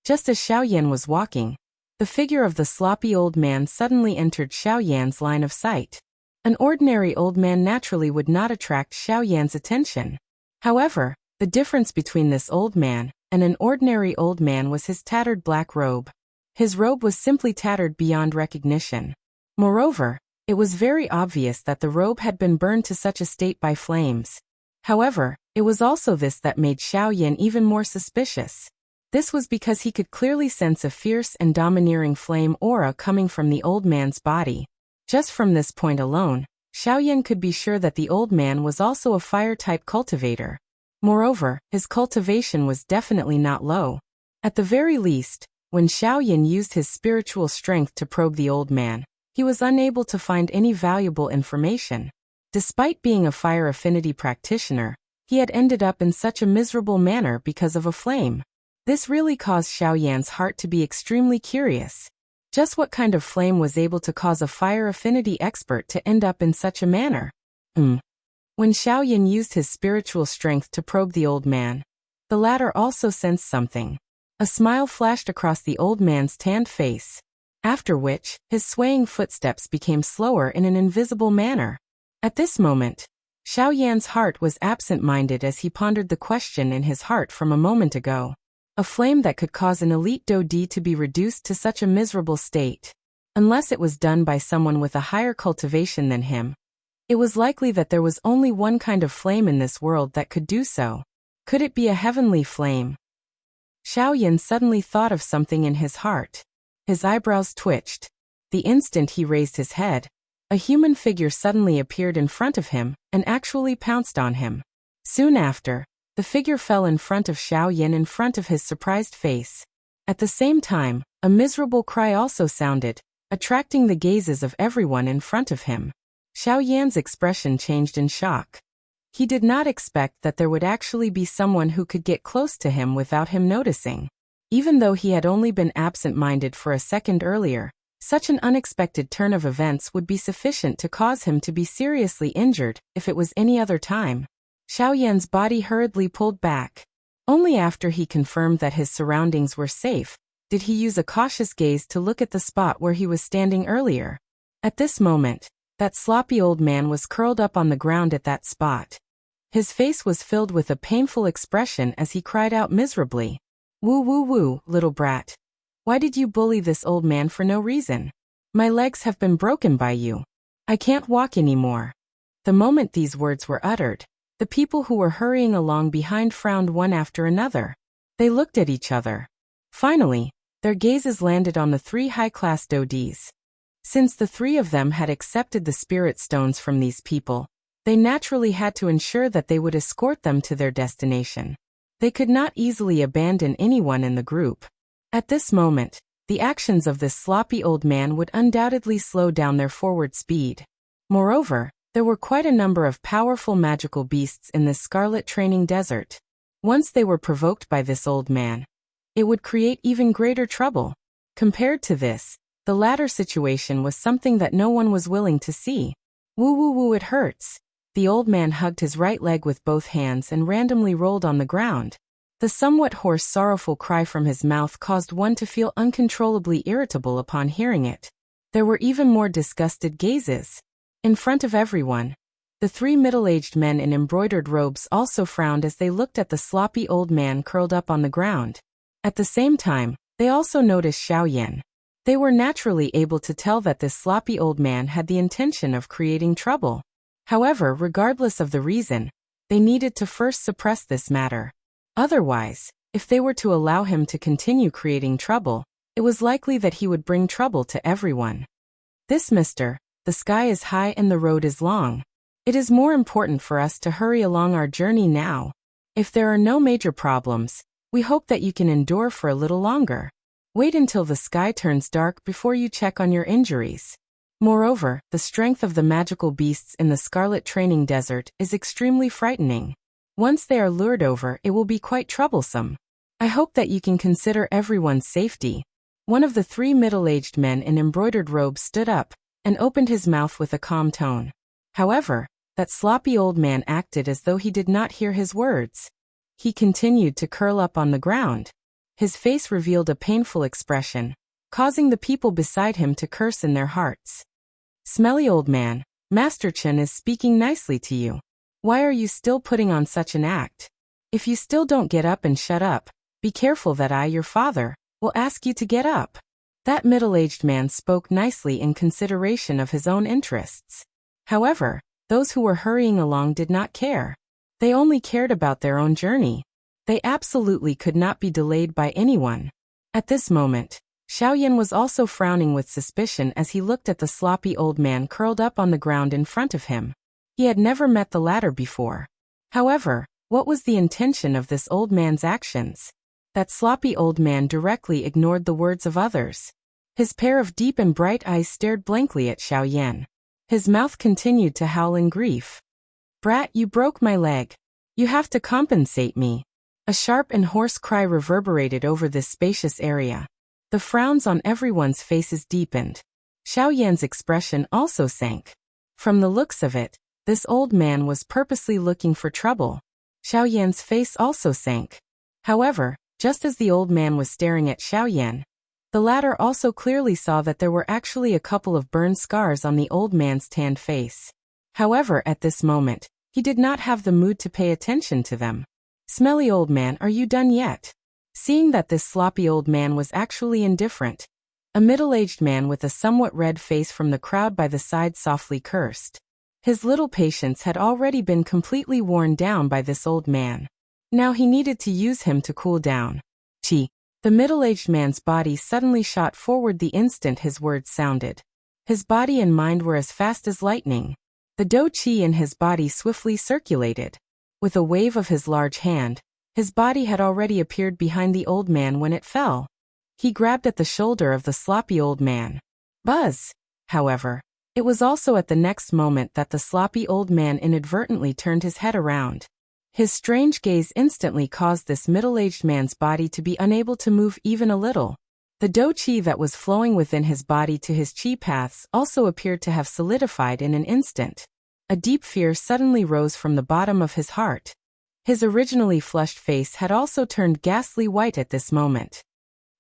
Just as Xiao Yan was walking, the figure of the sloppy old man suddenly entered Xiao Yan's line of sight. An ordinary old man naturally would not attract Xiao Yan's attention. However, the difference between this old man and an ordinary old man was his tattered black robe. His robe was simply tattered beyond recognition. Moreover, it was very obvious that the robe had been burned to such a state by flames. However, it was also this that made Xiao Yan even more suspicious. This was because he could clearly sense a fierce and domineering flame aura coming from the old man's body. Just from this point alone, Xiao Yan could be sure that the old man was also a fire-type cultivator. Moreover, his cultivation was definitely not low. At the very least, when Xiao Yan used his spiritual strength to probe the old man, he was unable to find any valuable information. Despite being a fire affinity practitioner, he had ended up in such a miserable manner because of a flame. This really caused Xiao Yan's heart to be extremely curious. Just what kind of flame was able to cause a fire affinity expert to end up in such a manner? When Xiao Yan used his spiritual strength to probe the old man, the latter also sensed something. A smile flashed across the old man's tanned face, after which, his swaying footsteps became slower in an invisible manner. At this moment, Xiao Yan's heart was absent-minded as he pondered the question in his heart from a moment ago. A flame that could cause an elite Dodi to be reduced to such a miserable state. Unless it was done by someone with a higher cultivation than him, it was likely that there was only one kind of flame in this world that could do so. Could it be a heavenly flame? Xiao Yan suddenly thought of something in his heart. His eyebrows twitched. The instant he raised his head, a human figure suddenly appeared in front of him and actually pounced on him. Soon after, the figure fell in front of Xiao Yan in front of his surprised face. At the same time, a miserable cry also sounded, attracting the gazes of everyone in front of him. Xiao Yan's expression changed in shock. He did not expect that there would actually be someone who could get close to him without him noticing. Even though he had only been absent-minded for a second earlier, such an unexpected turn of events would be sufficient to cause him to be seriously injured if it was any other time. Xiao Yan's body hurriedly pulled back. Only after he confirmed that his surroundings were safe, did he use a cautious gaze to look at the spot where he was standing earlier. At this moment, that sloppy old man was curled up on the ground at that spot. His face was filled with a painful expression as he cried out miserably. "Woo woo woo, little brat. Why did you bully this old man for no reason? My legs have been broken by you. I can't walk anymore." The moment these words were uttered, the people who were hurrying along behind frowned one after another. They looked at each other. Finally, their gazes landed on the three high-class Dodis. Since the three of them had accepted the spirit stones from these people, they naturally had to ensure that they would escort them to their destination. They could not easily abandon anyone in the group. At this moment, the actions of this sloppy old man would undoubtedly slow down their forward speed. Moreover, there were quite a number of powerful magical beasts in this scarlet training desert. Once they were provoked by this old man, it would create even greater trouble. Compared to this, the latter situation was something that no one was willing to see. Woo woo woo, it hurts. The old man hugged his right leg with both hands and randomly rolled on the ground. The somewhat hoarse, sorrowful cry from his mouth caused one to feel uncontrollably irritable upon hearing it. There were even more disgusted gazes. In front of everyone, the three middle-aged men in embroidered robes also frowned as they looked at the sloppy old man curled up on the ground. At the same time, they also noticed Xiao Yan. They were naturally able to tell that this sloppy old man had the intention of creating trouble. However, regardless of the reason, they needed to first suppress this matter. Otherwise, if they were to allow him to continue creating trouble, it was likely that he would bring trouble to everyone. "This mister, the sky is high and the road is long. It is more important for us to hurry along our journey now. If there are no major problems, we hope that you can endure for a little longer. Wait until the sky turns dark before you check on your injuries." Moreover, the strength of the magical beasts in the Scarlet Training Desert is extremely frightening. Once they are lured over, it will be quite troublesome. I hope that you can consider everyone's safety. One of the three middle-aged men in embroidered robes stood up and opened his mouth with a calm tone. However, that sloppy old man acted as though he did not hear his words. He continued to curl up on the ground. His face revealed a painful expression, causing the people beside him to curse in their hearts. Smelly old man, Master Chen is speaking nicely to you. Why are you still putting on such an act? If you still don't get up and shut up, be careful that I, your father, will ask you to get up. That middle-aged man spoke nicely in consideration of his own interests. However, those who were hurrying along did not care. They only cared about their own journey. They absolutely could not be delayed by anyone. At this moment, Xiaoyan was also frowning with suspicion as he looked at the sloppy old man curled up on the ground in front of him. He had never met the latter before. However, what was the intention of this old man's actions? That sloppy old man directly ignored the words of others. His pair of deep and bright eyes stared blankly at Xiaoyan. His mouth continued to howl in grief. Brat, you broke my leg. You have to compensate me. A sharp and hoarse cry reverberated over this spacious area. The frowns on everyone's faces deepened. Xiaoyan's expression also sank. From the looks of it, this old man was purposely looking for trouble. Xiaoyan's face also sank. However, just as the old man was staring at Xiaoyan, the latter also clearly saw that there were actually a couple of burned scars on the old man's tanned face. However, at this moment, he did not have the mood to pay attention to them. Smelly old man, are you done yet? Seeing that this sloppy old man was actually indifferent, a middle-aged man with a somewhat red face from the crowd by the side softly cursed. His little patience had already been completely worn down by this old man. Now he needed to use him to cool down. Chi. The middle-aged man's body suddenly shot forward the instant his words sounded. His body and mind were as fast as lightning. The dou qi in his body swiftly circulated. With a wave of his large hand, his body had already appeared behind the old man when it fell. He grabbed at the shoulder of the sloppy old man. Buzz! However, it was also at the next moment that the sloppy old man inadvertently turned his head around. His strange gaze instantly caused this middle-aged man's body to be unable to move even a little. The dou qi that was flowing within his body to his qi paths also appeared to have solidified in an instant. A deep fear suddenly rose from the bottom of his heart. His originally flushed face had also turned ghastly white at this moment.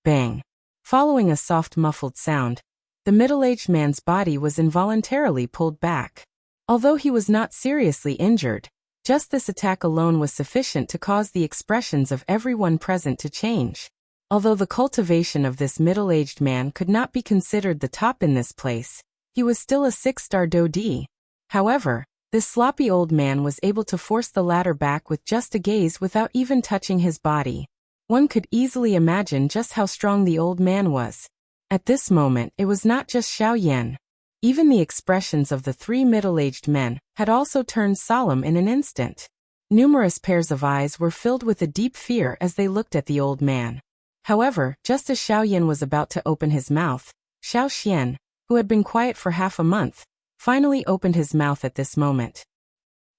Bang! Following a soft muffled sound, the middle-aged man's body was involuntarily pulled back. Although he was not seriously injured, just this attack alone was sufficient to cause the expressions of everyone present to change. Although the cultivation of this middle-aged man could not be considered the top in this place, he was still a 6-star Dodi. However, this sloppy old man was able to force the latter back with just a gaze without even touching his body. One could easily imagine just how strong the old man was. At this moment, it was not just Xiaoyan. Even the expressions of the three middle-aged men had also turned solemn in an instant. Numerous pairs of eyes were filled with a deep fear as they looked at the old man. However, just as Xiaoyan was about to open his mouth, Xiao Xian, who had been quiet for half a month, finally opened his mouth at this moment.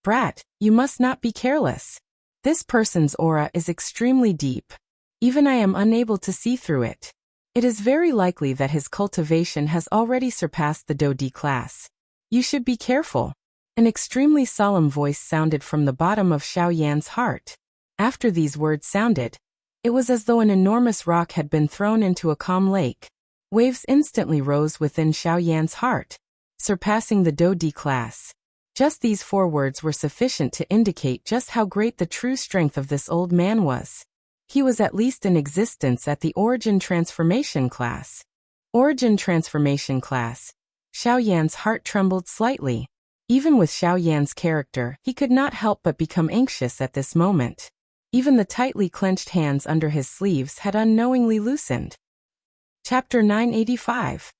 Brat, you must not be careless. This person's aura is extremely deep. Even I am unable to see through it. It is very likely that his cultivation has already surpassed the Dodi class. You should be careful. An extremely solemn voice sounded from the bottom of Xiaoyan's heart. After these words sounded, it was as though an enormous rock had been thrown into a calm lake. Waves instantly rose within Xiaoyan's heart, surpassing the Dodi class. Just these 4 words were sufficient to indicate just how great the true strength of this old man was. He was at least in existence at the Origin Transformation class. Origin Transformation class. Xiaoyan's heart trembled slightly. Even with Xiaoyan's character, he could not help but become anxious at this moment. Even the tightly clenched hands under his sleeves had unknowingly loosened. Chapter 985.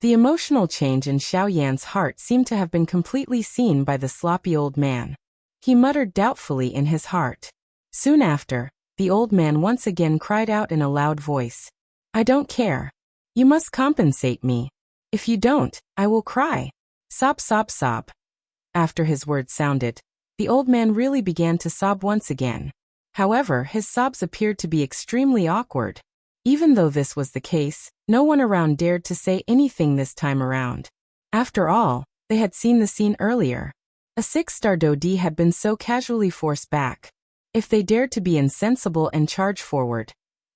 The emotional change in Xiaoyan's heart seemed to have been completely seen by the sloppy old man. He muttered doubtfully in his heart. Soon after, the old man once again cried out in a loud voice. I don't care. You must compensate me. If you don't, I will cry. Sob, sob, sob. After his words sounded, the old man really began to sob once again. However, his sobs appeared to be extremely awkward. Even though this was the case, no one around dared to say anything this time around. After all, they had seen the scene earlier. A 6-star Dodi had been so casually forced back. If they dared to be insensible and charge forward,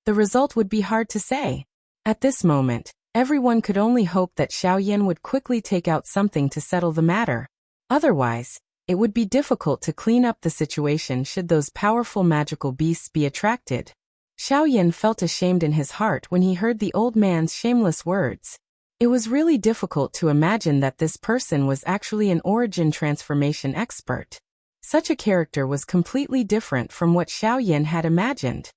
The result would be hard to say. At this moment, everyone could only hope that Xiaoyan would quickly take out something to settle the matter. Otherwise, it would be difficult to clean up the situation should those powerful magical beasts be attracted. Xiaoyan felt ashamed in his heart when he heard the old man's shameless words. It was really difficult to imagine that this person was actually an origin transformation expert. Such a character was completely different from what Xiaoyan had imagined.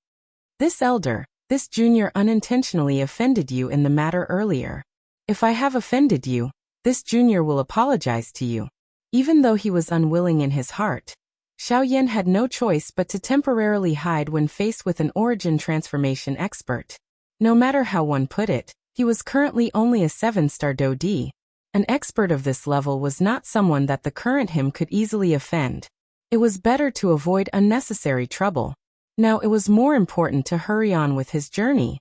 This junior unintentionally offended you in the matter earlier. If I have offended you, this junior will apologize to you. Even though he was unwilling in his heart, Xiaoyan had no choice but to temporarily hide when faced with an origin transformation expert. No matter how one put it, he was currently only a 7-star Dodi. An expert of this level was not someone that the current him could easily offend. It was better to avoid unnecessary trouble. Now it was more important to hurry on with his journey.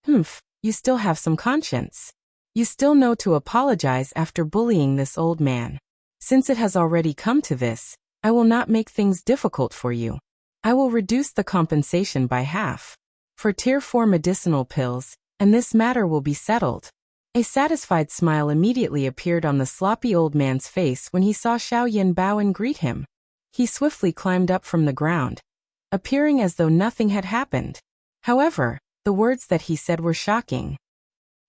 You still have some conscience. You still know to apologize after bullying this old man. Since it has already come to this, I will not make things difficult for you. I will reduce the compensation by half. For Tier 4 medicinal pills, and this matter will be settled. A satisfied smile immediately appeared on the sloppy old man's face when he saw Xiaoyan bow and greet him. He swiftly climbed up from the ground, appearing as though nothing had happened. However, the words that he said were shocking.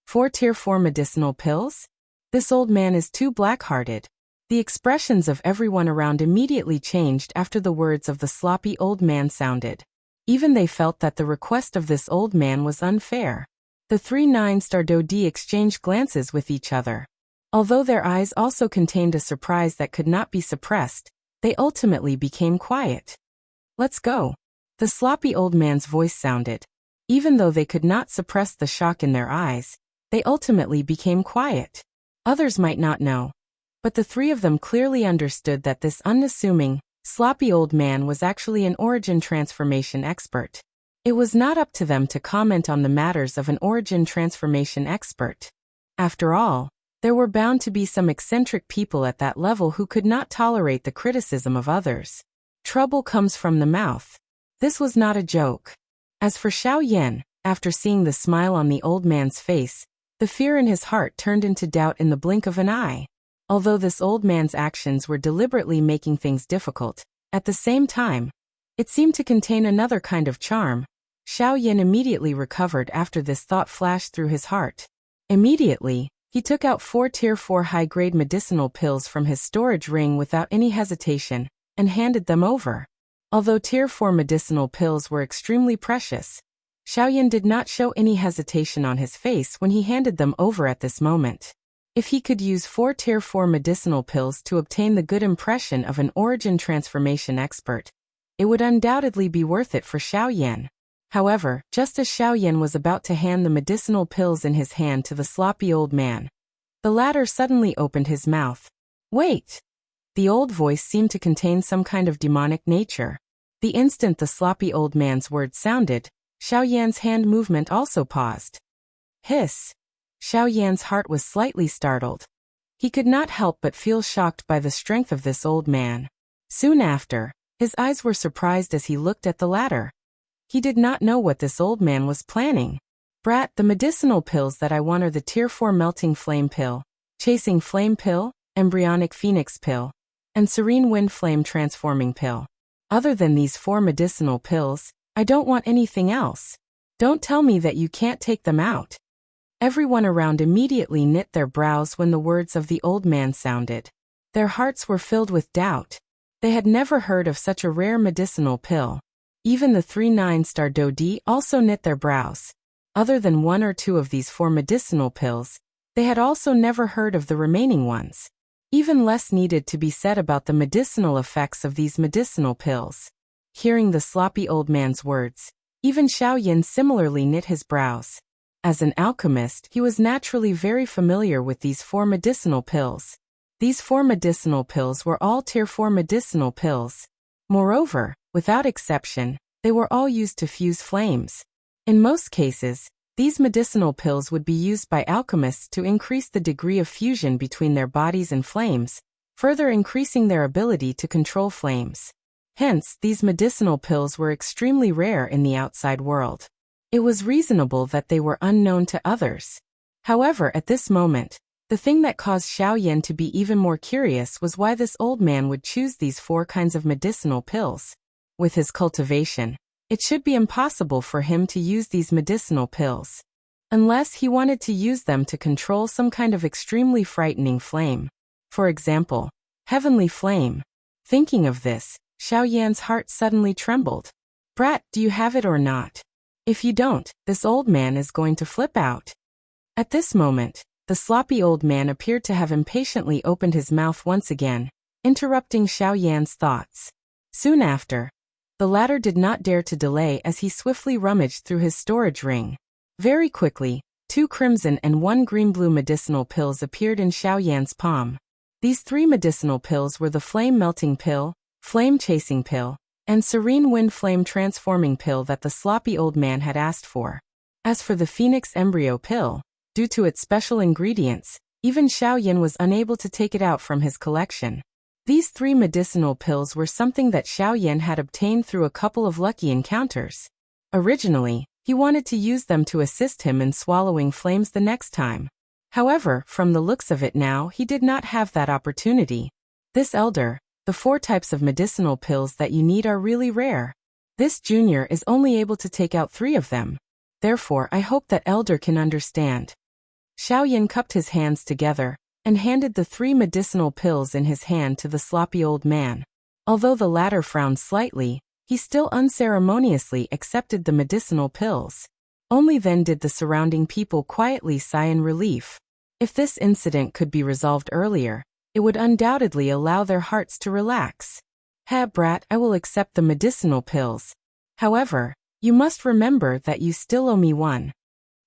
4 Tier 4 medicinal pills? This old man is too black-hearted. The expressions of everyone around immediately changed after the words of the sloppy old man sounded. Even they felt that the request of this old man was unfair. The 3 9-star Dodi exchanged glances with each other. Although their eyes also contained a surprise that could not be suppressed, they ultimately became quiet. Let's go. The sloppy old man's voice sounded. Even though they could not suppress the shock in their eyes, they ultimately became quiet. Others might not know, but the three of them clearly understood that this unassuming, sloppy old man was actually an origin transformation expert. It was not up to them to comment on the matters of an origin transformation expert. After all, there were bound to be some eccentric people at that level who could not tolerate the criticism of others. Trouble comes from the mouth. This was not a joke. As for Xiaoyan, after seeing the smile on the old man's face, the fear in his heart turned into doubt in the blink of an eye. Although this old man's actions were deliberately making things difficult, at the same time, it seemed to contain another kind of charm. Xiaoyan immediately recovered after this thought flashed through his heart. Immediately, he took out 4 Tier 4 high-grade medicinal pills from his storage ring without any hesitation, and handed them over. Although Tier 4 medicinal pills were extremely precious, Xiaoyan did not show any hesitation on his face when he handed them over at this moment. If he could use 4 Tier 4 medicinal pills to obtain the good impression of an origin transformation expert, it would undoubtedly be worth it for Xiaoyan. However, just as Xiaoyan was about to hand the medicinal pills in his hand to the sloppy old man, the latter suddenly opened his mouth. Wait! The old voice seemed to contain some kind of demonic nature. The instant the sloppy old man's words sounded, Xiaoyan's hand movement also paused. Hiss! Xiaoyan's heart was slightly startled. He could not help but feel shocked by the strength of this old man. Soon after, his eyes were surprised as he looked at the latter. He did not know what this old man was planning. Brat, the medicinal pills that I want are the Tier 4 melting flame pill, chasing flame pill, embryonic phoenix pill, and serene wind flame transforming pill. Other than these 4 medicinal pills, I don't want anything else. Don't tell me that you can't take them out. Everyone around immediately knit their brows when the words of the old man sounded. Their hearts were filled with doubt. They had never heard of such a rare medicinal pill. Even the 3 9-star Dodi also knit their brows. Other than 1 or 2 of these 4 medicinal pills, they had also never heard of the remaining ones. Even less needed to be said about the medicinal effects of these medicinal pills. Hearing the sloppy old man's words, even Xiaoyan similarly knit his brows. As an alchemist, he was naturally very familiar with these 4 medicinal pills. These 4 medicinal pills were all Tier 4 medicinal pills. Moreover, without exception, they were all used to fuse flames. In most cases, these medicinal pills would be used by alchemists to increase the degree of fusion between their bodies and flames, further increasing their ability to control flames. Hence, these medicinal pills were extremely rare in the outside world. It was reasonable that they were unknown to others. However, at this moment, the thing that caused Xiaoyan to be even more curious was why this old man would choose these 4 kinds of medicinal pills. With his cultivation, it should be impossible for him to use these medicinal pills, unless he wanted to use them to control some kind of extremely frightening flame. For example, heavenly flame. Thinking of this, Xiaoyan's heart suddenly trembled. "Brat, do you have it or not? If you don't, this old man is going to flip out." At this moment, the sloppy old man appeared to have impatiently opened his mouth once again, interrupting Xiaoyan's thoughts. Soon after, the latter did not dare to delay as he swiftly rummaged through his storage ring. Very quickly, 2 crimson and 1 green-blue medicinal pills appeared in Xiaoyan's palm. These 3 medicinal pills were the flame-melting pill, flame-chasing pill, and serene wind flame-transforming pill that the sloppy old man had asked for. As for the phoenix embryo pill, due to its special ingredients, even Xiaoyan was unable to take it out from his collection. These 3 medicinal pills were something that Xiaoyan had obtained through a couple of lucky encounters. Originally, he wanted to use them to assist him in swallowing flames the next time. However, from the looks of it now, he did not have that opportunity. This elder, the 4 types of medicinal pills that you need are really rare. This junior is only able to take out 3 of them. Therefore, I hope that elder can understand. Xiaoyan cupped his hands together and handed the 3 medicinal pills in his hand to the sloppy old man. Although the latter frowned slightly, he still unceremoniously accepted the medicinal pills. Only then did the surrounding people quietly sigh in relief. If this incident could be resolved earlier, it would undoubtedly allow their hearts to relax. "Ha, brat, I will accept the medicinal pills. However, you must remember that you still owe me one."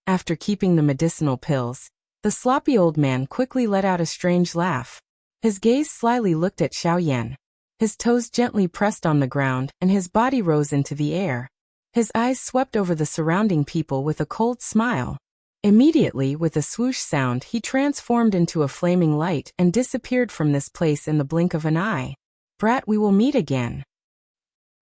After keeping the medicinal pills, the sloppy old man quickly let out a strange laugh. His gaze slyly looked at Xiaoyan. His toes gently pressed on the ground and his body rose into the air. His eyes swept over the surrounding people with a cold smile. Immediately, with a swoosh sound, he transformed into a flaming light and disappeared from this place in the blink of an eye. "Brat, we will meet again."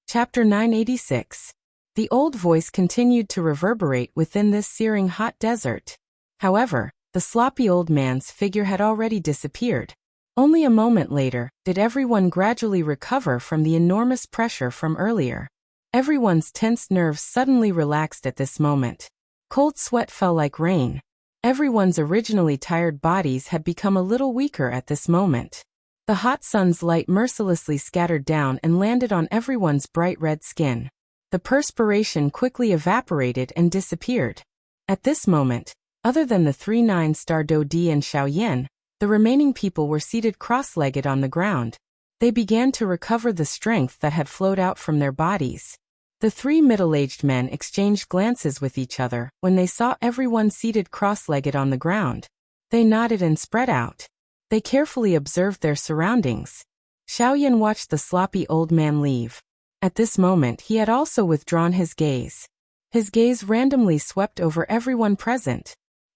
Chapter 986. The old voice continued to reverberate within this searing hot desert. However, the sloppy old man's figure had already disappeared. Only a moment later did everyone gradually recover from the enormous pressure from earlier. Everyone's tense nerves suddenly relaxed at this moment. Cold sweat fell like rain. Everyone's originally tired bodies had become a little weaker at this moment. The hot sun's light mercilessly scattered down and landed on everyone's bright red skin. The perspiration quickly evaporated and disappeared. At this moment, other than the 3 9-star Dodi and Xiaoyan, the remaining people were seated cross-legged on the ground. They began to recover the strength that had flowed out from their bodies. The 3 middle-aged men exchanged glances with each other when they saw everyone seated cross-legged on the ground. They nodded and spread out. They carefully observed their surroundings. Xiaoyan watched the sloppy old man leave. At this moment he had also withdrawn his gaze. His gaze randomly swept over everyone present.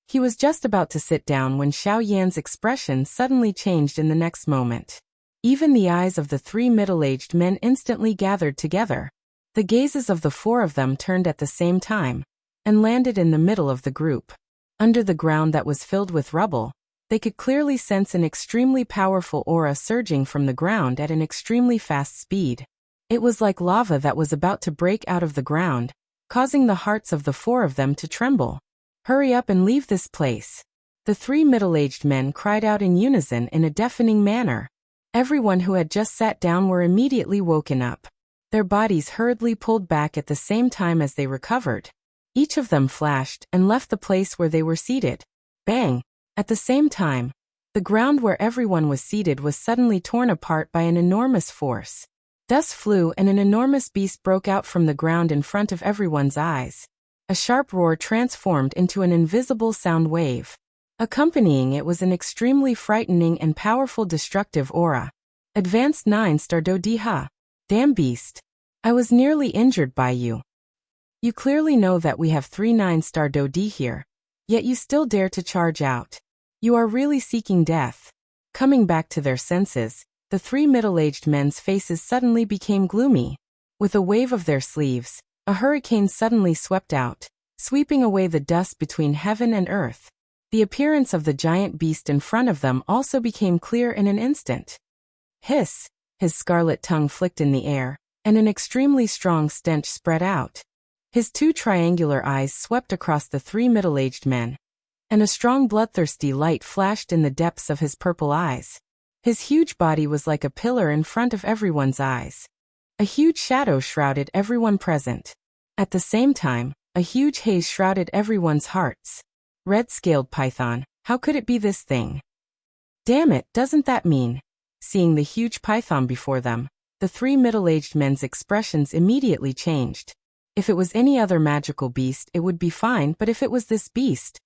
He was just about to sit down when Xiaoyan's expression suddenly changed in the next moment. Even the eyes of the 3 middle-aged men instantly gathered together. The gazes of the 4 of them turned at the same time, and landed in the middle of the group. Under the ground that was filled with rubble, they could clearly sense an extremely powerful aura surging from the ground at an extremely fast speed. It was like lava that was about to break out of the ground, causing the hearts of the 4 of them to tremble. "Hurry up and leave this place." The 3 middle-aged men cried out in unison in a deafening manner. Everyone who had just sat down were immediately woken up. Their bodies hurriedly pulled back at the same time as they recovered. Each of them flashed and left the place where they were seated. Bang! At the same time, the ground where everyone was seated was suddenly torn apart by an enormous force. Dust flew and an enormous beast broke out from the ground in front of everyone's eyes. A sharp roar transformed into an invisible sound wave. Accompanying it was an extremely frightening and powerful destructive aura. Advanced 9-star Dodiha. Damn beast. I was nearly injured by you. You clearly know that we have 3 9-star Dodi here, yet you still dare to charge out. You are really seeking death. Coming back to their senses, the 3 middle-aged men's faces suddenly became gloomy. With a wave of their sleeves, a hurricane suddenly swept out. sweeping away the dust between heaven and earth. The appearance of the giant beast in front of them also became clear in an instant. Hiss! His scarlet tongue flicked in the air, and an extremely strong stench spread out. His two triangular eyes swept across the three middle-aged men, and a strong bloodthirsty light flashed in the depths of his purple eyes. His huge body was like a pillar in front of everyone's eyes. A huge shadow shrouded everyone present. At the same time, a huge haze shrouded everyone's hearts. Red-scaled python, how could it be this thing? Damn it, doesn't that mean? Seeing the huge python before them, the three middle-aged men's expressions immediately changed. If it was any other magical beast, it would be fine, but if it was this beast...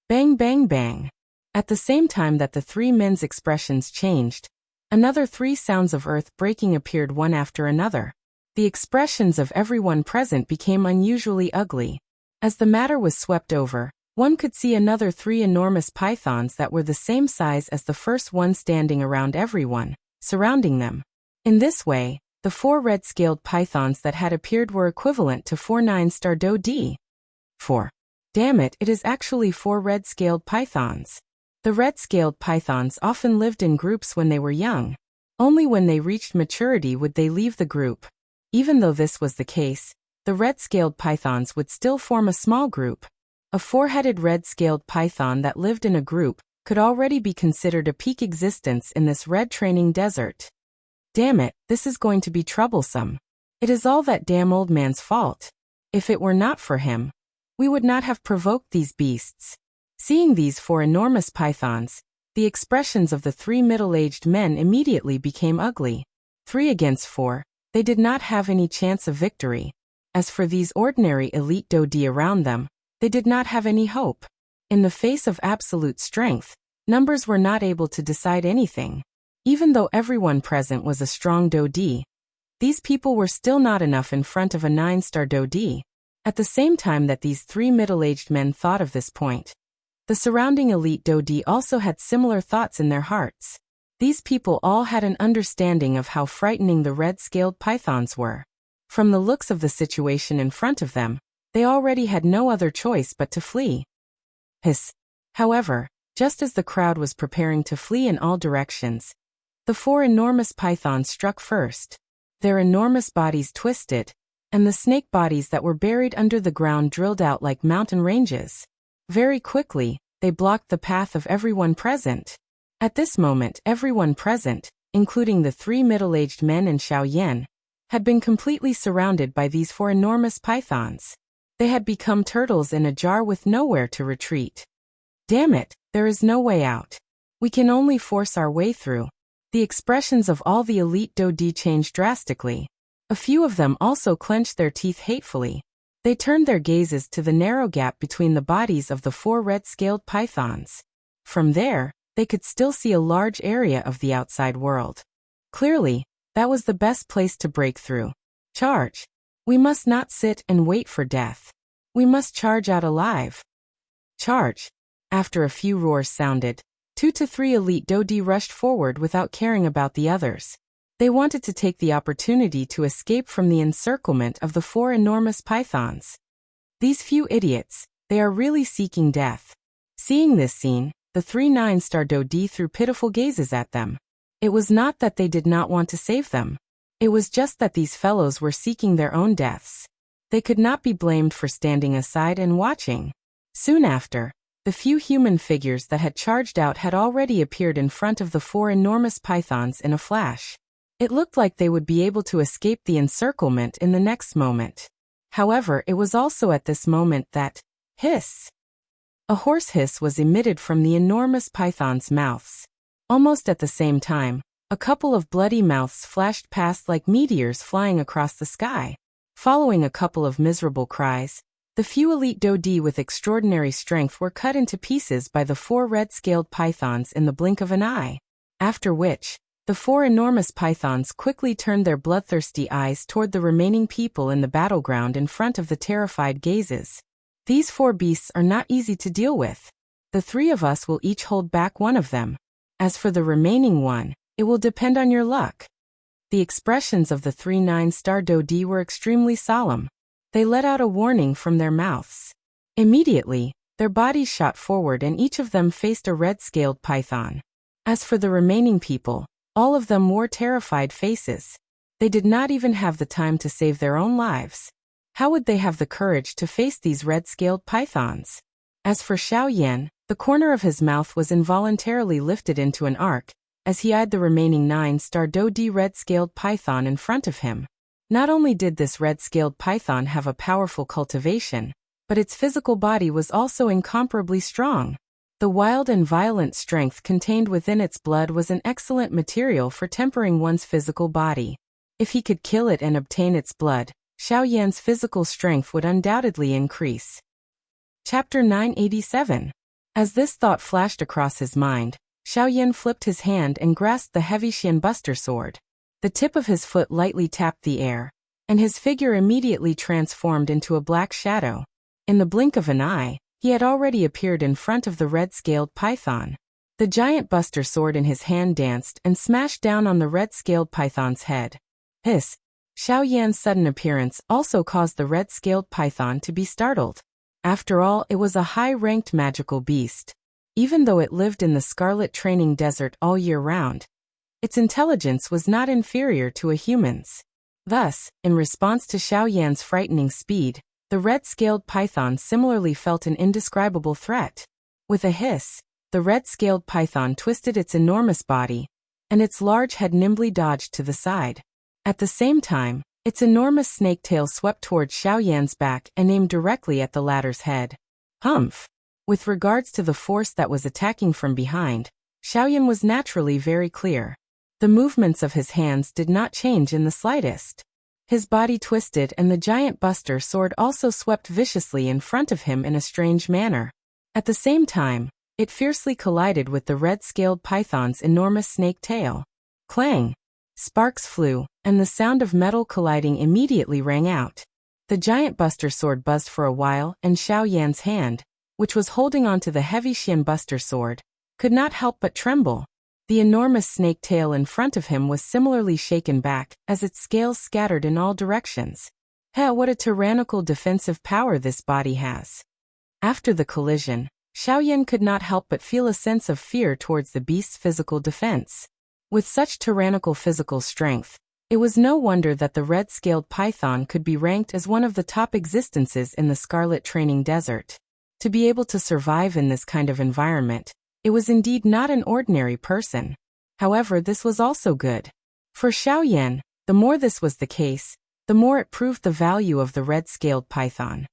Bang bang bang. At the same time that the three men's expressions changed, another three sounds of earth breaking appeared one after another. The expressions of everyone present became unusually ugly. As the matter was swept over, one could see another three enormous pythons that were the same size as the first one standing around everyone, surrounding them. In this way, the four red-scaled pythons that had appeared were equivalent to 4 9-star Do-D. 4. Damn it, it is actually 4 red-scaled pythons. The red-scaled pythons often lived in groups when they were young. Only when they reached maturity would they leave the group. Even though this was the case, the red-scaled pythons would still form a small group. A four-headed red-scaled python that lived in a group could already be considered a peak existence in this red training desert. Damn it, this is going to be troublesome. It is all that damn old man's fault. If it were not for him, we would not have provoked these beasts. Seeing these 4 enormous pythons, the expressions of the 3 middle-aged men immediately became ugly. 3 against 4, they did not have any chance of victory. As for these ordinary elite Do-D around them, they did not have any hope. In the face of absolute strength, numbers were not able to decide anything. Even though everyone present was a strong Do-D, these people were still not enough in front of a 9-star Do-D. At the same time that these 3 middle-aged men thought of this point, the surrounding elite Do-D also had similar thoughts in their hearts. These people all had an understanding of how frightening the red-scaled pythons were. From the looks of the situation in front of them, they already had no other choice but to flee. Hiss. However, just as the crowd was preparing to flee in all directions, the 4 enormous pythons struck first. Their enormous bodies twisted, and the snake bodies that were buried under the ground drilled out like mountain ranges. Very quickly, they blocked the path of everyone present. At this moment, everyone present, including the 3 middle-aged men and Xiao Yan, had been completely surrounded by these 4 enormous pythons. They had become turtles in a jar with nowhere to retreat. Damn it, there is no way out. We can only force our way through. The expressions of all the elite Do-D changed drastically. A few of them also clenched their teeth hatefully. They turned their gazes to the narrow gap between the bodies of the 4 red-scaled pythons. From there, they could still see a large area of the outside world. Clearly, that was the best place to break through. Charge! We must not sit and wait for death. We must charge out alive. Charge! After a few roars sounded, 2 to 3 elite Do-D rushed forward without caring about the others. They wanted to take the opportunity to escape from the encirclement of the 4 enormous pythons. These few idiots, they are really seeking death. Seeing this scene, the 3 9-star Do-D threw pitiful gazes at them. It was not that they did not want to save them. It was just that these fellows were seeking their own deaths. They could not be blamed for standing aside and watching. Soon after, the few human figures that had charged out had already appeared in front of the 4 enormous pythons in a flash. It looked like they would be able to escape the encirclement in the next moment. However, it was also at this moment that, hiss! A hoarse hiss was emitted from the enormous pythons' mouths. Almost at the same time, a couple of bloody mouths flashed past like meteors flying across the sky. Following a couple of miserable cries, the few elite Do-D with extraordinary strength were cut into pieces by the 4 red-scaled pythons in the blink of an eye. After which, the 4 enormous pythons quickly turned their bloodthirsty eyes toward the remaining people in the battleground in front of the terrified gazes. These 4 beasts are not easy to deal with. The 3 of us will each hold back one of them. As for the remaining one, it will depend on your luck. The expressions of the 3 9-star Do-D were extremely solemn. They let out a warning from their mouths. Immediately, their bodies shot forward and each of them faced a red-scaled python. As for the remaining people, all of them wore terrified faces. They did not even have the time to save their own lives. How would they have the courage to face these red-scaled pythons? As for Xiao Yan, the corner of his mouth was involuntarily lifted into an arc, as he eyed the remaining 9-star Do-D red-scaled python in front of him. Not only did this red-scaled python have a powerful cultivation, but its physical body was also incomparably strong. The wild and violent strength contained within its blood was an excellent material for tempering one's physical body. If he could kill it and obtain its blood, Xiao Yan's physical strength would undoubtedly increase. Chapter 987. As this thought flashed across his mind, Xiao Yan flipped his hand and grasped the heavy Xian Buster Sword. The tip of his foot lightly tapped the air, and his figure immediately transformed into a black shadow. In the blink of an eye, he had already appeared in front of the red-scaled python. The giant Buster Sword in his hand danced and smashed down on the red-scaled python's head. Hiss! Xiao Yan's sudden appearance also caused the red-scaled python to be startled. After all, it was a high-ranked magical beast. Even though it lived in the Scarlet Training Desert all year round, its intelligence was not inferior to a human's. Thus, in response to Xiao Yan's frightening speed, the red-scaled python similarly felt an indescribable threat. With a hiss, the red-scaled python twisted its enormous body, and its large head nimbly dodged to the side. At the same time, its enormous snake tail swept towards Xiao Yan's back and aimed directly at the latter's head. Humph! With regards to the force that was attacking from behind, Xiao Yan was naturally very clear. The movements of his hands did not change in the slightest. His body twisted and the giant Buster Sword also swept viciously in front of him in a strange manner. At the same time, it fiercely collided with the red-scaled python's enormous snake tail. Clang! Sparks flew, and the sound of metal colliding immediately rang out. The giant Buster Sword buzzed for a while, and Xiao Yan's hand, which was holding onto the heavy Xian Buster Sword, could not help but tremble. The enormous snake tail in front of him was similarly shaken back, as its scales scattered in all directions. What a tyrannical defensive power this body has. After the collision, Xiao Yan could not help but feel a sense of fear towards the beast's physical defense. With such tyrannical physical strength, it was no wonder that the red-scaled python could be ranked as one of the top existences in the Scarlet Training Desert. To be able to survive in this kind of environment, it was indeed not an ordinary person. However, this was also good. For Xiao Yan, the more this was the case, the more it proved the value of the red-scaled python.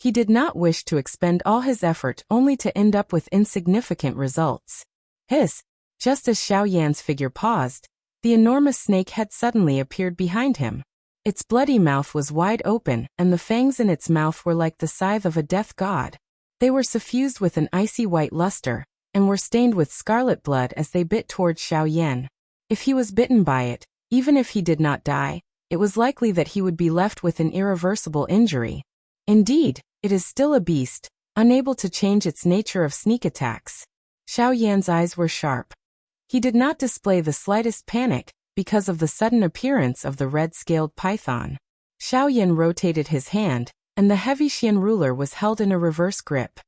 He did not wish to expend all his effort only to end up with insignificant results. Hiss! Just as Xiao Yan's figure paused, the enormous snake head suddenly appeared behind him. Its bloody mouth was wide open, and the fangs in its mouth were like the scythe of a death god. They were suffused with an icy white luster, and were stained with scarlet blood as they bit towards Xiao Yan. If he was bitten by it, even if he did not die, it was likely that he would be left with an irreversible injury. Indeed, it is still a beast, unable to change its nature of sneak attacks. Xiao Yan's eyes were sharp. He did not display the slightest panic, because of the sudden appearance of the red-scaled python. Xiao Yan rotated his hand, and the heavy Xian ruler was held in a reverse grip.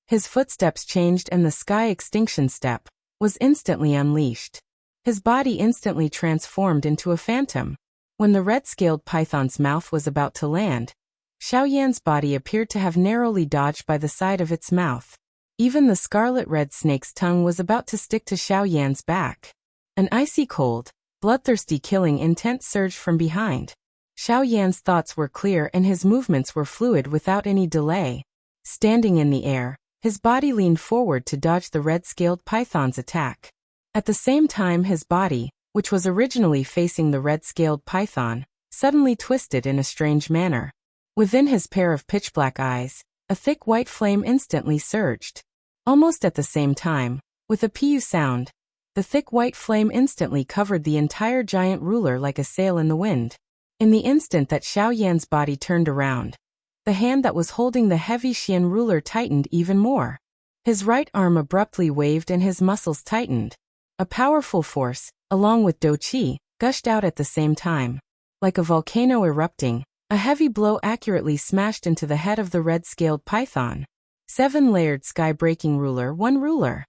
His footsteps changed and the sky extinction step was instantly unleashed. His body instantly transformed into a phantom. When the red-scaled python's mouth was about to land, Xiao Yan's body appeared to have narrowly dodged by the side of its mouth. Even the scarlet-red snake's tongue was about to stick to Xiao Yan's back. An icy cold, bloodthirsty killing intent surged from behind. Xiao Yan's thoughts were clear and his movements were fluid without any delay. Standing in the air, his body leaned forward to dodge the red-scaled python's attack. At the same time, his body, which was originally facing the red-scaled python, suddenly twisted in a strange manner. Within his pair of pitch-black eyes, a thick white flame instantly surged. Almost at the same time, with a "pu" sound, the thick white flame instantly covered the entire giant ruler like a sail in the wind. In the instant that Xiao Yan's body turned around, the hand that was holding the heavy Xian ruler tightened even more. His right arm abruptly waved and his muscles tightened. A powerful force, along with Do Qi, gushed out at the same time. Like a volcano erupting, A heavy blow accurately smashed into the head of the red-scaled python. 7-layered sky-breaking ruler, 1 ruler.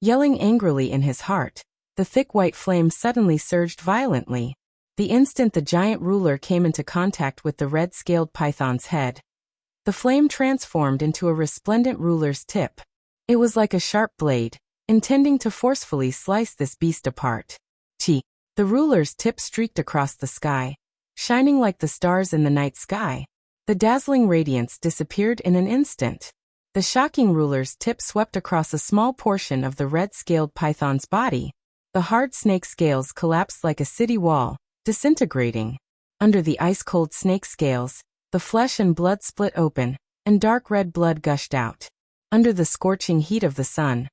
Yelling angrily in his heart, the thick white flame suddenly surged violently. The instant the giant ruler came into contact with the red-scaled python's head, the flame transformed into a resplendent ruler's tip. It was like a sharp blade, intending to forcefully slice this beast apart. Chi. The ruler's tip streaked across the sky, shining like the stars in the night sky. The dazzling radiance disappeared in an instant. The shocking ruler's tip swept across a small portion of the red-scaled python's body. The hard snake scales collapsed like a city wall, disintegrating. Under the ice-cold snake scales, the flesh and blood split open, and dark red blood gushed out. Under the scorching heat of the sun,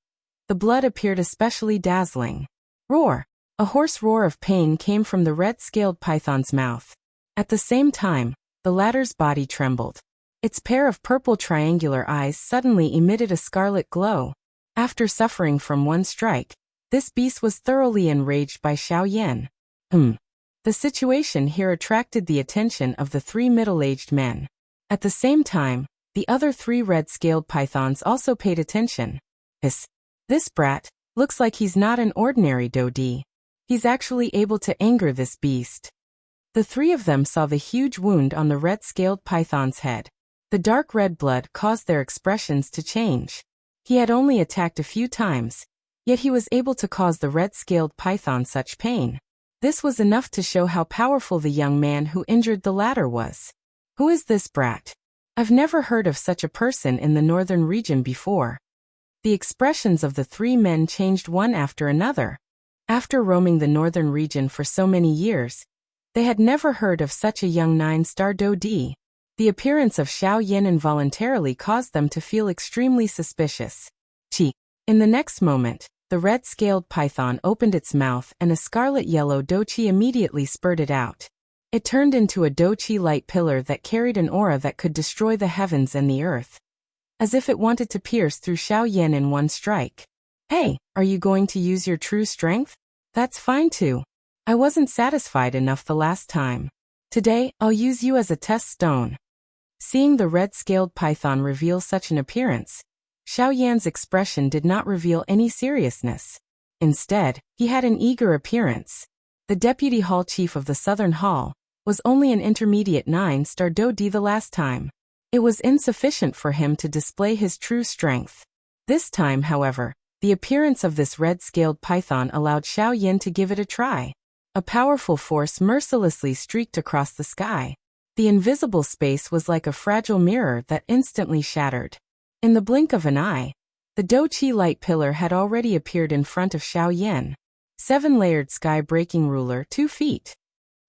the blood appeared especially dazzling. Roar! A hoarse roar of pain came from the red-scaled python's mouth. At the same time, the latter's body trembled. Its pair of purple triangular eyes suddenly emitted a scarlet glow. After suffering from one strike, this beast was thoroughly enraged by Xiaoyan. The situation here attracted the attention of the 3 middle-aged men. At the same time, the other 3 red-scaled pythons also paid attention. This brat, looks like he's not an ordinary Dodi. He's actually able to anger this beast. The 3 of them saw the huge wound on the red-scaled python's head. The dark red blood caused their expressions to change. He had only attacked a few times, yet he was able to cause the red-scaled python such pain. This was enough to show how powerful the young man who injured the latter was. Who is this brat? I've never heard of such a person in the northern region before. The expressions of the 3 men changed one after another. After roaming the northern region for so many years, they had never heard of such a young 9-star Dodi. The appearance of Xiaoyan involuntarily caused them to feel extremely suspicious. In the next moment, the red-scaled python opened its mouth and a scarlet-yellow doqi immediately spurted out. It turned into a doqi light pillar that carried an aura that could destroy the heavens and the earth, as if it wanted to pierce through Xiaoyan in one strike. Hey, are you going to use your true strength? That's fine too. I wasn't satisfied enough the last time. Today, I'll use you as a test stone. Seeing the red-scaled python reveal such an appearance, Xiaoyan's expression did not reveal any seriousness. Instead, he had an eager appearance. The deputy hall chief of the Southern Hall was only an intermediate 9-star Dodi the last time. It was insufficient for him to display his true strength. This time, however, the appearance of this red-scaled python allowed Xiaoyan to give it a try. A powerful force mercilessly streaked across the sky. The invisible space was like a fragile mirror that instantly shattered. In the blink of an eye, the doqi light pillar had already appeared in front of Xiaoyan. 7-layered sky-breaking ruler, 2 feet.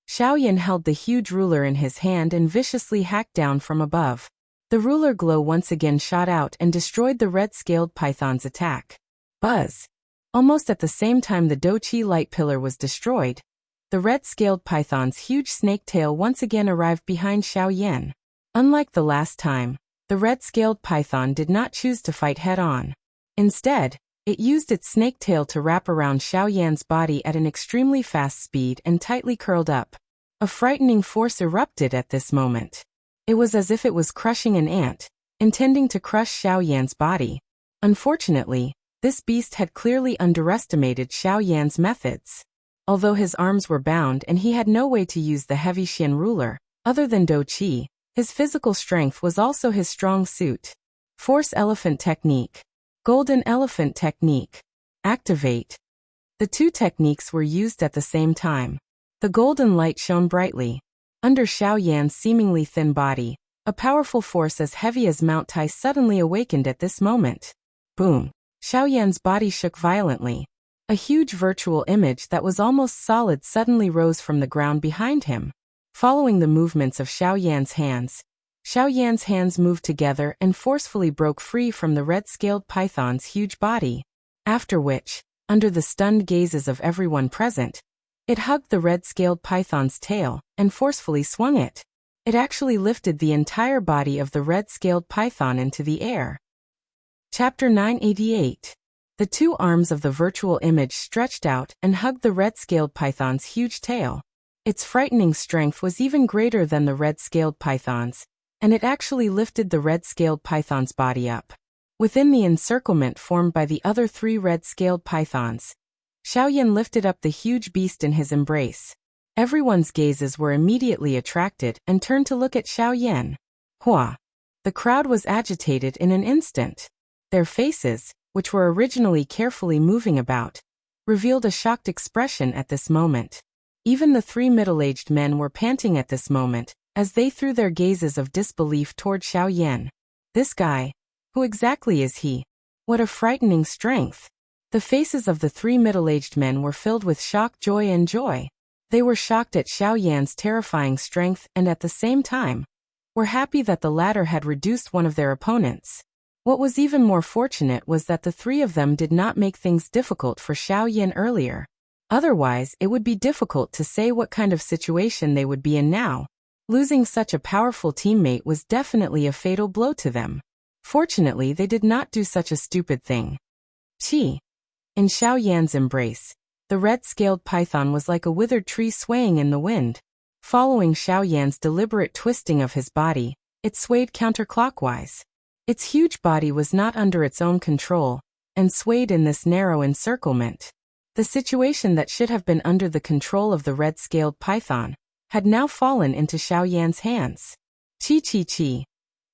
Xiaoyan held the huge ruler in his hand and viciously hacked down from above. The ruler glow once again shot out and destroyed the red-scaled python's attack. Buzz! Almost at the same time the doqi light pillar was destroyed, the red-scaled python's huge snake tail once again arrived behind Xiaoyan. Unlike the last time, the red-scaled python did not choose to fight head-on. Instead, it used its snake tail to wrap around Xiaoyan's body at an extremely fast speed and tightly curled up. A frightening force erupted at this moment. It was as if it was crushing an ant, intending to crush Xiaoyan's body. Unfortunately, this beast had clearly underestimated Xiaoyan's methods. Although his arms were bound and he had no way to use the heavy Xian ruler, other than doqi, his physical strength was also his strong suit. Force Elephant Technique. Golden Elephant Technique. Activate. The 2 techniques were used at the same time. The golden light shone brightly. Under Xiaoyan's seemingly thin body, a powerful force as heavy as Mount Tai suddenly awakened at this moment. Boom! Xiaoyan's body shook violently. A huge virtual image that was almost solid suddenly rose from the ground behind him. Following the movements of Xiaoyan's hands moved together and forcefully broke free from the red-scaled python's huge body. After which, under the stunned gazes of everyone present, it hugged the red-scaled python's tail and forcefully swung it. It actually lifted the entire body of the red-scaled python into the air. Chapter 988. The 2 arms of the virtual image stretched out and hugged the red-scaled python's huge tail. Its frightening strength was even greater than the red-scaled python's, and it actually lifted the red-scaled python's body up. Within the encirclement formed by the other 3 red-scaled pythons, Xiaoyan lifted up the huge beast in his embrace. Everyone's gazes were immediately attracted and turned to look at Xiaoyan. Hua! The crowd was agitated in an instant. Their faces, which were originally carefully moving about, revealed a shocked expression at this moment. Even the 3 middle-aged men were panting at this moment, as they threw their gazes of disbelief toward Xiaoyan. This guy, who exactly is he? What a frightening strength! The faces of the 3 middle-aged men were filled with shock, joy, and joy. They were shocked at Xiaoyan's terrifying strength and at the same time, were happy that the latter had reduced one of their opponents. What was even more fortunate was that the 3 of them did not make things difficult for Xiaoyan earlier. Otherwise, it would be difficult to say what kind of situation they would be in now. Losing such a powerful teammate was definitely a fatal blow to them. Fortunately, they did not do such a stupid thing. Qi. In Xiaoyan's embrace, the red-scaled python was like a withered tree swaying in the wind. Following Xiaoyan's deliberate twisting of his body, it swayed counterclockwise. Its huge body was not under its own control, and swayed in this narrow encirclement. The situation that should have been under the control of the red-scaled python had now fallen into Xiaoyan's hands. Chi-chi-chi.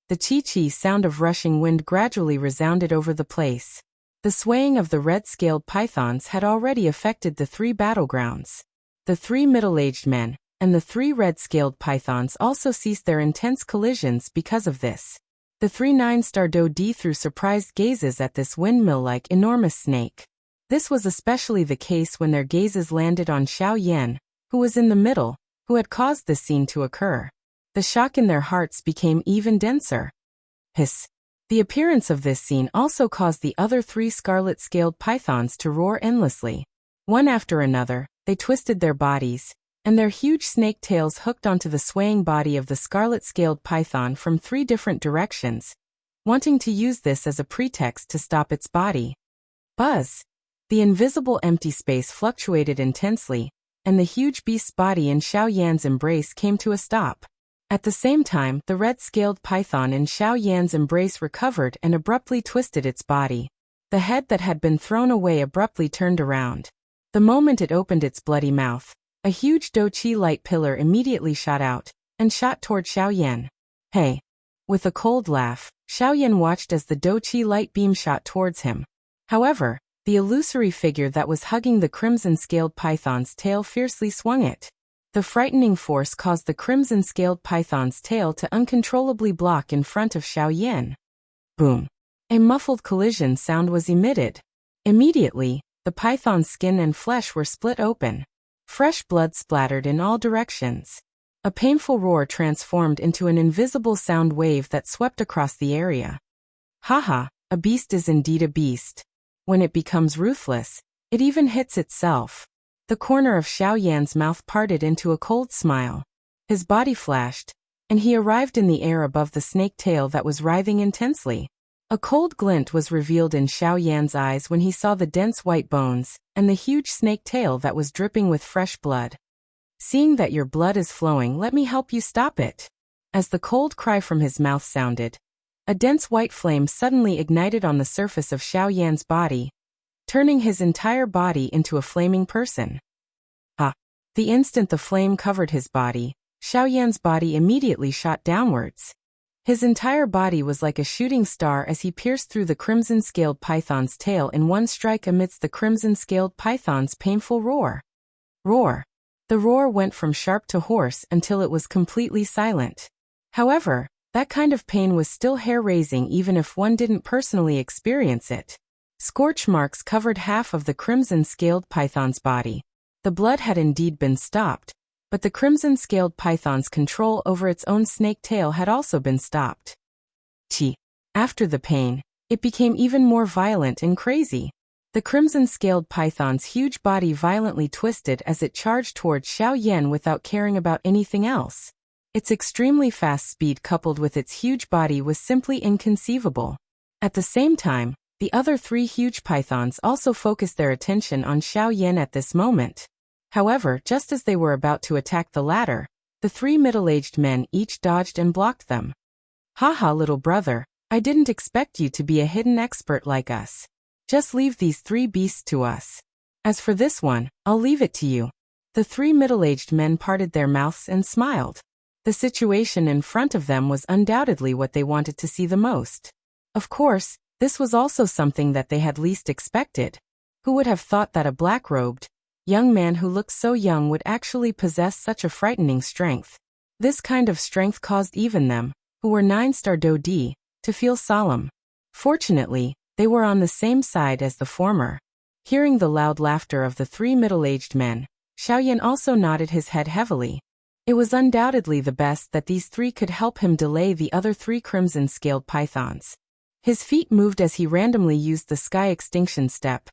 The chi-chi sound of rushing wind gradually resounded over the place. The swaying of the red-scaled pythons had already affected the 3 battlegrounds. The 3 middle-aged men and the 3 red-scaled pythons also ceased their intense collisions because of this. The 3 9-star Do-di threw surprised gazes at this windmill-like enormous snake. This was especially the case when their gazes landed on Xiaoyan, who was in the middle, who had caused this scene to occur. The shock in their hearts became even denser. Hiss! The appearance of this scene also caused the other 3 scarlet-scaled pythons to roar endlessly. One after another, they twisted their bodies, and their huge snake tails hooked onto the swaying body of the scarlet-scaled python from 3 different directions, wanting to use this as a pretext to stop its body. Buzz! The invisible empty space fluctuated intensely, and the huge beast's body in Xiaoyan's embrace came to a stop. At the same time, the red-scaled python in Xiaoyan's embrace recovered and abruptly twisted its body. The head that had been thrown away abruptly turned around. The moment it opened its bloody mouth, a huge Do-chi light pillar immediately shot out, and shot toward Xiaoyan. Hey! With a cold laugh, Xiaoyan watched as the Do-chi light beam shot towards him. However, the illusory figure that was hugging the crimson-scaled python's tail fiercely swung it. The frightening force caused the crimson-scaled python's tail to uncontrollably block in front of Xiaoyan. Boom! A muffled collision sound was emitted. Immediately, the python's skin and flesh were split open. Fresh blood splattered in all directions. A painful roar transformed into an invisible sound wave that swept across the area. Haha, a beast is indeed a beast. When it becomes ruthless, it even hits itself. The corner of Xiaoyan's mouth parted into a cold smile. His body flashed, and he arrived in the air above the snake tail that was writhing intensely. A cold glint was revealed in Xiaoyan's eyes when he saw the dense white bones and the huge snake tail that was dripping with fresh blood. Seeing that your blood is flowing, let me help you stop it. As the cold cry from his mouth sounded, a dense white flame suddenly ignited on the surface of Xiaoyan's body, turning his entire body into a flaming person. The instant the flame covered his body, Xiaoyan's body immediately shot downwards. His entire body was like a shooting star as he pierced through the crimson-scaled python's tail in one strike amidst the crimson-scaled python's painful roar. Roar! The roar went from sharp to hoarse until it was completely silent. However, that kind of pain was still hair-raising even if one didn't personally experience it. Scorch marks covered half of the crimson-scaled python's body. The blood had indeed been stopped, but the crimson-scaled python's control over its own snake tail had also been stopped. After the pain, it became even more violent and crazy. The crimson-scaled python's huge body violently twisted as it charged towards Xiaoyan without caring about anything else. Its extremely fast speed coupled with its huge body was simply inconceivable. At the same time, the other 3 huge pythons also focused their attention on Xiaoyan at this moment. However, just as they were about to attack the latter, the three middle-aged men each dodged and blocked them. "Haha, little brother, I didn't expect you to be a hidden expert like us. Just leave these three beasts to us. As for this one, I'll leave it to you." The three middle-aged men parted their mouths and smiled. The situation in front of them was undoubtedly what they wanted to see the most. Of course, this was also something that they had least expected. Who would have thought that a black-robed, young man who looked so young would actually possess such a frightening strength? This kind of strength caused even them, who were 9-star Do-D, to feel solemn. Fortunately, they were on the same side as the former. Hearing the loud laughter of the three middle-aged men, Xiaoyan also nodded his head heavily. It was undoubtedly the best that these three could help him delay the other three crimson-scaled pythons. His feet moved as he randomly used the sky extinction step,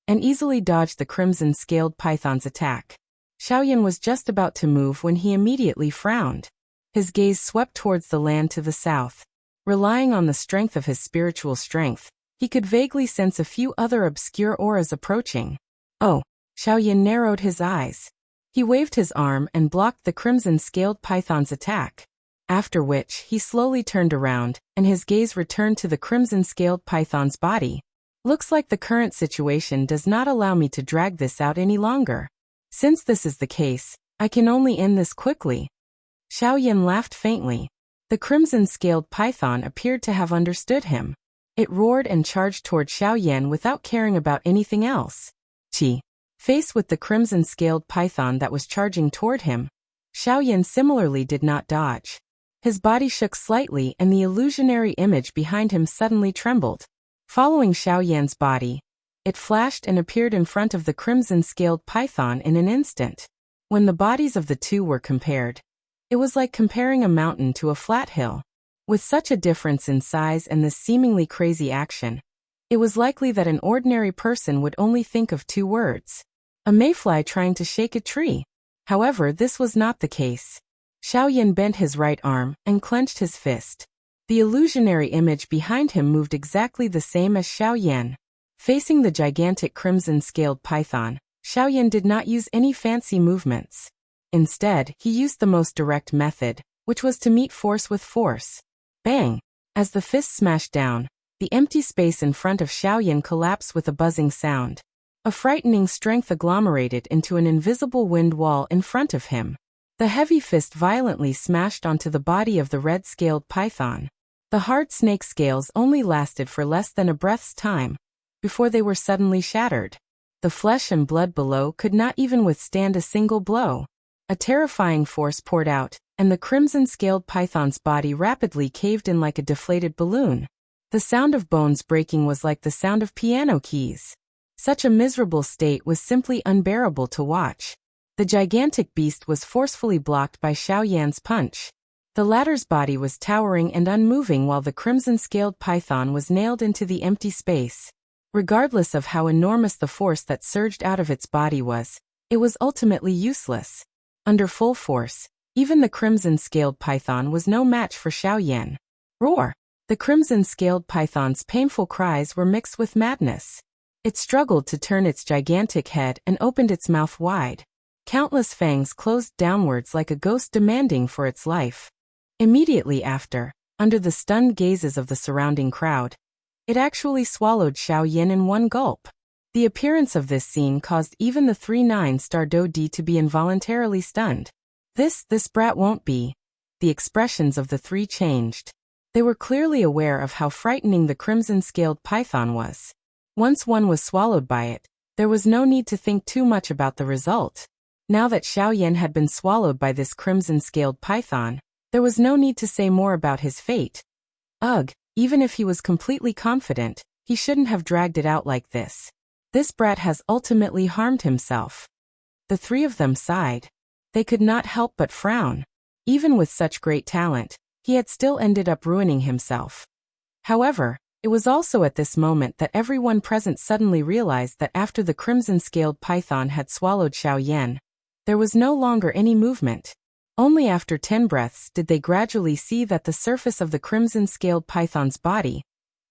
and easily dodged the crimson-scaled python's attack. Xiaoyan was just about to move when he immediately frowned. His gaze swept towards the land to the south. Relying on the strength of his spiritual strength, he could vaguely sense a few other obscure auras approaching. "Oh!" Xiaoyan narrowed his eyes. He waved his arm and blocked the crimson-scaled python's attack. After which, he slowly turned around, and his gaze returned to the crimson-scaled python's body. "Looks like the current situation does not allow me to drag this out any longer. Since this is the case, I can only end this quickly." Xiaoyan laughed faintly. The crimson-scaled python appeared to have understood him. It roared and charged toward Xiaoyan without caring about anything else. Faced with the crimson-scaled python that was charging toward him, Xiaoyan similarly did not dodge. His body shook slightly and the illusionary image behind him suddenly trembled. Following Xiaoyan's body, it flashed and appeared in front of the crimson-scaled python in an instant. When the bodies of the two were compared, it was like comparing a mountain to a flat hill. With such a difference in size and this seemingly crazy action, it was likely that an ordinary person would only think of two words: a mayfly trying to shake a tree. However, this was not the case. Xiaoyan bent his right arm and clenched his fist. The illusionary image behind him moved exactly the same as Xiaoyan. Facing the gigantic crimson-scaled python, Xiaoyan did not use any fancy movements. Instead, he used the most direct method, which was to meet force with force. Bang! As the fist smashed down, the empty space in front of Xiaoyan collapsed with a buzzing sound. A frightening strength agglomerated into an invisible wind wall in front of him. The heavy fist violently smashed onto the body of the red-scaled python. The hard snake scales only lasted for less than a breath's time, before they were suddenly shattered. The flesh and blood below could not even withstand a single blow. A terrifying force poured out, and the crimson-scaled python's body rapidly caved in like a deflated balloon. The sound of bones breaking was like the sound of piano keys. Such a miserable state was simply unbearable to watch. The gigantic beast was forcefully blocked by Xiaoyan's punch. The latter's body was towering and unmoving while the crimson-scaled python was nailed into the empty space. Regardless of how enormous the force that surged out of its body was, it was ultimately useless. Under full force, even the crimson-scaled python was no match for Xiaoyan. Roar! The crimson-scaled python's painful cries were mixed with madness. It struggled to turn its gigantic head and opened its mouth wide. Countless fangs closed downwards like a ghost demanding for its life. Immediately after, under the stunned gazes of the surrounding crowd, it actually swallowed Xiaoyan in one gulp. The appearance of this scene caused even the three 9-star Do-D to be involuntarily stunned. This brat won't be. The expressions of the three changed. They were clearly aware of how frightening the crimson-scaled python was. Once one was swallowed by it, there was no need to think too much about the result. Now that Xiaoyan had been swallowed by this crimson-scaled python, there was no need to say more about his fate. Ugh, even if he was completely confident, he shouldn't have dragged it out like this. This brat has ultimately harmed himself. The three of them sighed. They could not help but frown. Even with such great talent, he had still ended up ruining himself. However, it was also at this moment that everyone present suddenly realized that after the crimson-scaled python had swallowed Xiaoyan, there was no longer any movement. Only after 10 breaths did they gradually see that the surface of the crimson-scaled python's body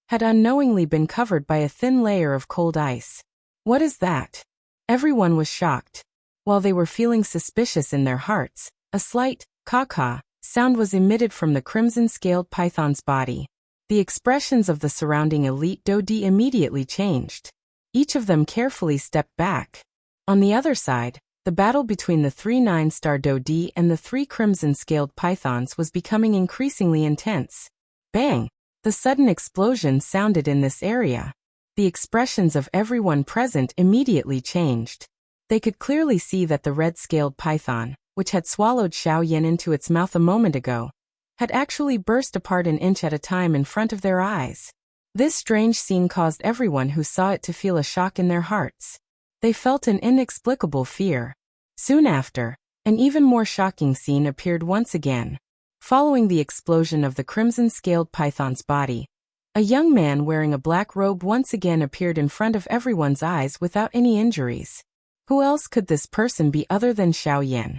had unknowingly been covered by a thin layer of cold ice. What is that? Everyone was shocked. While they were feeling suspicious in their hearts, a slight caw-caw sound was emitted from the crimson-scaled python's body. The expressions of the surrounding elite Dodi immediately changed. Each of them carefully stepped back. On the other side, the battle between the 3 9-star Dodi and the 3 crimson-scaled pythons was becoming increasingly intense. Bang! The sudden explosion sounded in this area. The expressions of everyone present immediately changed. They could clearly see that the red-scaled python, which had swallowed Xiao Yan into its mouth a moment ago, had actually burst apart an inch at a time in front of their eyes. This strange scene caused everyone who saw it to feel a shock in their hearts. They felt an inexplicable fear. Soon after, an even more shocking scene appeared once again. Following the explosion of the crimson-scaled python's body, a young man wearing a black robe once again appeared in front of everyone's eyes without any injuries. Who else could this person be other than Xiao Yan?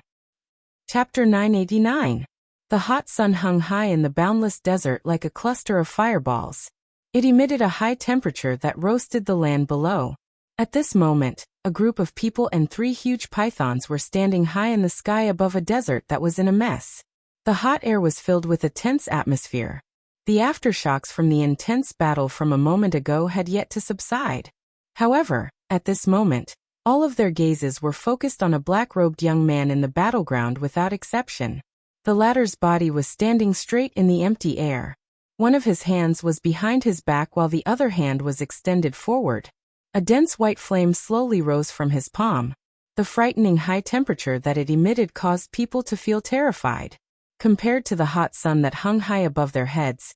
Chapter 989. The hot sun hung high in the boundless desert like a cluster of fireballs. It emitted a high temperature that roasted the land below. At this moment, a group of people and 3 huge pythons were standing high in the sky above a desert that was in a mess. The hot air was filled with a tense atmosphere. The aftershocks from the intense battle from a moment ago had yet to subside. However, at this moment, all of their gazes were focused on a black-robed young man in the battleground without exception. The latter's body was standing straight in the empty air. One of his hands was behind his back while the other hand was extended forward. A dense white flame slowly rose from his palm. The frightening high temperature that it emitted caused people to feel terrified. Compared to the hot sun that hung high above their heads,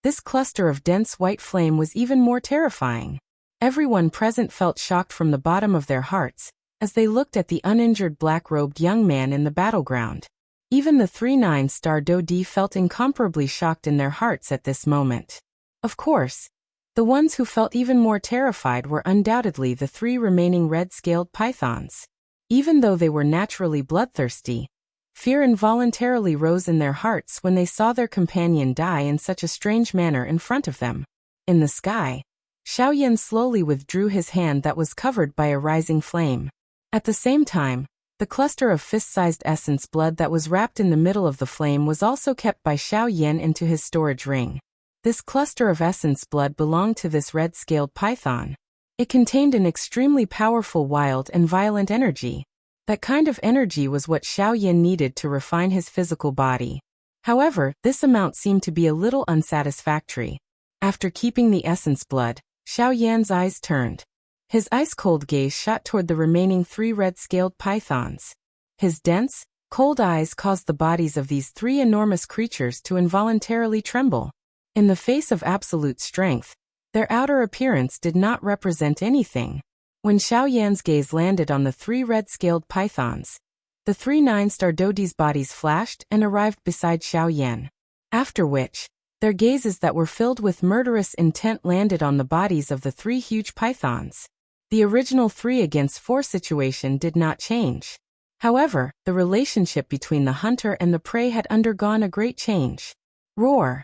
this cluster of dense white flame was even more terrifying. Everyone present felt shocked from the bottom of their hearts as they looked at the uninjured black-robed young man in the battleground. Even the 3 9-star Dodi felt incomparably shocked in their hearts at this moment. Of course, the ones who felt even more terrified were undoubtedly the 3 remaining red-scaled pythons. Even though they were naturally bloodthirsty, fear involuntarily rose in their hearts when they saw their companion die in such a strange manner in front of them. In the sky, Xiao Yan slowly withdrew his hand that was covered by a rising flame. At the same time, the cluster of fist-sized essence blood that was wrapped in the middle of the flame was also kept by Xiao Yan into his storage ring. This cluster of essence blood belonged to this red-scaled python. It contained an extremely powerful wild and violent energy. That kind of energy was what Xiao Yan needed to refine his physical body. However, this amount seemed to be a little unsatisfactory. After keeping the essence blood, Xiao Yan's eyes turned. His ice-cold gaze shot toward the remaining 3 red-scaled pythons. His dense, cold eyes caused the bodies of these 3 enormous creatures to involuntarily tremble. In the face of absolute strength, their outer appearance did not represent anything. When Xiao Yan's gaze landed on the 3 red-scaled pythons, the 3 9-star Dodi's bodies flashed and arrived beside Xiao Yan. After which, their gazes that were filled with murderous intent landed on the bodies of the 3 huge pythons. The original 3 against 4 situation did not change. However, the relationship between the hunter and the prey had undergone a great change. Roar!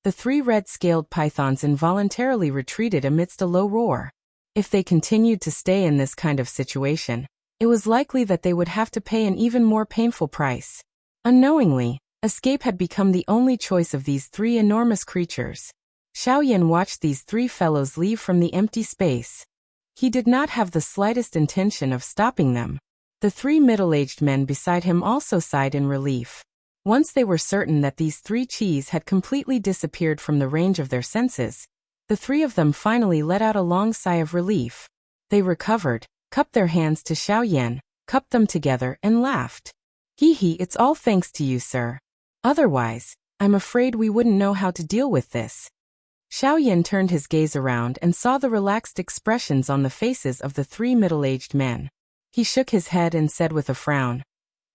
The 3 red-scaled pythons involuntarily retreated amidst a low roar. If they continued to stay in this kind of situation, it was likely that they would have to pay an even more painful price. Unknowingly, escape had become the only choice of these 3 enormous creatures. Xiao Yan watched these 3 fellows leave from the empty space. He did not have the slightest intention of stopping them. The 3 middle-aged men beside him also sighed in relief. Once they were certain that these 3 chis had completely disappeared from the range of their senses, the 3 of them finally let out a long sigh of relief. They recovered, cupped their hands to Xiao Yan, cupped them together and laughed. Hee, it's all thanks to you, sir. Otherwise, I'm afraid we wouldn't know how to deal with this. Xiao Yan turned his gaze around and saw the relaxed expressions on the faces of the 3 middle-aged men. He shook his head and said with a frown,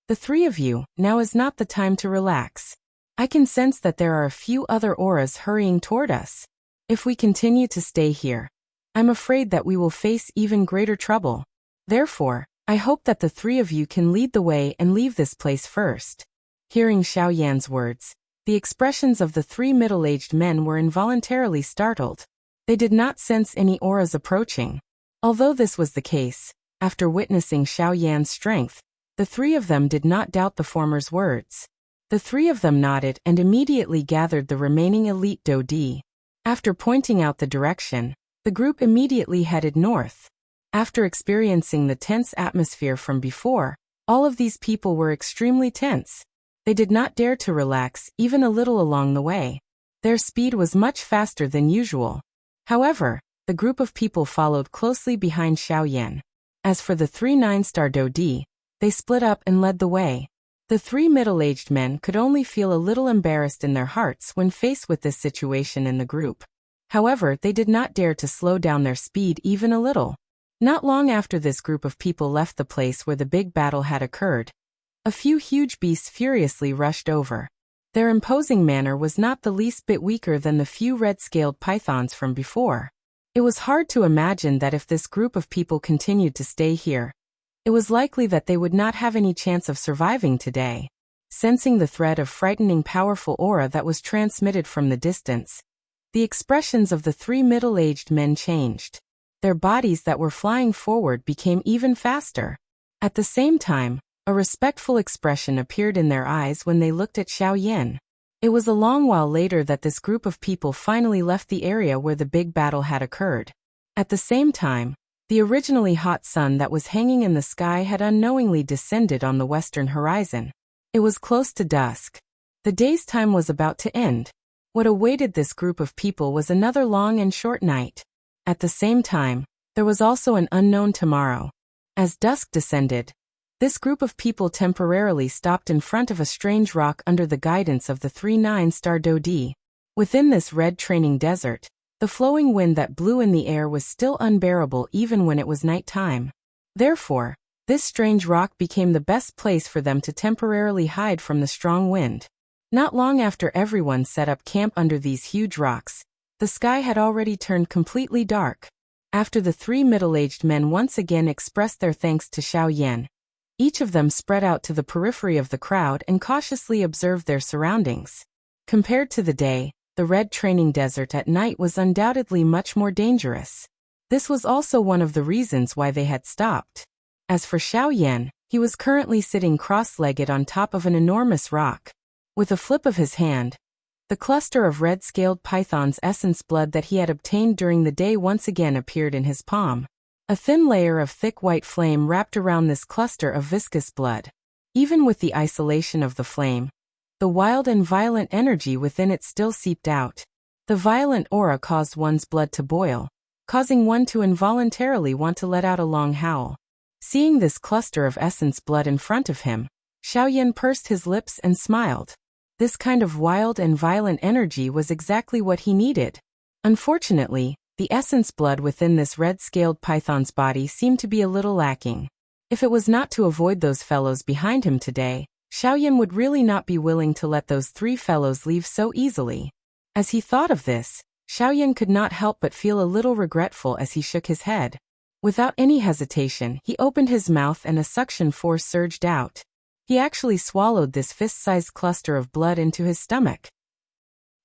"The 3 of you, now is not the time to relax. I can sense that there are a few other auras hurrying toward us. If we continue to stay here, I'm afraid that we will face even greater trouble. Therefore, I hope that the 3 of you can lead the way and leave this place first." Hearing Xiao Yan's words, the expressions of the 3 middle-aged men were involuntarily startled. They did not sense any auras approaching. Although this was the case, After witnessing Xiao Yan's strength, the three of them did not doubt the former's words. The three of them nodded and immediately gathered the remaining elite Dodi. After pointing out the direction, the group immediately headed north. After experiencing the tense atmosphere from before, all of these people were extremely tense. They did not dare to relax even a little along the way. Their speed was much faster than usual. However, the group of people followed closely behind Xiao Yan. As for the three 9-star Dodi, they split up and led the way. The three middle-aged men could only feel a little embarrassed in their hearts when faced with this situation in the group. However, they did not dare to slow down their speed even a little. Not long after this group of people left the place where the big battle had occurred, a few huge beasts furiously rushed over. Their imposing manner was not the least bit weaker than the few red-scaled pythons from before. It was hard to imagine that if this group of people continued to stay here, it was likely that they would not have any chance of surviving today. Sensing the threat of frightening powerful aura that was transmitted from the distance, the expressions of the three middle-aged men changed. Their bodies that were flying forward became even faster. At the same time, a respectful expression appeared in their eyes when they looked at Xiao Yan. It was a long while later that this group of people finally left the area where the big battle had occurred. At the same time, the originally hot sun that was hanging in the sky had unknowingly descended on the western horizon. It was close to dusk. The day's time was about to end. What awaited this group of people was another long and short night. At the same time, there was also an unknown tomorrow. As dusk descended, this group of people temporarily stopped in front of a strange rock under the guidance of the three 9-star Dodi. Within this red training desert, the flowing wind that blew in the air was still unbearable even when it was night time. Therefore, this strange rock became the best place for them to temporarily hide from the strong wind. Not long after everyone set up camp under these huge rocks, the sky had already turned completely dark. After the three middle-aged men once again expressed their thanks to Xiao Yan, each of them spread out to the periphery of the crowd and cautiously observed their surroundings. Compared to the day, the red training desert at night was undoubtedly much more dangerous. This was also one of the reasons why they had stopped. As for Xiao Yan, he was currently sitting cross-legged on top of an enormous rock. With a flip of his hand, the cluster of red-scaled python's essence blood that he had obtained during the day once again appeared in his palm. A thin layer of thick white flame wrapped around this cluster of viscous blood. Even with the isolation of the flame, the wild and violent energy within it still seeped out. The violent aura caused one's blood to boil, causing one to involuntarily want to let out a long howl. Seeing this cluster of essence blood in front of him, Xiao Yan pursed his lips and smiled. This kind of wild and violent energy was exactly what he needed. Unfortunately, the essence blood within this red-scaled python's body seemed to be a little lacking. If it was not to avoid those fellows behind him today, Xiao Yan would really not be willing to let those three fellows leave so easily. As he thought of this, Xiao Yan could not help but feel a little regretful as he shook his head. Without any hesitation, he opened his mouth and a suction force surged out. He actually swallowed this fist-sized cluster of blood into his stomach.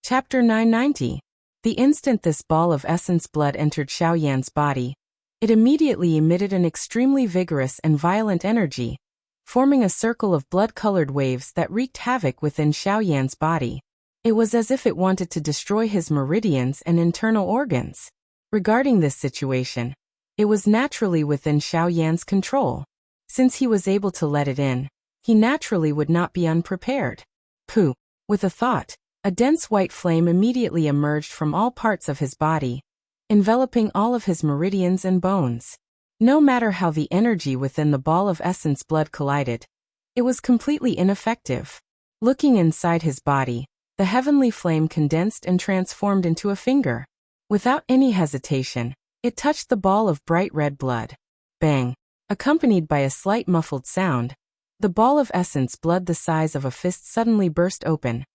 Chapter 990. The instant this ball of essence blood entered Xiao Yan's body, it immediately emitted an extremely vigorous and violent energy, forming a circle of blood-colored waves that wreaked havoc within Xiao Yan's body. It was as if it wanted to destroy his meridians and internal organs. Regarding this situation, it was naturally within Xiao Yan's control. Since he was able to let it in, he naturally would not be unprepared. Pooh! With a thought, a dense white flame immediately emerged from all parts of his body, enveloping all of his meridians and bones. No matter how the energy within the ball of essence blood collided, it was completely ineffective. Looking inside his body, the heavenly flame condensed and transformed into a finger. Without any hesitation, it touched the ball of bright red blood. Bang! Accompanied by a slight muffled sound, the ball of essence blood the size of a fist suddenly burst open,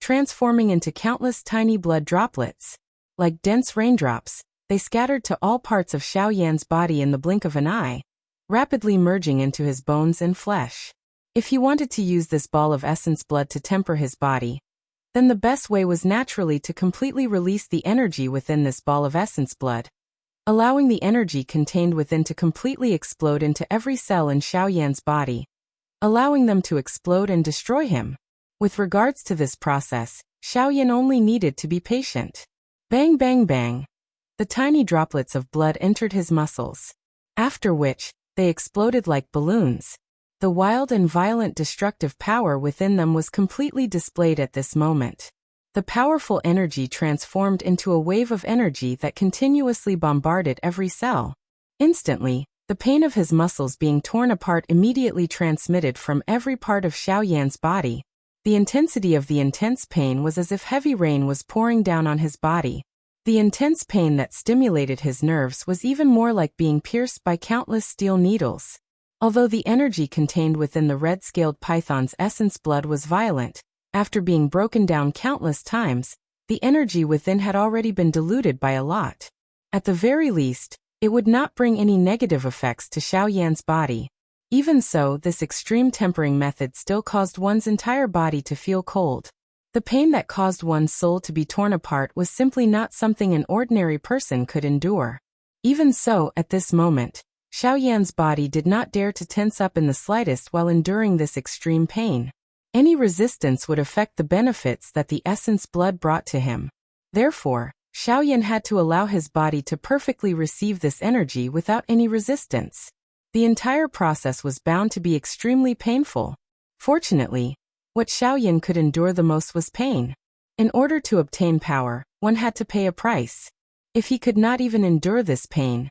transforming into countless tiny blood droplets. Like dense raindrops, they scattered to all parts of Xiao Yan's body in the blink of an eye, rapidly merging into his bones and flesh. If he wanted to use this ball of essence blood to temper his body, then the best way was naturally to completely release the energy within this ball of essence blood. allowing the energy contained within to completely explode into every cell in Xiaoyan's body, allowing them to explode and destroy him. With regards to this process, Xiaoyan only needed to be patient. Bang bang bang. The tiny droplets of blood entered his muscles. After which, they exploded like balloons. The wild and violent destructive power within them was completely displayed at this moment. The powerful energy transformed into a wave of energy that continuously bombarded every cell. Instantly, the pain of his muscles being torn apart immediately transmitted from every part of Xiaoyan's body. The intensity of the intense pain was as if heavy rain was pouring down on his body. The intense pain that stimulated his nerves was even more like being pierced by countless steel needles. Although the energy contained within the red-scaled python's essence blood was violent, after being broken down countless times, the energy within had already been diluted by a lot. At the very least, it would not bring any negative effects to Xiaoyan's body. Even so, this extreme tempering method still caused one's entire body to feel cold. The pain that caused one's soul to be torn apart was simply not something an ordinary person could endure. Even so, at this moment, Xiaoyan's body did not dare to tense up in the slightest while enduring this extreme pain. Any resistance would affect the benefits that the essence blood brought to him. Therefore, Xiaoyan had to allow his body to perfectly receive this energy without any resistance. The entire process was bound to be extremely painful. Fortunately, what Xiaoyan could endure the most was pain. In order to obtain power, one had to pay a price. If he could not even endure this pain,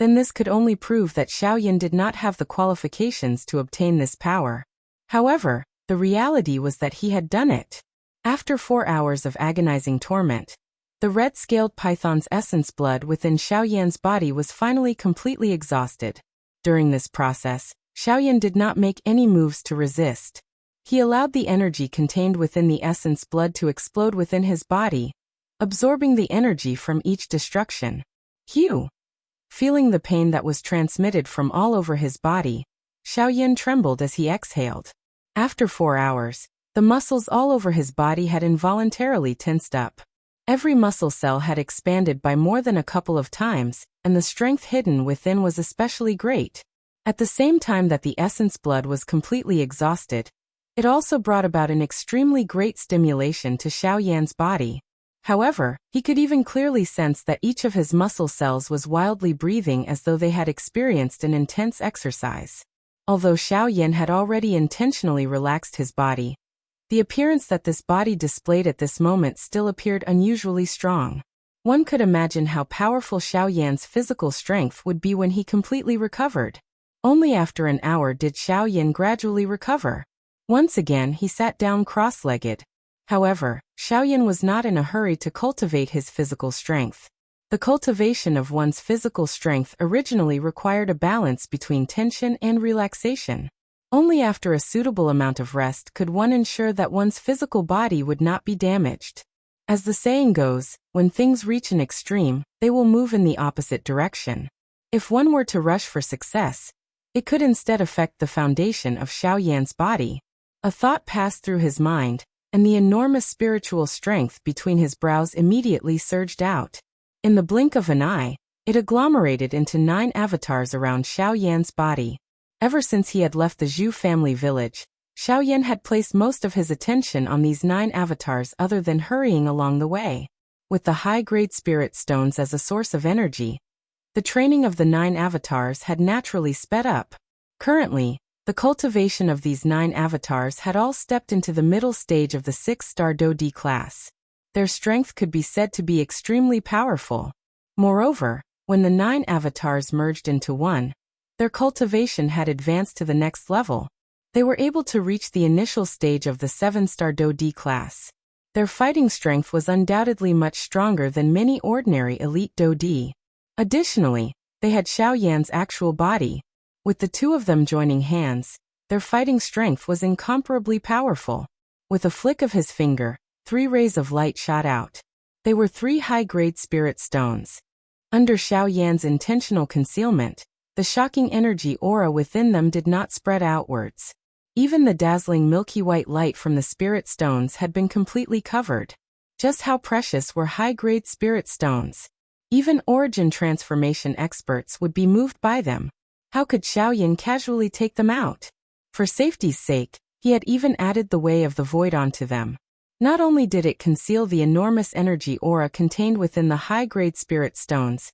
then this could only prove that Xiaoyan did not have the qualifications to obtain this power. However, the reality was that he had done it. After 4 hours of agonizing torment, the red-scaled python's essence blood within Xiaoyan's body was finally completely exhausted. During this process, Xiaoyan did not make any moves to resist. He allowed the energy contained within the essence blood to explode within his body, absorbing the energy from each destruction. Phew! Feeling the pain that was transmitted from all over his body, Xiaoyan trembled as he exhaled. After 4 hours, the muscles all over his body had involuntarily tensed up. Every muscle cell had expanded by more than a couple of times, and the strength hidden within was especially great. At the same time that the essence blood was completely exhausted, it also brought about an extremely great stimulation to Xiaoyan's body. However, he could even clearly sense that each of his muscle cells was wildly breathing as though they had experienced an intense exercise. Although Xiaoyan had already intentionally relaxed his body, the appearance that this body displayed at this moment still appeared unusually strong. One could imagine how powerful Xiaoyan's physical strength would be when he completely recovered. Only after an hour did Xiaoyan gradually recover. Once again he sat down cross-legged. However, Xiaoyan was not in a hurry to cultivate his physical strength. The cultivation of one's physical strength originally required a balance between tension and relaxation. Only after a suitable amount of rest could one ensure that one's physical body would not be damaged. As the saying goes, when things reach an extreme, they will move in the opposite direction. If one were to rush for success, it could instead affect the foundation of Xiaoyan's body. A thought passed through his mind, and the enormous spiritual strength between his brows immediately surged out. In the blink of an eye, it agglomerated into 9 avatars around Xiaoyan's body. Ever since he had left the Zhu family village, Xiaoyan had placed most of his attention on these 9 avatars other than hurrying along the way. With the high-grade spirit stones as a source of energy, the training of the 9 avatars had naturally sped up. Currently, the cultivation of these 9 avatars had all stepped into the middle stage of the 6-star Dodi class. Their strength could be said to be extremely powerful. Moreover, when the 9 avatars merged into one, their cultivation had advanced to the next level. They were able to reach the initial stage of the 7-star Dodi class. Their fighting strength was undoubtedly much stronger than many ordinary elite Dodi. Additionally, they had Xiaoyan's actual body. With the two of them joining hands, their fighting strength was incomparably powerful. With a flick of his finger, 3 rays of light shot out. They were 3 high-grade spirit stones. Under Xiaoyan's intentional concealment, the shocking energy aura within them did not spread outwards. Even the dazzling milky white light from the spirit stones had been completely covered. Just how precious were high-grade spirit stones? Even origin transformation experts would be moved by them. How could Xiaoyan casually take them out? For safety's sake, he had even added the Way of the Void onto them. Not only did it conceal the enormous energy aura contained within the high-grade spirit stones,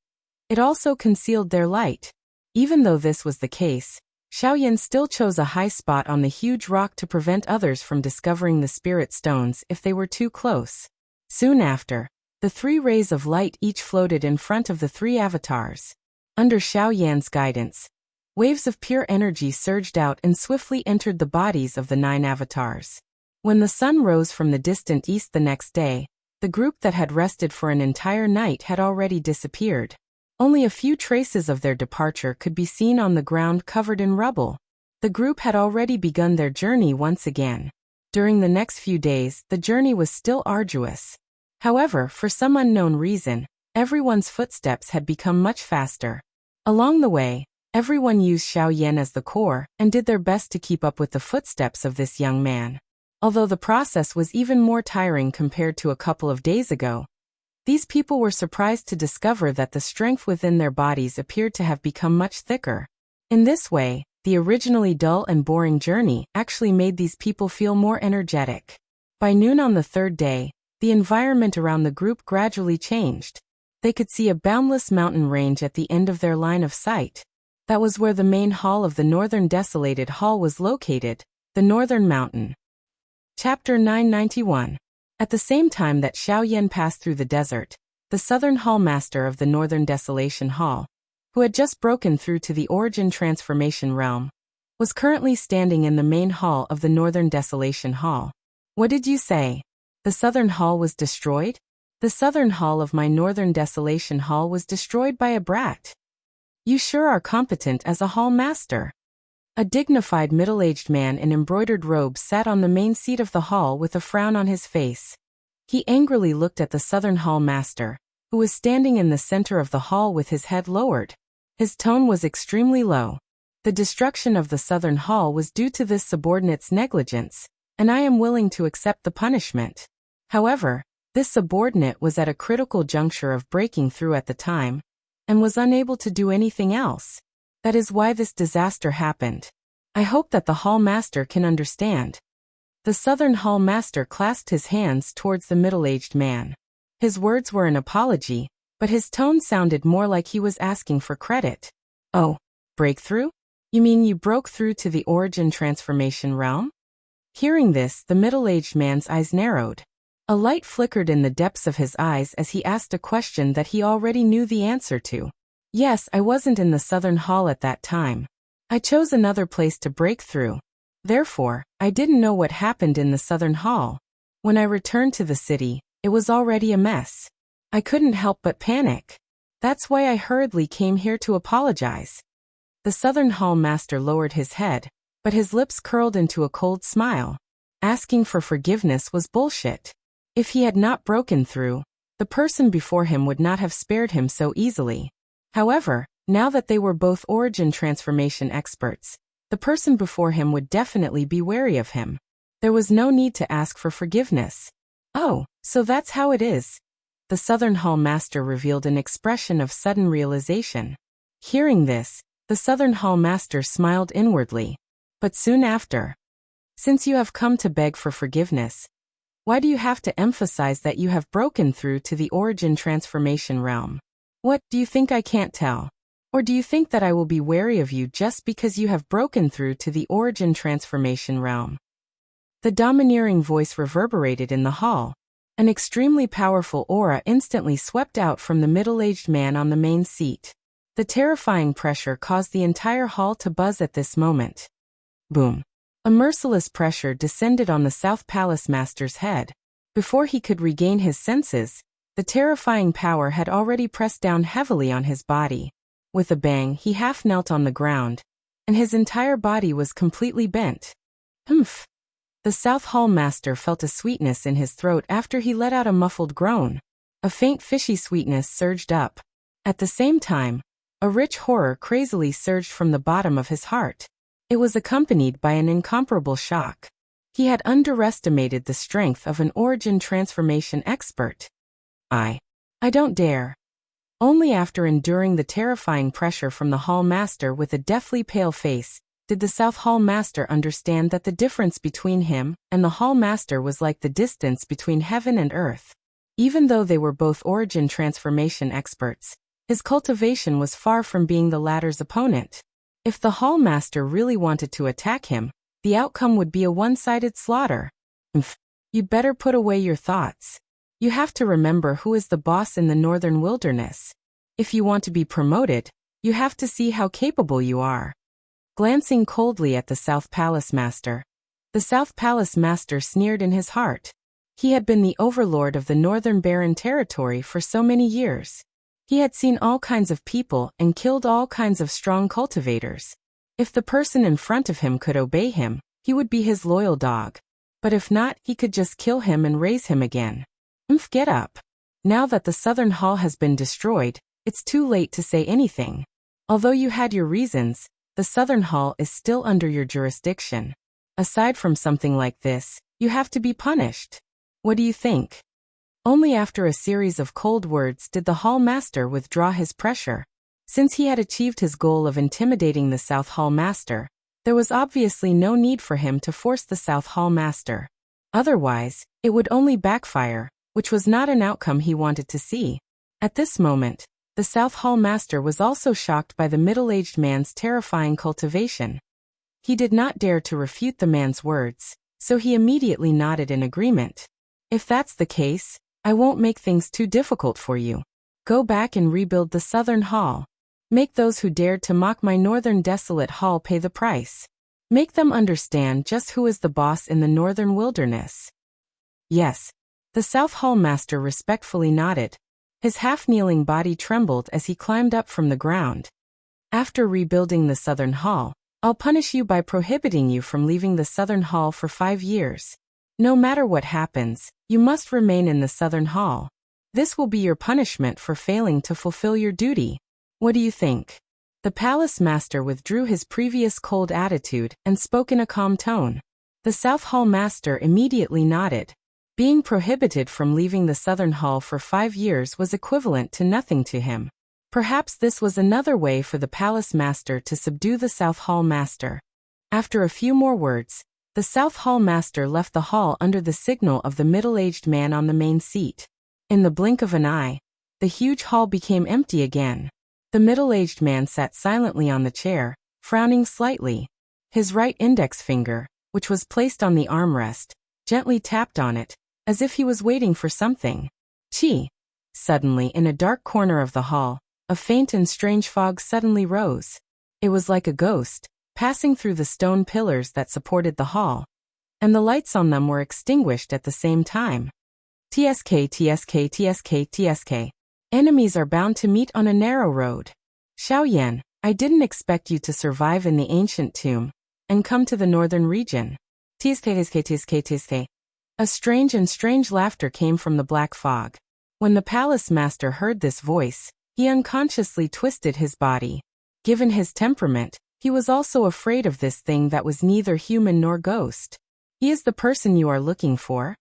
it also concealed their light. Even though this was the case, Xiaoyan still chose a high spot on the huge rock to prevent others from discovering the spirit stones if they were too close. Soon after, the 3 rays of light each floated in front of the 3 avatars. Under Xiaoyan's guidance, waves of pure energy surged out and swiftly entered the bodies of the 9 avatars. When the sun rose from the distant east the next day, the group that had rested for an entire night had already disappeared. Only a few traces of their departure could be seen on the ground covered in rubble. The group had already begun their journey once again. During the next few days, the journey was still arduous. However, for some unknown reason, everyone's footsteps had become much faster. Along the way, everyone used Xiaoyan as the core and did their best to keep up with the footsteps of this young man. Although the process was even more tiring compared to a couple of days ago, these people were surprised to discover that the strength within their bodies appeared to have become much thicker. In this way, the originally dull and boring journey actually made these people feel more energetic. By noon on the 3rd day, the environment around the group gradually changed. They could see a boundless mountain range at the end of their line of sight. That was where the main hall of the Northern Desolated Hall was located, the Northern Mountain. Chapter 991. At the same time that Xiaoyan passed through the desert, the Southern Hall Master of the Northern Desolation Hall, who had just broken through to the Origin Transformation Realm, was currently standing in the main hall of the Northern Desolation Hall. What did you say? The Southern Hall was destroyed? The Southern Hall of my Northern Desolation Hall was destroyed by a brat. You sure are competent as a hall master. A dignified middle-aged man in embroidered robes sat on the main seat of the hall with a frown on his face. He angrily looked at the Southern Hall Master, who was standing in the center of the hall with his head lowered. His tone was extremely low. The destruction of the Southern Hall was due to this subordinate's negligence, and I am willing to accept the punishment. However, this subordinate was at a critical juncture of breaking through at the time, and was unable to do anything else. That is why this disaster happened. I hope that the Hall Master can understand. The Southern Hall Master clasped his hands towards the middle-aged man. His words were an apology, but his tone sounded more like he was asking for credit. Oh, breakthrough? You mean you broke through to the Origin Transformation Realm? Hearing this, the middle-aged man's eyes narrowed. A light flickered in the depths of his eyes as he asked a question that he already knew the answer to. Yes, I wasn't in the Southern Hall at that time. I chose another place to break through. Therefore, I didn't know what happened in the Southern Hall. When I returned to the city, it was already a mess. I couldn't help but panic. That's why I hurriedly came here to apologize. The Southern Hall Master lowered his head, but his lips curled into a cold smile. Asking for forgiveness was bullshit. If he had not broken through, the person before him would not have spared him so easily. However, now that they were both origin transformation experts, the person before him would definitely be wary of him. There was no need to ask for forgiveness. Oh, so that's how it is. The Southern Hall Master revealed an expression of sudden realization. Hearing this, the Southern Hall Master smiled inwardly. But soon after, since you have come to beg for forgiveness, why do you have to emphasize that you have broken through to the Origin Transformation Realm? What, do you think I can't tell? Or do you think that I will be wary of you just because you have broken through to the Origin Transformation Realm? The domineering voice reverberated in the hall. An extremely powerful aura instantly swept out from the middle-aged man on the main seat. The terrifying pressure caused the entire hall to buzz at this moment. Boom. A merciless pressure descended on the South Palace Master's head. Before he could regain his senses, the terrifying power had already pressed down heavily on his body. With a bang, he half knelt on the ground, and his entire body was completely bent. Humph. The South Hall Master felt a sweetness in his throat after he let out a muffled groan. A faint fishy sweetness surged up. At the same time, a rich horror crazily surged from the bottom of his heart. It was accompanied by an incomparable shock. He had underestimated the strength of an origin transformation expert. I don't dare. Only after enduring the terrifying pressure from the hall master with a deathly pale face, did the South Hall master understand that the difference between him and the hall master was like the distance between heaven and earth. Even though they were both origin transformation experts, his cultivation was far from being the latter's opponent. If the hall master really wanted to attack him, the outcome would be a one-sided slaughter. You'd better put away your thoughts. You have to remember who is the boss in the northern wilderness. If you want to be promoted, you have to see how capable you are. Glancing coldly at the South Palace Master, the South Palace Master sneered in his heart. He had been the overlord of the Northern Barren Territory for so many years. He had seen all kinds of people and killed all kinds of strong cultivators. If the person in front of him could obey him, he would be his loyal dog. But if not, he could just kill him and raise him again. Get up. Now that the Southern Hall has been destroyed, it's too late to say anything. Although you had your reasons, the Southern Hall is still under your jurisdiction. Aside from something like this, you have to be punished. What do you think? Only after a series of cold words did the Hall Master withdraw his pressure. Since he had achieved his goal of intimidating the South Hall Master, there was obviously no need for him to force the South Hall Master. Otherwise, it would only backfire, which was not an outcome he wanted to see. At this moment, the South Hall Master was also shocked by the middle-aged man's terrifying cultivation. He did not dare to refute the man's words, so he immediately nodded in agreement. If that's the case, I won't make things too difficult for you. Go back and rebuild the Southern Hall. Make those who dared to mock my Northern Desolate Hall pay the price. Make them understand just who is the boss in the Northern Wilderness. Yes. The South Hall Master respectfully nodded. His half-kneeling body trembled as he climbed up from the ground. After rebuilding the Southern Hall, I'll punish you by prohibiting you from leaving the Southern Hall for 5 years. No matter what happens, you must remain in the Southern Hall. This will be your punishment for failing to fulfill your duty. What do you think? The Palace Master withdrew his previous cold attitude and spoke in a calm tone. The South Hall Master immediately nodded. Being prohibited from leaving the Southern Hall for 5 years was equivalent to nothing to him. Perhaps this was another way for the Palace Master to subdue the South Hall Master. After a few more words, the South Hall Master left the hall under the signal of the middle-aged man on the main seat. In the blink of an eye, the huge hall became empty again. The middle-aged man sat silently on the chair, frowning slightly. His right index finger, which was placed on the armrest, gently tapped on it, as if he was waiting for something. Chi! Suddenly, in a dark corner of the hall, a faint and strange fog suddenly rose. It was like a ghost, passing through the stone pillars that supported the hall. And the lights on them were extinguished at the same time. TSK. Enemies are bound to meet on a narrow road. Xiaoyan, I didn't expect you to survive in the ancient tomb and come to the northern region. TSK. A strange laughter came from the black fog. When the Palace Master heard this voice, he unconsciously twisted his body. Given his temperament, he was also afraid of this thing that was neither human nor ghost. He is the person you are looking for?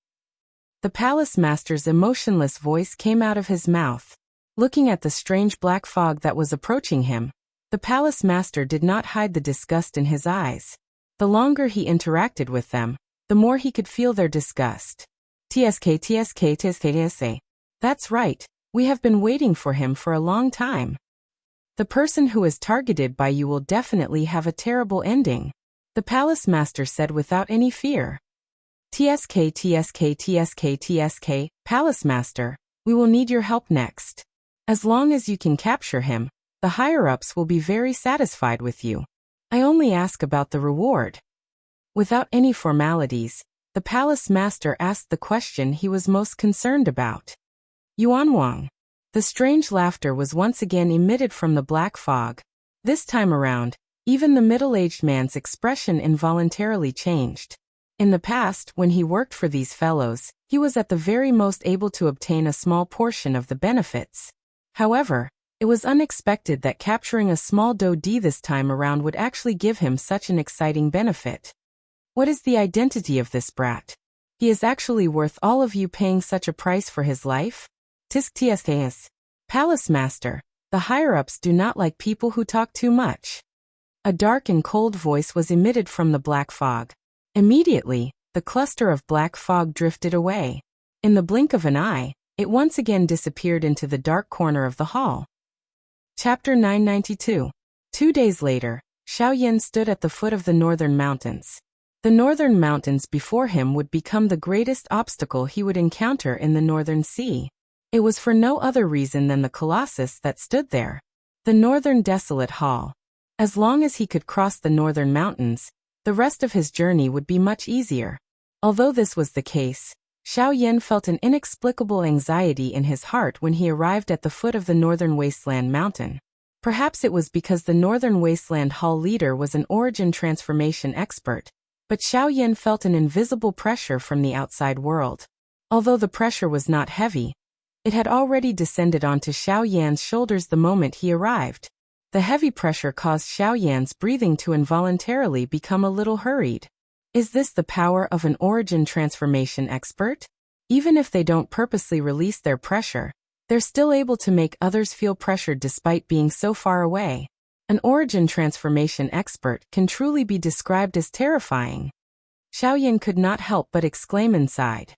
The Palace Master's emotionless voice came out of his mouth. Looking at the strange black fog that was approaching him, the Palace Master did not hide the disgust in his eyes. The longer he interacted with them, the more he could feel their disgust. TSK. That's right, we have been waiting for him for a long time. The person who is targeted by you will definitely have a terrible ending, the Palace Master said without any fear. TSK. Palace Master, we will need your help next. As long as you can capture him, the higher-ups will be very satisfied with you. I only ask about the reward. Without any formalities, the Palace Master asked the question he was most concerned about. Yuanwang. The strange laughter was once again emitted from the black fog. This time around, even the middle-aged man's expression involuntarily changed. In the past, when he worked for these fellows, he was at the very most able to obtain a small portion of the benefits. However, it was unexpected that capturing a small Dodi this time around would actually give him such an exciting benefit. What is the identity of this brat? He is actually worth all of you paying such a price for his life? TSK. Palace Master, the higher-ups do not like people who talk too much. A dark and cold voice was emitted from the black fog. Immediately, the cluster of black fog drifted away. In the blink of an eye, it once again disappeared into the dark corner of the hall. Chapter 992. 2 days later, Xiaoyan stood at the foot of the northern mountains. The northern mountains before him would become the greatest obstacle he would encounter in the northern sea. It was for no other reason than the colossus that stood there. The northern desolate hall. As long as he could cross the northern mountains, the rest of his journey would be much easier. Although this was the case, Xiaoyan felt an inexplicable anxiety in his heart when he arrived at the foot of the northern wasteland mountain. Perhaps it was because the northern wasteland hall leader was an origin transformation expert, but Xiaoyan felt an invisible pressure from the outside world. Although the pressure was not heavy, it had already descended onto Xiaoyan's shoulders the moment he arrived. The heavy pressure caused Xiaoyan's breathing to involuntarily become a little hurried. Is this the power of an origin transformation expert? Even if they don't purposely release their pressure, they're still able to make others feel pressured despite being so far away. An origin transformation expert can truly be described as terrifying. Xiaoyan could not help but exclaim inside.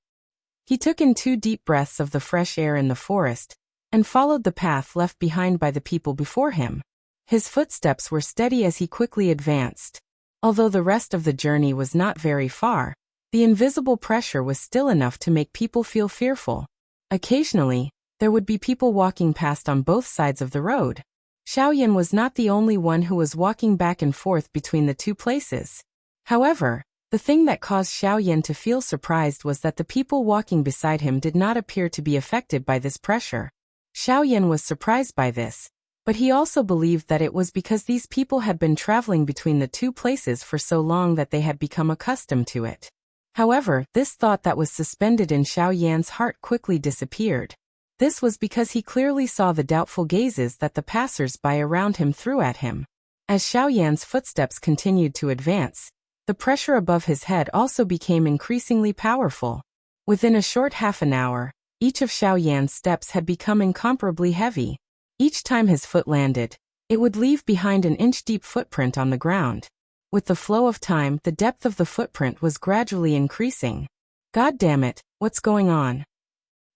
He took in 2 deep breaths of the fresh air in the forest, and followed the path left behind by the people before him. His footsteps were steady as he quickly advanced. Although the rest of the journey was not very far, the invisible pressure was still enough to make people feel fearful. Occasionally, there would be people walking past on both sides of the road. Xiaoyan was not the only one who was walking back and forth between the 2 places. However, the thing that caused Xiaoyan to feel surprised was that the people walking beside him did not appear to be affected by this pressure. Xiaoyan was surprised by this, but he also believed that it was because these people had been traveling between the 2 places for so long that they had become accustomed to it. However, this thought that was suspended in Xiaoyan's heart quickly disappeared. This was because he clearly saw the doubtful gazes that the passers-by around him threw at him. As Xiaoyan's footsteps continued to advance, the pressure above his head also became increasingly powerful. Within a short half an hour, each of Xiaoyan's steps had become incomparably heavy. Each time his foot landed, it would leave behind an inch-deep footprint on the ground. With the flow of time, the depth of the footprint was gradually increasing. God damn it, what's going on?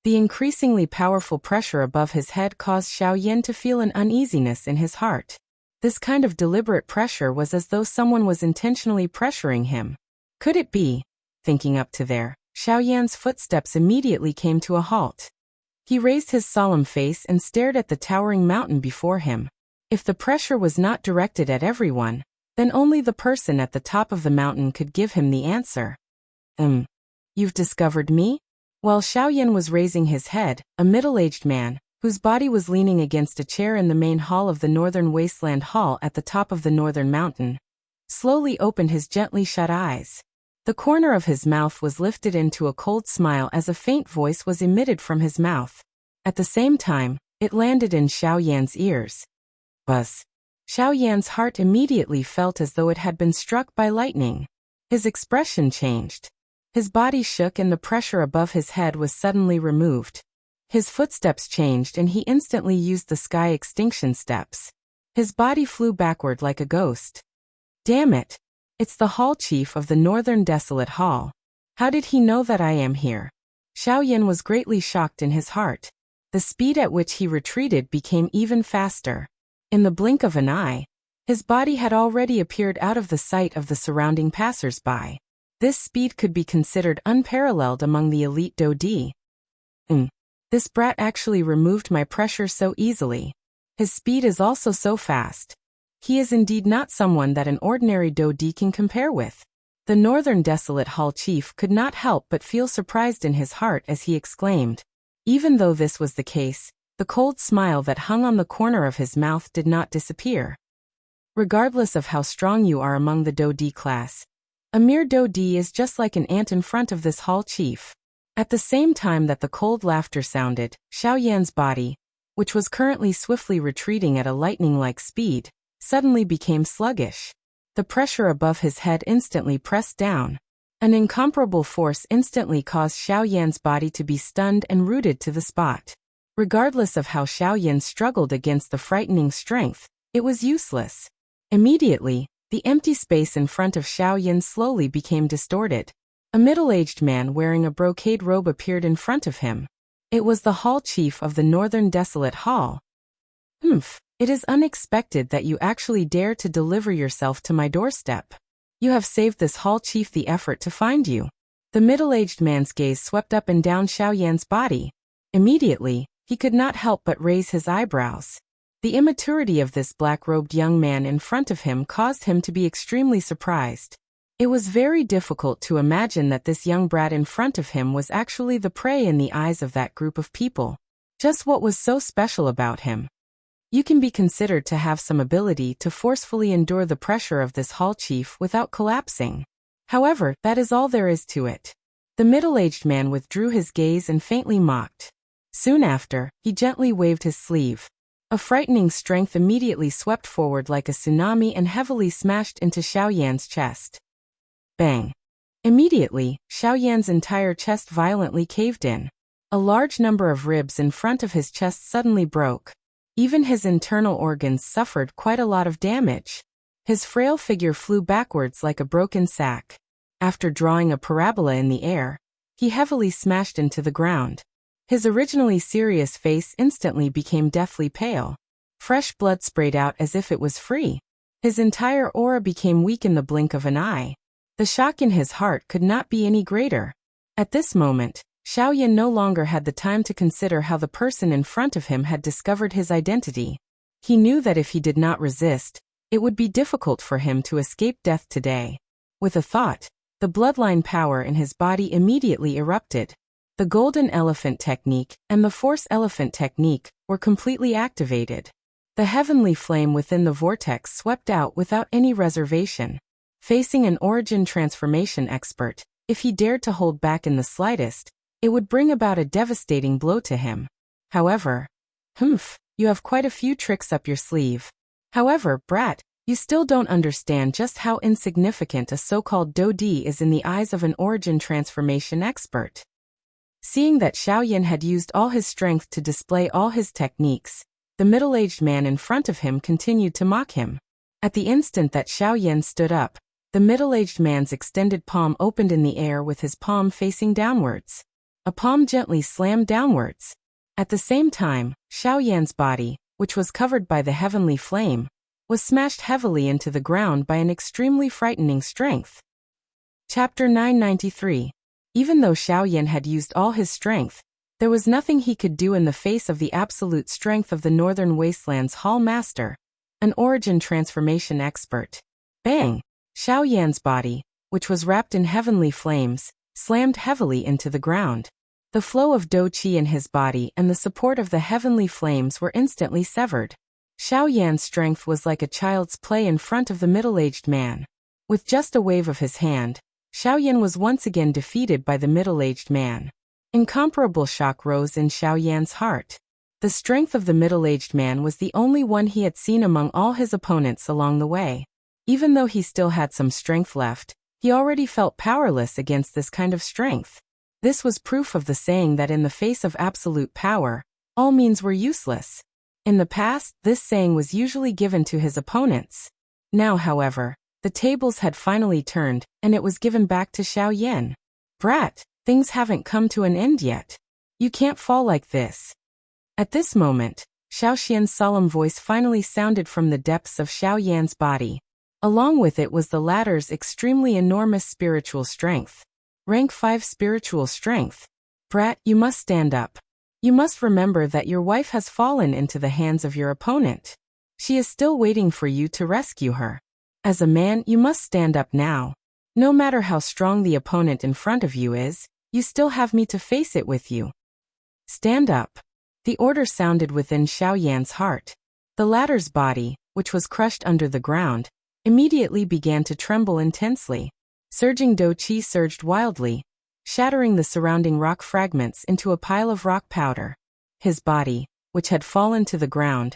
The increasingly powerful pressure above his head caused Xiaoyan to feel an uneasiness in his heart. This kind of deliberate pressure was as though someone was intentionally pressuring him. Could it be? Thinking up to there, Xiaoyan's footsteps immediately came to a halt. He raised his solemn face and stared at the towering mountain before him. If the pressure was not directed at everyone, then only the person at the top of the mountain could give him the answer. You've discovered me? While Xiaoyan was raising his head, a middle-aged man, whose body was leaning against a chair in the main hall of the northern wasteland hall at the top of the northern mountain, slowly opened his gently shut eyes. The corner of his mouth was lifted into a cold smile as a faint voice was emitted from his mouth. At the same time, it landed in Xiaoyan's ears. Buzz. Xiaoyan's heart immediately felt as though it had been struck by lightning. His expression changed. His body shook and the pressure above his head was suddenly removed. His footsteps changed and he instantly used the sky extinction steps. His body flew backward like a ghost. Damn it! It's the hall chief of the northern desolate hall. How did he know that I am here? Xiaoyan was greatly shocked in his heart. The speed at which he retreated became even faster. In the blink of an eye, his body had already appeared out of the sight of the surrounding passers-by. This speed could be considered unparalleled among the elite Dodi. This brat actually removed my pressure so easily. His speed is also so fast. He is indeed not someone that an ordinary Dodi can compare with. The northern desolate hall chief could not help but feel surprised in his heart as he exclaimed. Even though this was the case, the cold smile that hung on the corner of his mouth did not disappear. Regardless of how strong you are among the Dodi class, a mere Dodi is just like an ant in front of this hall chief. At the same time that the cold laughter sounded, Xiaoyan's body, which was currently swiftly retreating at a lightning-like speed, suddenly became sluggish. The pressure above his head instantly pressed down. An incomparable force instantly caused Xiaoyan's body to be stunned and rooted to the spot. Regardless of how Xiao Yan struggled against the frightening strength, it was useless. Immediately, the empty space in front of Xiao Yan slowly became distorted. A middle-aged man wearing a brocade robe appeared in front of him. It was the hall chief of the Northern Desolate Hall. It is unexpected that you actually dare to deliver yourself to my doorstep. You have saved this hall chief the effort to find you. The middle-aged man's gaze swept up and down Xiao Yan's body. Immediately, he could not help but raise his eyebrows. The immaturity of this black-robed young man in front of him caused him to be extremely surprised. It was very difficult to imagine that this young brat in front of him was actually the prey in the eyes of that group of people. Just what was so special about him? You can be considered to have some ability to forcefully endure the pressure of this hall chief without collapsing. However, that is all there is to it. The middle-aged man withdrew his gaze and faintly mocked. Soon after, he gently waved his sleeve. A frightening strength immediately swept forward like a tsunami and heavily smashed into Xiao Yan's chest. Bang! Immediately, Xiao Yan's entire chest violently caved in. A large number of ribs in front of his chest suddenly broke. Even his internal organs suffered quite a lot of damage. His frail figure flew backwards like a broken sack. After drawing a parabola in the air, he heavily smashed into the ground. His originally serious face instantly became deathly pale. Fresh blood sprayed out as if it was free. His entire aura became weak in the blink of an eye. The shock in his heart could not be any greater. At this moment, Xiao Yan no longer had the time to consider how the person in front of him had discovered his identity. He knew that if he did not resist, it would be difficult for him to escape death today. With a thought, the bloodline power in his body immediately erupted. The Golden Elephant Technique and the Force Elephant Technique were completely activated. The heavenly flame within the vortex swept out without any reservation. Facing an origin transformation expert, if he dared to hold back in the slightest, it would bring about a devastating blow to him. However, you have quite a few tricks up your sleeve. However, brat, you still don't understand just how insignificant a so-called Dodi is in the eyes of an origin transformation expert. Seeing that Xiao Yan had used all his strength to display all his techniques, the middle-aged man in front of him continued to mock him. At the instant that Xiao Yan stood up, the middle-aged man's extended palm opened in the air with his palm facing downwards. A palm gently slammed downwards. At the same time, Xiao Yan's body, which was covered by the heavenly flame, was smashed heavily into the ground by an extremely frightening strength. Chapter 993. Even though Xiao Yan had used all his strength, there was nothing he could do in the face of the absolute strength of the Northern Wasteland's Hall Master, an origin transformation expert. Bang! Xiao Yan's body, which was wrapped in heavenly flames, slammed heavily into the ground. The flow of Do Qi in his body and the support of the heavenly flames were instantly severed. Xiao Yan's strength was like a child's play in front of the middle-aged man. With just a wave of his hand, Xiao Yan was once again defeated by the middle-aged man. Incomparable shock rose in Xiao Yan's heart. The strength of the middle-aged man was the only one he had seen among all his opponents along the way. Even though he still had some strength left, he already felt powerless against this kind of strength. This was proof of the saying that in the face of absolute power, all means were useless. In the past, this saying was usually given to his opponents. Now, however, the tables had finally turned, and it was given back to Xiao Yan. Brat, things haven't come to an end yet. You can't fall like this. At this moment, Xiao Xian's solemn voice finally sounded from the depths of Xiao Yan's body. Along with it was the latter's extremely enormous spiritual strength. Rank 5 spiritual strength. Brat, you must stand up. You must remember that your wife has fallen into the hands of your opponent. She is still waiting for you to rescue her. As a man, you must stand up now. No matter how strong the opponent in front of you is, you still have me to face it with you. Stand up. The order sounded within Xiao Yan's heart. The latter's body, which was crushed under the ground, immediately began to tremble intensely. Surging Do Qi surged wildly, shattering the surrounding rock fragments into a pile of rock powder. His body, which had fallen to the ground,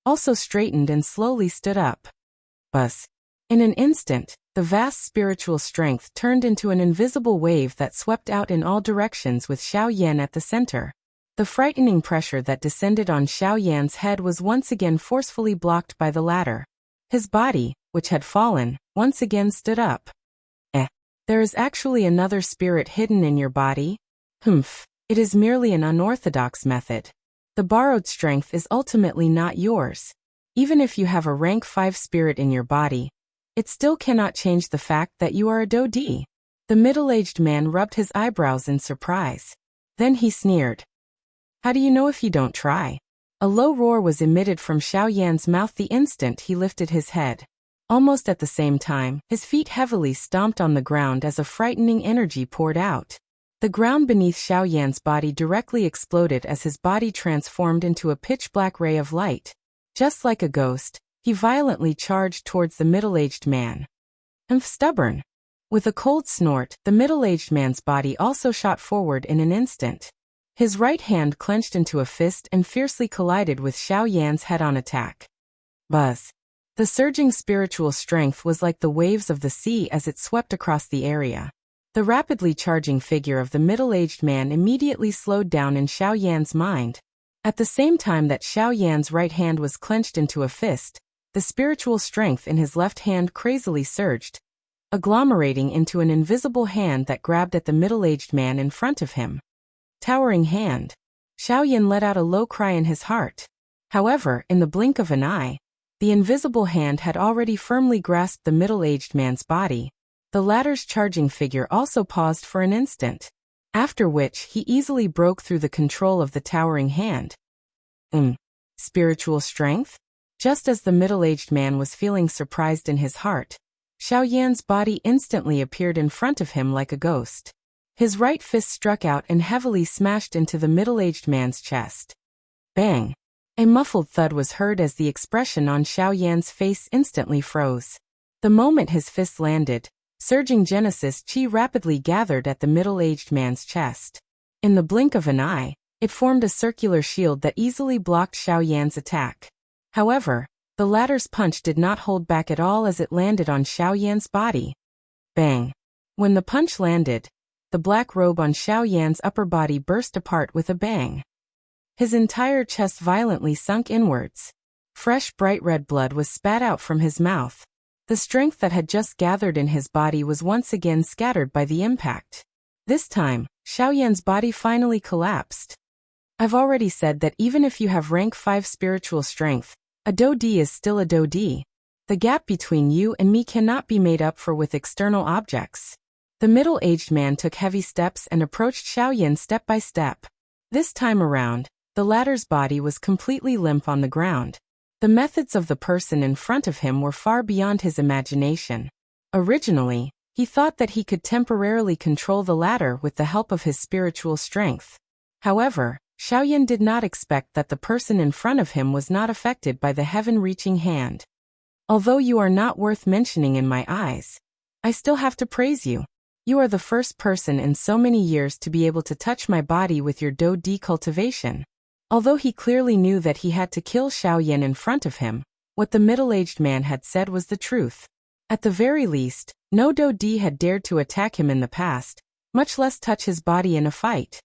also straightened and slowly stood up. Buzz. In an instant, the vast spiritual strength turned into an invisible wave that swept out in all directions with Xiao Yan at the center. The frightening pressure that descended on Xiao Yan's head was once again forcefully blocked by the latter. His body, which had fallen, once again stood up. There is actually another spirit hidden in your body? Humph, it is merely an unorthodox method. The borrowed strength is ultimately not yours. Even if you have a rank 5 spirit in your body, it still cannot change the fact that you are a Dodi. The middle-aged man rubbed his eyebrows in surprise. Then he sneered. How do you know if you don't try? A low roar was emitted from Xiao Yan's mouth the instant he lifted his head. Almost at the same time, his feet heavily stomped on the ground as a frightening energy poured out. The ground beneath Xiao Yan's body directly exploded as his body transformed into a pitch-black ray of light. Just like a ghost, he violently charged towards the middle-aged man. Stubborn. With a cold snort, the middle-aged man's body also shot forward in an instant. His right hand clenched into a fist and fiercely collided with Xiao Yan's head-on attack. Buzz. The surging spiritual strength was like the waves of the sea as it swept across the area. The rapidly charging figure of the middle-aged man immediately slowed down in Xiao Yan's mind. At the same time that Xiao Yan's right hand was clenched into a fist, the spiritual strength in his left hand crazily surged, agglomerating into an invisible hand that grabbed at the middle-aged man in front of him. Towering hand. Xiao Yan let out a low cry in his heart. However, in the blink of an eye, the invisible hand had already firmly grasped the middle-aged man's body. The latter's charging figure also paused for an instant, after which he easily broke through the control of the towering hand. Spiritual strength? Just as the middle-aged man was feeling surprised in his heart, Xiao Yan's body instantly appeared in front of him like a ghost. His right fist struck out and heavily smashed into the middle-aged man's chest. Bang! A muffled thud was heard as the expression on Xiao Yan's face instantly froze. The moment his fist landed, surging Genesis Chi rapidly gathered at the middle-aged man's chest. In the blink of an eye, it formed a circular shield that easily blocked Xiao Yan's attack. However, the latter's punch did not hold back at all as it landed on Xiao Yan's body. Bang! When the punch landed, the black robe on Xiao Yan's upper body burst apart with a bang. His entire chest violently sunk inwards. Fresh bright red blood was spat out from his mouth. The strength that had just gathered in his body was once again scattered by the impact. This time, Xiao Yan's body finally collapsed. I've already said that even if you have rank 5 spiritual strength, a Dodi is still a Dodi. The gap between you and me cannot be made up for with external objects. The middle-aged man took heavy steps and approached Xiao Yan step by step. This time around, the latter's body was completely limp on the ground. The methods of the person in front of him were far beyond his imagination. Originally, he thought that he could temporarily control the latter with the help of his spiritual strength. However, Xiao Yan did not expect that the person in front of him was not affected by the heaven-reaching hand. Although you are not worth mentioning in my eyes, I still have to praise you. You are the first person in so many years to be able to touch my body with your Do-Di cultivation. Although he clearly knew that he had to kill Xiao Yan in front of him, what the middle-aged man had said was the truth. At the very least, no Do-Di had dared to attack him in the past, much less touch his body in a fight.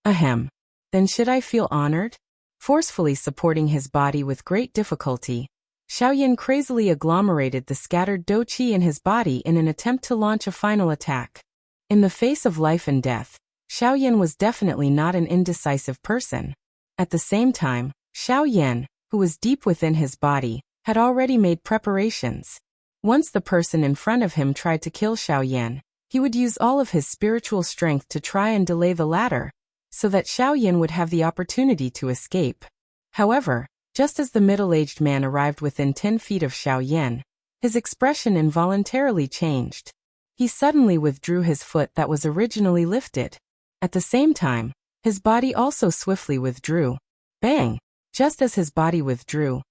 Ahem. Then should I feel honored? Forcefully supporting his body with great difficulty, Xiao Yan crazily agglomerated the scattered Do-Chi in his body in an attempt to launch a final attack. In the face of life and death, Xiao Yan was definitely not an indecisive person. At the same time, Xiao Yan, who was deep within his body, had already made preparations. Once the person in front of him tried to kill Xiao Yan, he would use all of his spiritual strength to try and delay the latter, so that Xiao Yan would have the opportunity to escape. However, just as the middle-aged man arrived within 10 feet of Xiao Yan, his expression involuntarily changed. He suddenly withdrew his foot that was originally lifted. At the same time, his body also swiftly withdrew. Bang! Just as his body withdrew,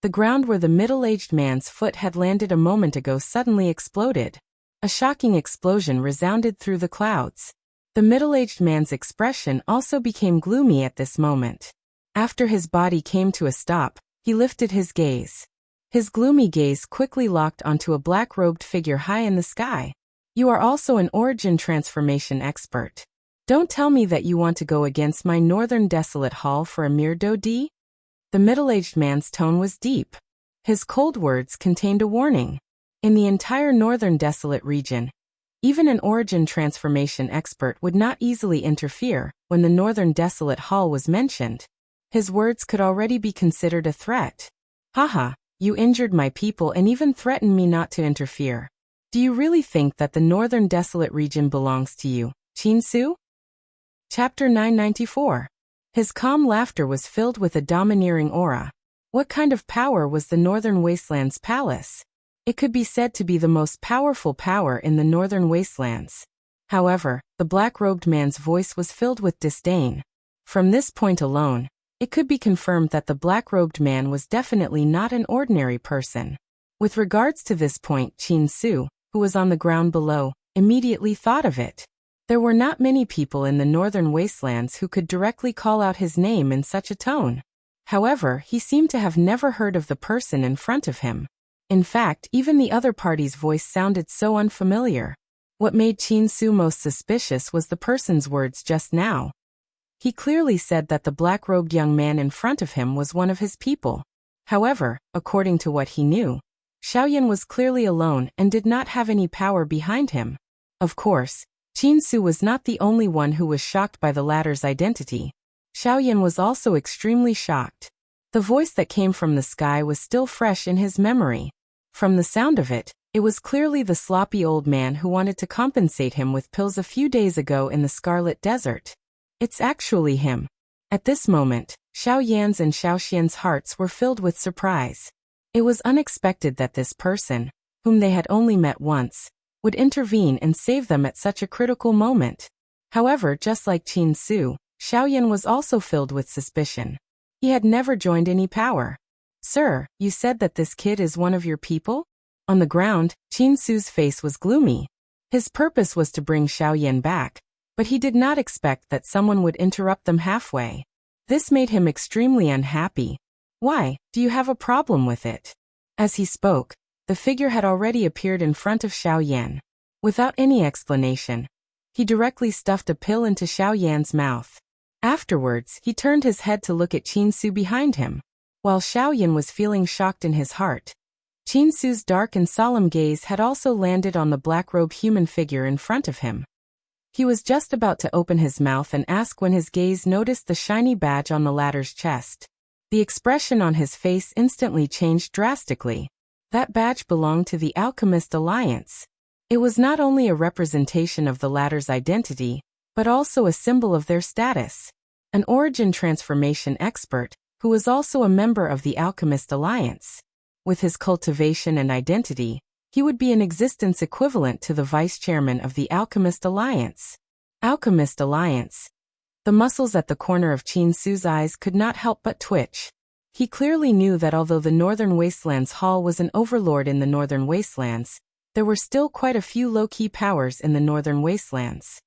the ground where the middle-aged man's foot had landed a moment ago suddenly exploded. A shocking explosion resounded through the clouds. The middle-aged man's expression also became gloomy at this moment. After his body came to a stop, he lifted his gaze. His gloomy gaze quickly locked onto a black-robed figure high in the sky. You are also an origin transformation expert. Don't tell me that you want to go against my northern desolate hall for a mere dodi? The middle-aged man's tone was deep. His cold words contained a warning. In the entire northern desolate region, even an origin transformation expert would not easily interfere when the northern desolate hall was mentioned. His words could already be considered a threat. Haha, you injured my people and even threatened me not to interfere. Do you really think that the northern desolate region belongs to you, Chin-su? Chapter 994. His calm laughter was filled with a domineering aura. What kind of power was the Northern Wastelands Palace? It could be said to be the most powerful power in the Northern Wastelands. However, the black-robed man's voice was filled with disdain. From this point alone, it could be confirmed that the black-robed man was definitely not an ordinary person. With regards to this point, Chin-su, who was on the ground below, immediately thought of it. There were not many people in the Northern Wastelands who could directly call out his name in such a tone. However, he seemed to have never heard of the person in front of him. In fact, even the other party's voice sounded so unfamiliar. What made Chin-su most suspicious was the person's words just now. He clearly said that the black-robed young man in front of him was one of his people. However, according to what he knew, Xiaoyan was clearly alone and did not have any power behind him. Of course, Chin-su was not the only one who was shocked by the latter's identity. Xiaoyan was also extremely shocked. The voice that came from the sky was still fresh in his memory. From the sound of it, it was clearly the sloppy old man who wanted to compensate him with pills a few days ago in the Scarlet Desert. It's actually him. At this moment, Xiaoyan's and Xiaoxian's hearts were filled with surprise. It was unexpected that this person, whom they had only met once, would intervene and save them at such a critical moment. However, just like Chin-su, Xiaoyan was also filled with suspicion. He had never joined any power. Sir, you said that this kid is one of your people? On the ground, Chin-su's face was gloomy. His purpose was to bring Xiaoyan back, but he did not expect that someone would interrupt them halfway. This made him extremely unhappy. Why, do you have a problem with it? As he spoke, the figure had already appeared in front of Xiaoyan. Without any explanation, he directly stuffed a pill into Xiaoyan's mouth. Afterwards, he turned his head to look at Chin-su behind him. While Xiaoyan was feeling shocked in his heart, Chin-su's dark and solemn gaze had also landed on the black-robed human figure in front of him. He was just about to open his mouth and ask when his gaze noticed the shiny badge on the latter's chest. The expression on his face instantly changed drastically. That badge belonged to the Alchemist Alliance. It was not only a representation of the latter's identity, but also a symbol of their status. An origin transformation expert, who was also a member of the Alchemist Alliance. With his cultivation and identity, he would be an existence equivalent to the vice-chairman of the Alchemist Alliance. Alchemist Alliance. The muscles at the corner of Chin-su's eyes could not help but twitch. He clearly knew that although the Northern Wastelands Hall was an overlord in the Northern Wastelands, there were still quite a few low-key powers in the Northern Wastelands.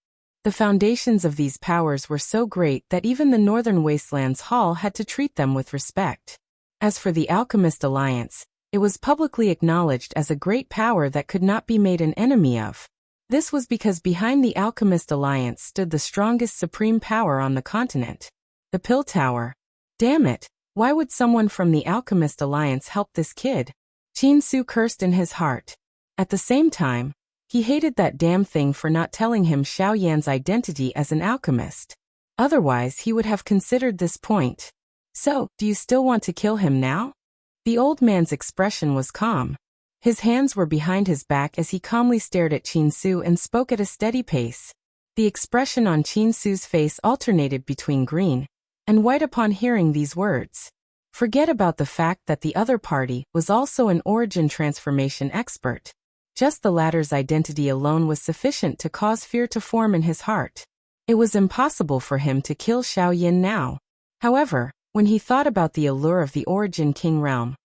The foundations of these powers were so great that even the Northern Wastelands Hall had to treat them with respect. As for the Alchemist Alliance, it was publicly acknowledged as a great power that could not be made an enemy of. This was because behind the Alchemist Alliance stood the strongest supreme power on the continent. The Pill Tower. Damn it, why would someone from the Alchemist Alliance help this kid? Chin-su cursed in his heart. At the same time, he hated that damn thing for not telling him Xiaoyan's identity as an alchemist. Otherwise, he would have considered this point. So, do you still want to kill him now? The old man's expression was calm. His hands were behind his back as he calmly stared at Chin-su and spoke at a steady pace. The expression on Chin-su's face alternated between green and white upon hearing these words. Forget about the fact that the other party was also an origin transformation expert. Just the latter's identity alone was sufficient to cause fear to form in his heart. It was impossible for him to kill Xiaoyan now. However, when he thought about the allure of the Origin King realm,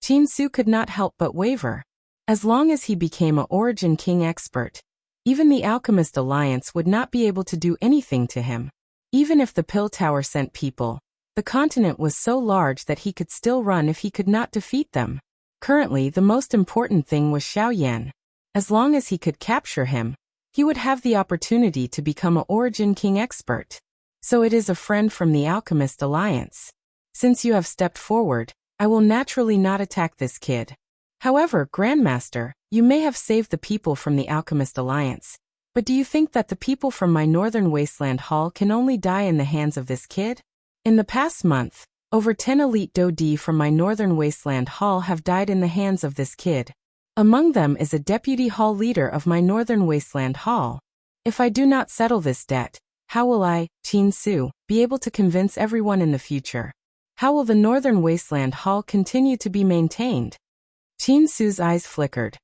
Chin-su could not help but waver. As long as he became a Origin King expert, even the Alchemist Alliance would not be able to do anything to him. Even if the Pill Tower sent people, the continent was so large that he could still run if he could not defeat them. Currently, the most important thing was Xiaoyan. As long as he could capture him, He would have the opportunity to become a Origin King expert. So it is a friend from the Alchemist Alliance. Since you have stepped forward, I will naturally not attack this kid. However, Grandmaster, you may have saved the people from the Alchemist Alliance. But do you think that the people from my Northern Wasteland Hall can only die in the hands of this kid? In the past month, over 10 elite Dodi from my Northern Wasteland Hall have died in the hands of this kid. Among them is a deputy hall leader of my Northern Wasteland Hall. If I do not settle this debt, how will I, Qin Su, be able to convince everyone in the future? How will the Northern Wasteland Hall continue to be maintained? Qin Su's eyes flickered.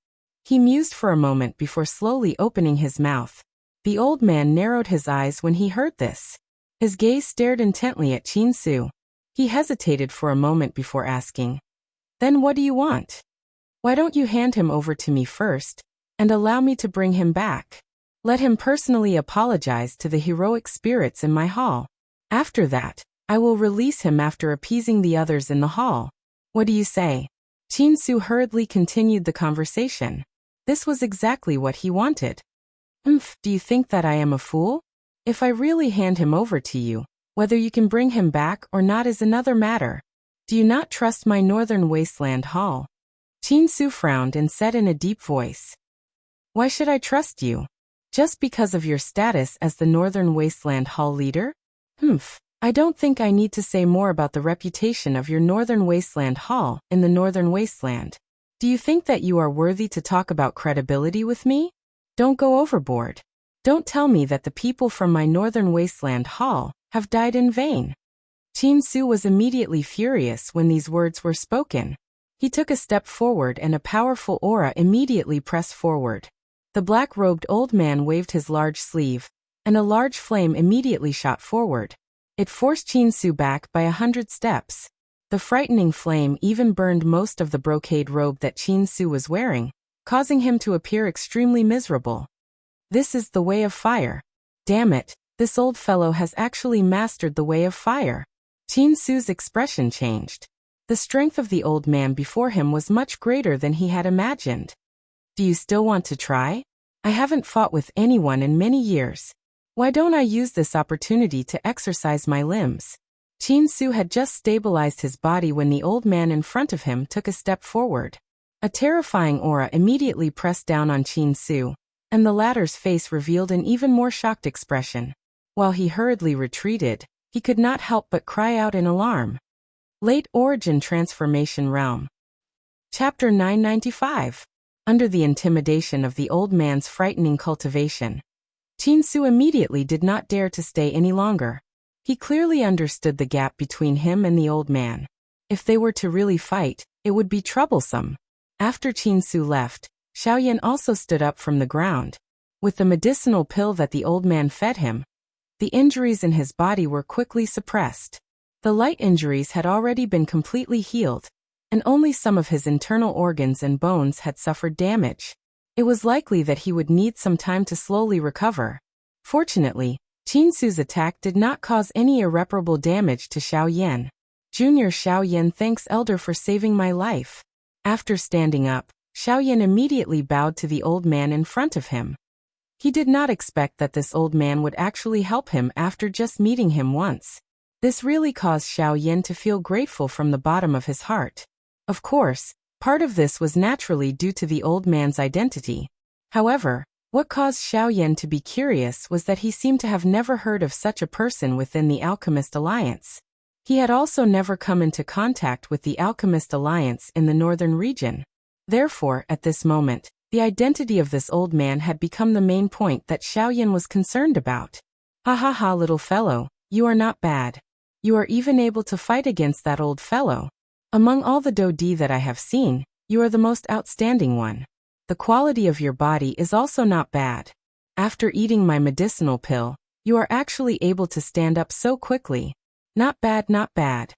He mused for a moment before slowly opening his mouth. The old man narrowed his eyes when he heard this. His gaze stared intently at Qin Su. He hesitated for a moment before asking, "Then what do you want? Why don't you hand him over to me first, and allow me to bring him back? Let him personally apologize to the heroic spirits in my hall. After that, I will release him after appeasing the others in the hall. What do you say?" Qin Su hurriedly continued the conversation. This was exactly what he wanted. Do you think that I am a fool? If I really hand him over to you, whether you can bring him back or not is another matter. Do you not trust my Northern Wasteland Hall?" Qin Su frowned and said in a deep voice, "Why should I trust you? Just because of your status as the Northern Wasteland Hall leader? I don't think I need to say more about the reputation of your Northern Wasteland Hall in the Northern Wasteland. Do you think that you are worthy to talk about credibility with me? Don't go overboard. Don't tell me that the people from my Northern Wasteland Hall have died in vain." Qin Su was immediately furious when these words were spoken. He took a step forward and a powerful aura immediately pressed forward. The black-robed old man waved his large sleeve, and a large flame immediately shot forward. It forced Qin Su back by 100 steps. The frightening flame even burned most of the brocade robe that Qin Su was wearing, causing him to appear extremely miserable. This is the way of fire. Damn it, this old fellow has actually mastered the way of fire. Qin Su's expression changed. The strength of the old man before him was much greater than he had imagined. "Do you still want to try? I haven't fought with anyone in many years. Why don't I use this opportunity to exercise my limbs?" Qin Su had just stabilized his body when the old man in front of him took a step forward. A terrifying aura immediately pressed down on Qin Su, and the latter's face revealed an even more shocked expression. While he hurriedly retreated, he could not help but cry out in alarm. Late Origin Transformation Realm. Chapter 995. Under the intimidation of the old man's frightening cultivation, Qin Su immediately did not dare to stay any longer. He clearly understood the gap between him and the old man. If they were to really fight, it would be troublesome. After Qin Su left, Xiaoyan also stood up from the ground. With the medicinal pill that the old man fed him, the injuries in his body were quickly suppressed. The light injuries had already been completely healed, and only some of his internal organs and bones had suffered damage. It was likely that he would need some time to slowly recover. Fortunately, Qin Su's attack did not cause any irreparable damage to Xiaoyan. Junior Xiaoyan thanks Elder for saving my life. After standing up, Xiaoyan immediately bowed to the old man in front of him. He did not expect that this old man would actually help him after just meeting him once. This really caused Xiaoyan to feel grateful from the bottom of his heart. Of course, part of this was naturally due to the old man's identity. However, what caused Xiaoyan to be curious was that he seemed to have never heard of such a person within the Alchemist Alliance. He had also never come into contact with the Alchemist Alliance in the northern region. Therefore, at this moment, the identity of this old man had become the main point that Xiaoyan was concerned about. "Ha ha ha, little fellow, you are not bad. You are even able to fight against that old fellow. Among all the Dodi that I have seen, you are the most outstanding one. The quality of your body is also not bad. After eating my medicinal pill, you are actually able to stand up so quickly. Not bad, not bad."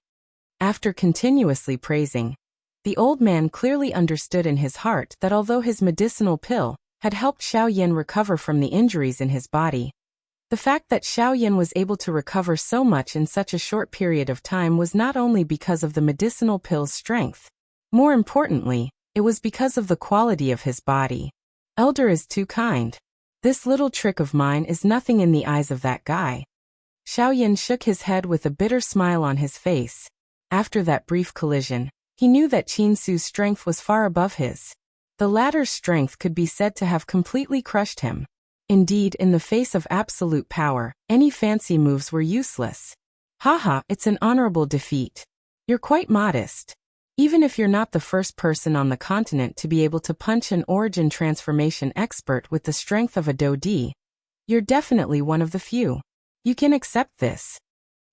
After continuously praising, the old man clearly understood in his heart that although his medicinal pill had helped Xiaoyan recover from the injuries in his body, the fact that Xiaoyan was able to recover so much in such a short period of time was not only because of the medicinal pill's strength. More importantly, it was because of the quality of his body. Elder is too kind. This little trick of mine is nothing in the eyes of that guy. Xiaoyan shook his head with a bitter smile on his face. After that brief collision, he knew that Qin Su's strength was far above his. The latter's strength could be said to have completely crushed him. Indeed, in the face of absolute power, any fancy moves were useless. Haha, it's an honorable defeat. You're quite modest. Even if you're not the first person on the continent to be able to punch an origin transformation expert with the strength of a Dodi, you're definitely one of the few. You can accept this.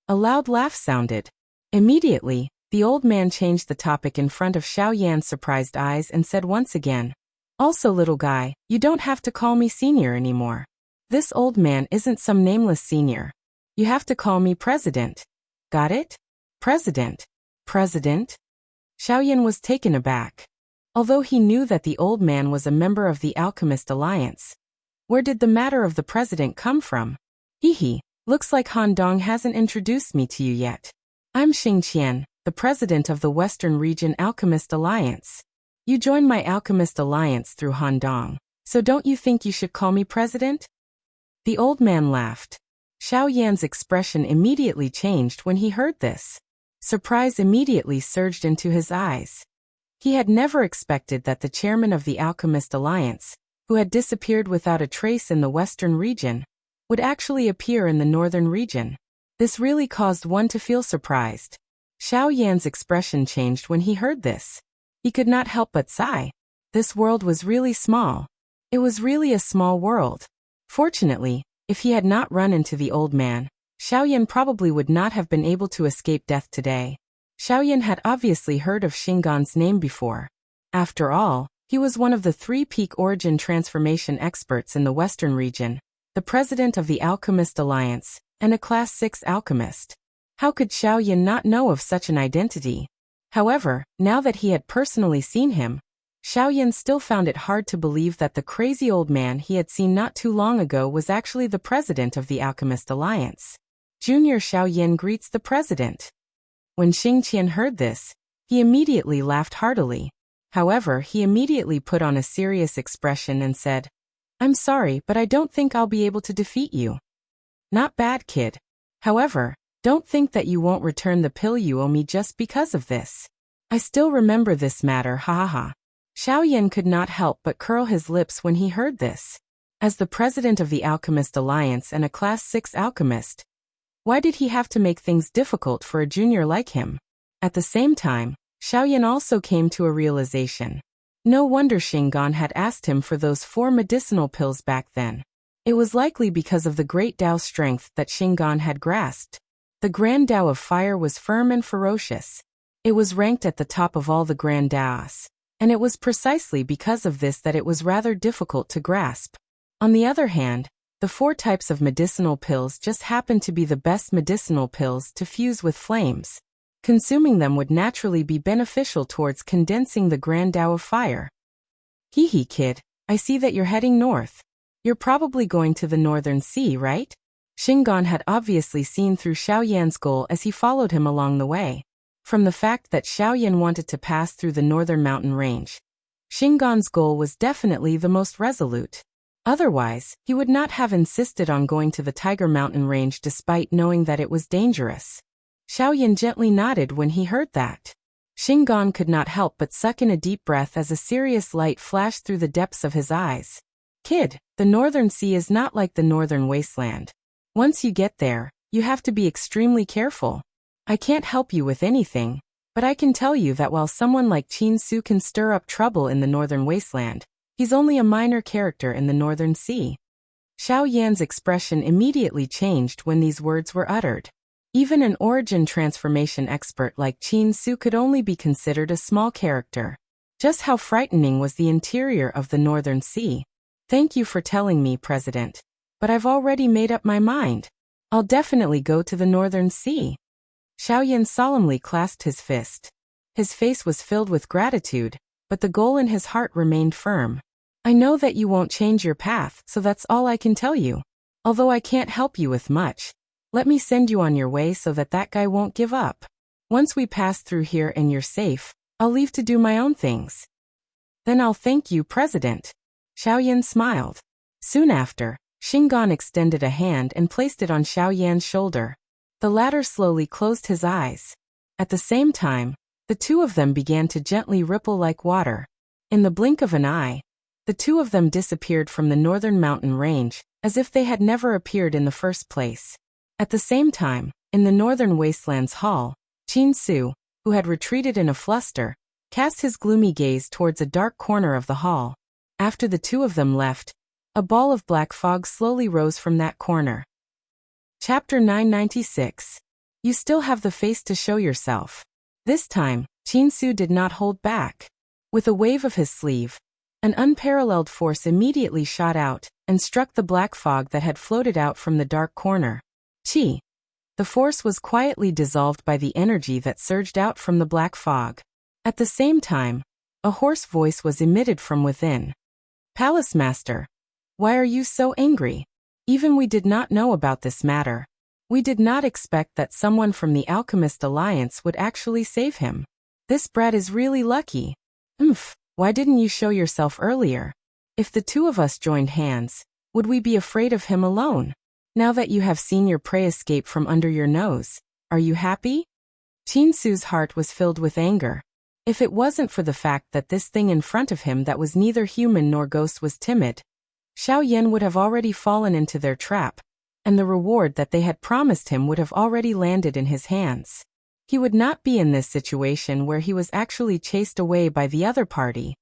A loud laugh sounded. Immediately, the old man changed the topic in front of Xiaoyan's surprised eyes and said once again, "Also, little guy, you don't have to call me senior anymore. This old man isn't some nameless senior. You have to call me president. Got it? President. President?" Xiaoyan was taken aback. Although he knew that the old man was a member of the Alchemist Alliance, where did the matter of the president come from? Hehe, looks like Han Dong hasn't introduced me to you yet. I'm Xing Qian, the president of the Western Region Alchemist Alliance. You joined my Alchemist Alliance through Han Dong, so don't you think you should call me president? The old man laughed. Xiaoyan's expression immediately changed when he heard this. Surprise immediately surged into his eyes. He had never expected that the chairman of the Alchemist Alliance, who had disappeared without a trace in the Western region, would actually appear in the Northern region. This really caused one to feel surprised. Xiaoyan's expression changed when he heard this. He could not help but sigh. This world was really small. It was really a small world. Fortunately, if he had not run into the old man, Xiaoyan probably would not have been able to escape death today. Xiaoyan had obviously heard of Xinggan's name before. After all, he was one of the 3 peak origin transformation experts in the Western region, the president of the Alchemist Alliance, and a Class 6 alchemist. How could Xiaoyan not know of such an identity? However, now that he had personally seen him, Xiaoyan still found it hard to believe that the crazy old man he had seen not too long ago was actually the president of the Alchemist Alliance. Junior Xiaoyan greets the president. When Xing Qian heard this, he immediately laughed heartily. However, he immediately put on a serious expression and said, "I'm sorry, but I don't think I'll be able to defeat you." Not bad, kid. However, don't think that you won't return the pill you owe me just because of this. I still remember this matter, ha ha ha. Xiaoyan could not help but curl his lips when he heard this. As the president of the Alchemist Alliance and a Class 6 alchemist, why did he have to make things difficult for a junior like him? At the same time, Xiaoyan also came to a realization. No wonder Xinggan had asked him for those 4 medicinal pills back then. It was likely because of the great Dao strength that Xinggan had grasped. The Grand Dao of Fire was firm and ferocious. It was ranked at the top of all the Grand Daos, and it was precisely because of this that it was rather difficult to grasp. On the other hand, the 4 types of medicinal pills just happened to be the best medicinal pills to fuse with flames. Consuming them would naturally be beneficial towards condensing the Grand Dao of Fire. Hehe, kid, I see that you're heading north. You're probably going to the Northern Sea, right? Xinggan had obviously seen through Xiaoyan's goal as he followed him along the way. From the fact that Xiaoyan wanted to pass through the northern mountain range, Xinggan's goal was definitely the most resolute. Otherwise, he would not have insisted on going to the Tiger Mountain range despite knowing that it was dangerous. Xiaoyan gently nodded when he heard that. Xinggan could not help but suck in a deep breath as a serious light flashed through the depths of his eyes. Kid, the Northern Sea is not like the Northern Wasteland. Once you get there, you have to be extremely careful. I can't help you with anything, but I can tell you that while someone like Qin Su can stir up trouble in the Northern Wasteland, he's only a minor character in the Northern Sea. Xiaoyan's expression immediately changed when these words were uttered. Even an origin transformation expert like Qin Su could only be considered a small character. Just how frightening was the interior of the Northern Sea? Thank you for telling me, President. But I've already made up my mind. I'll definitely go to the Northern Sea. Xiaoyan solemnly clasped his fist. His face was filled with gratitude, but the goal in his heart remained firm. I know that you won't change your path, so that's all I can tell you. Although I can't help you with much, let me send you on your way so that guy won't give up. Once we pass through here and you're safe, I'll leave to do my own things. Then I'll thank you, President. Xiaoyan smiled. Soon after, Shingon extended a hand and placed it on Xiao Yan's shoulder. The latter slowly closed his eyes. At the same time, the two of them began to gently ripple like water. In the blink of an eye, the two of them disappeared from the northern mountain range, as if they had never appeared in the first place. At the same time, in the northern wastelands hall, Qin Su, who had retreated in a fluster, cast his gloomy gaze towards a dark corner of the hall. After the two of them left, a ball of black fog slowly rose from that corner. Chapter 996. You still have the face to show yourself. This time, Qin Su did not hold back. With a wave of his sleeve, an unparalleled force immediately shot out and struck the black fog that had floated out from the dark corner. Chi. The force was quietly dissolved by the energy that surged out from the black fog. At the same time, a hoarse voice was emitted from within. Palace Master, why are you so angry? Even we did not know about this matter. We did not expect that someone from the Alchemist Alliance would actually save him. This brat is really lucky. Why didn't you show yourself earlier? If the two of us joined hands, would we be afraid of him alone? Now that you have seen your prey escape from under your nose, are you happy? Qin Su's heart was filled with anger. If it wasn't for the fact that this thing in front of him that was neither human nor ghost was timid, Xiao Yan would have already fallen into their trap, and the reward that they had promised him would have already landed in his hands. He would not be in this situation where he was actually chased away by the other party.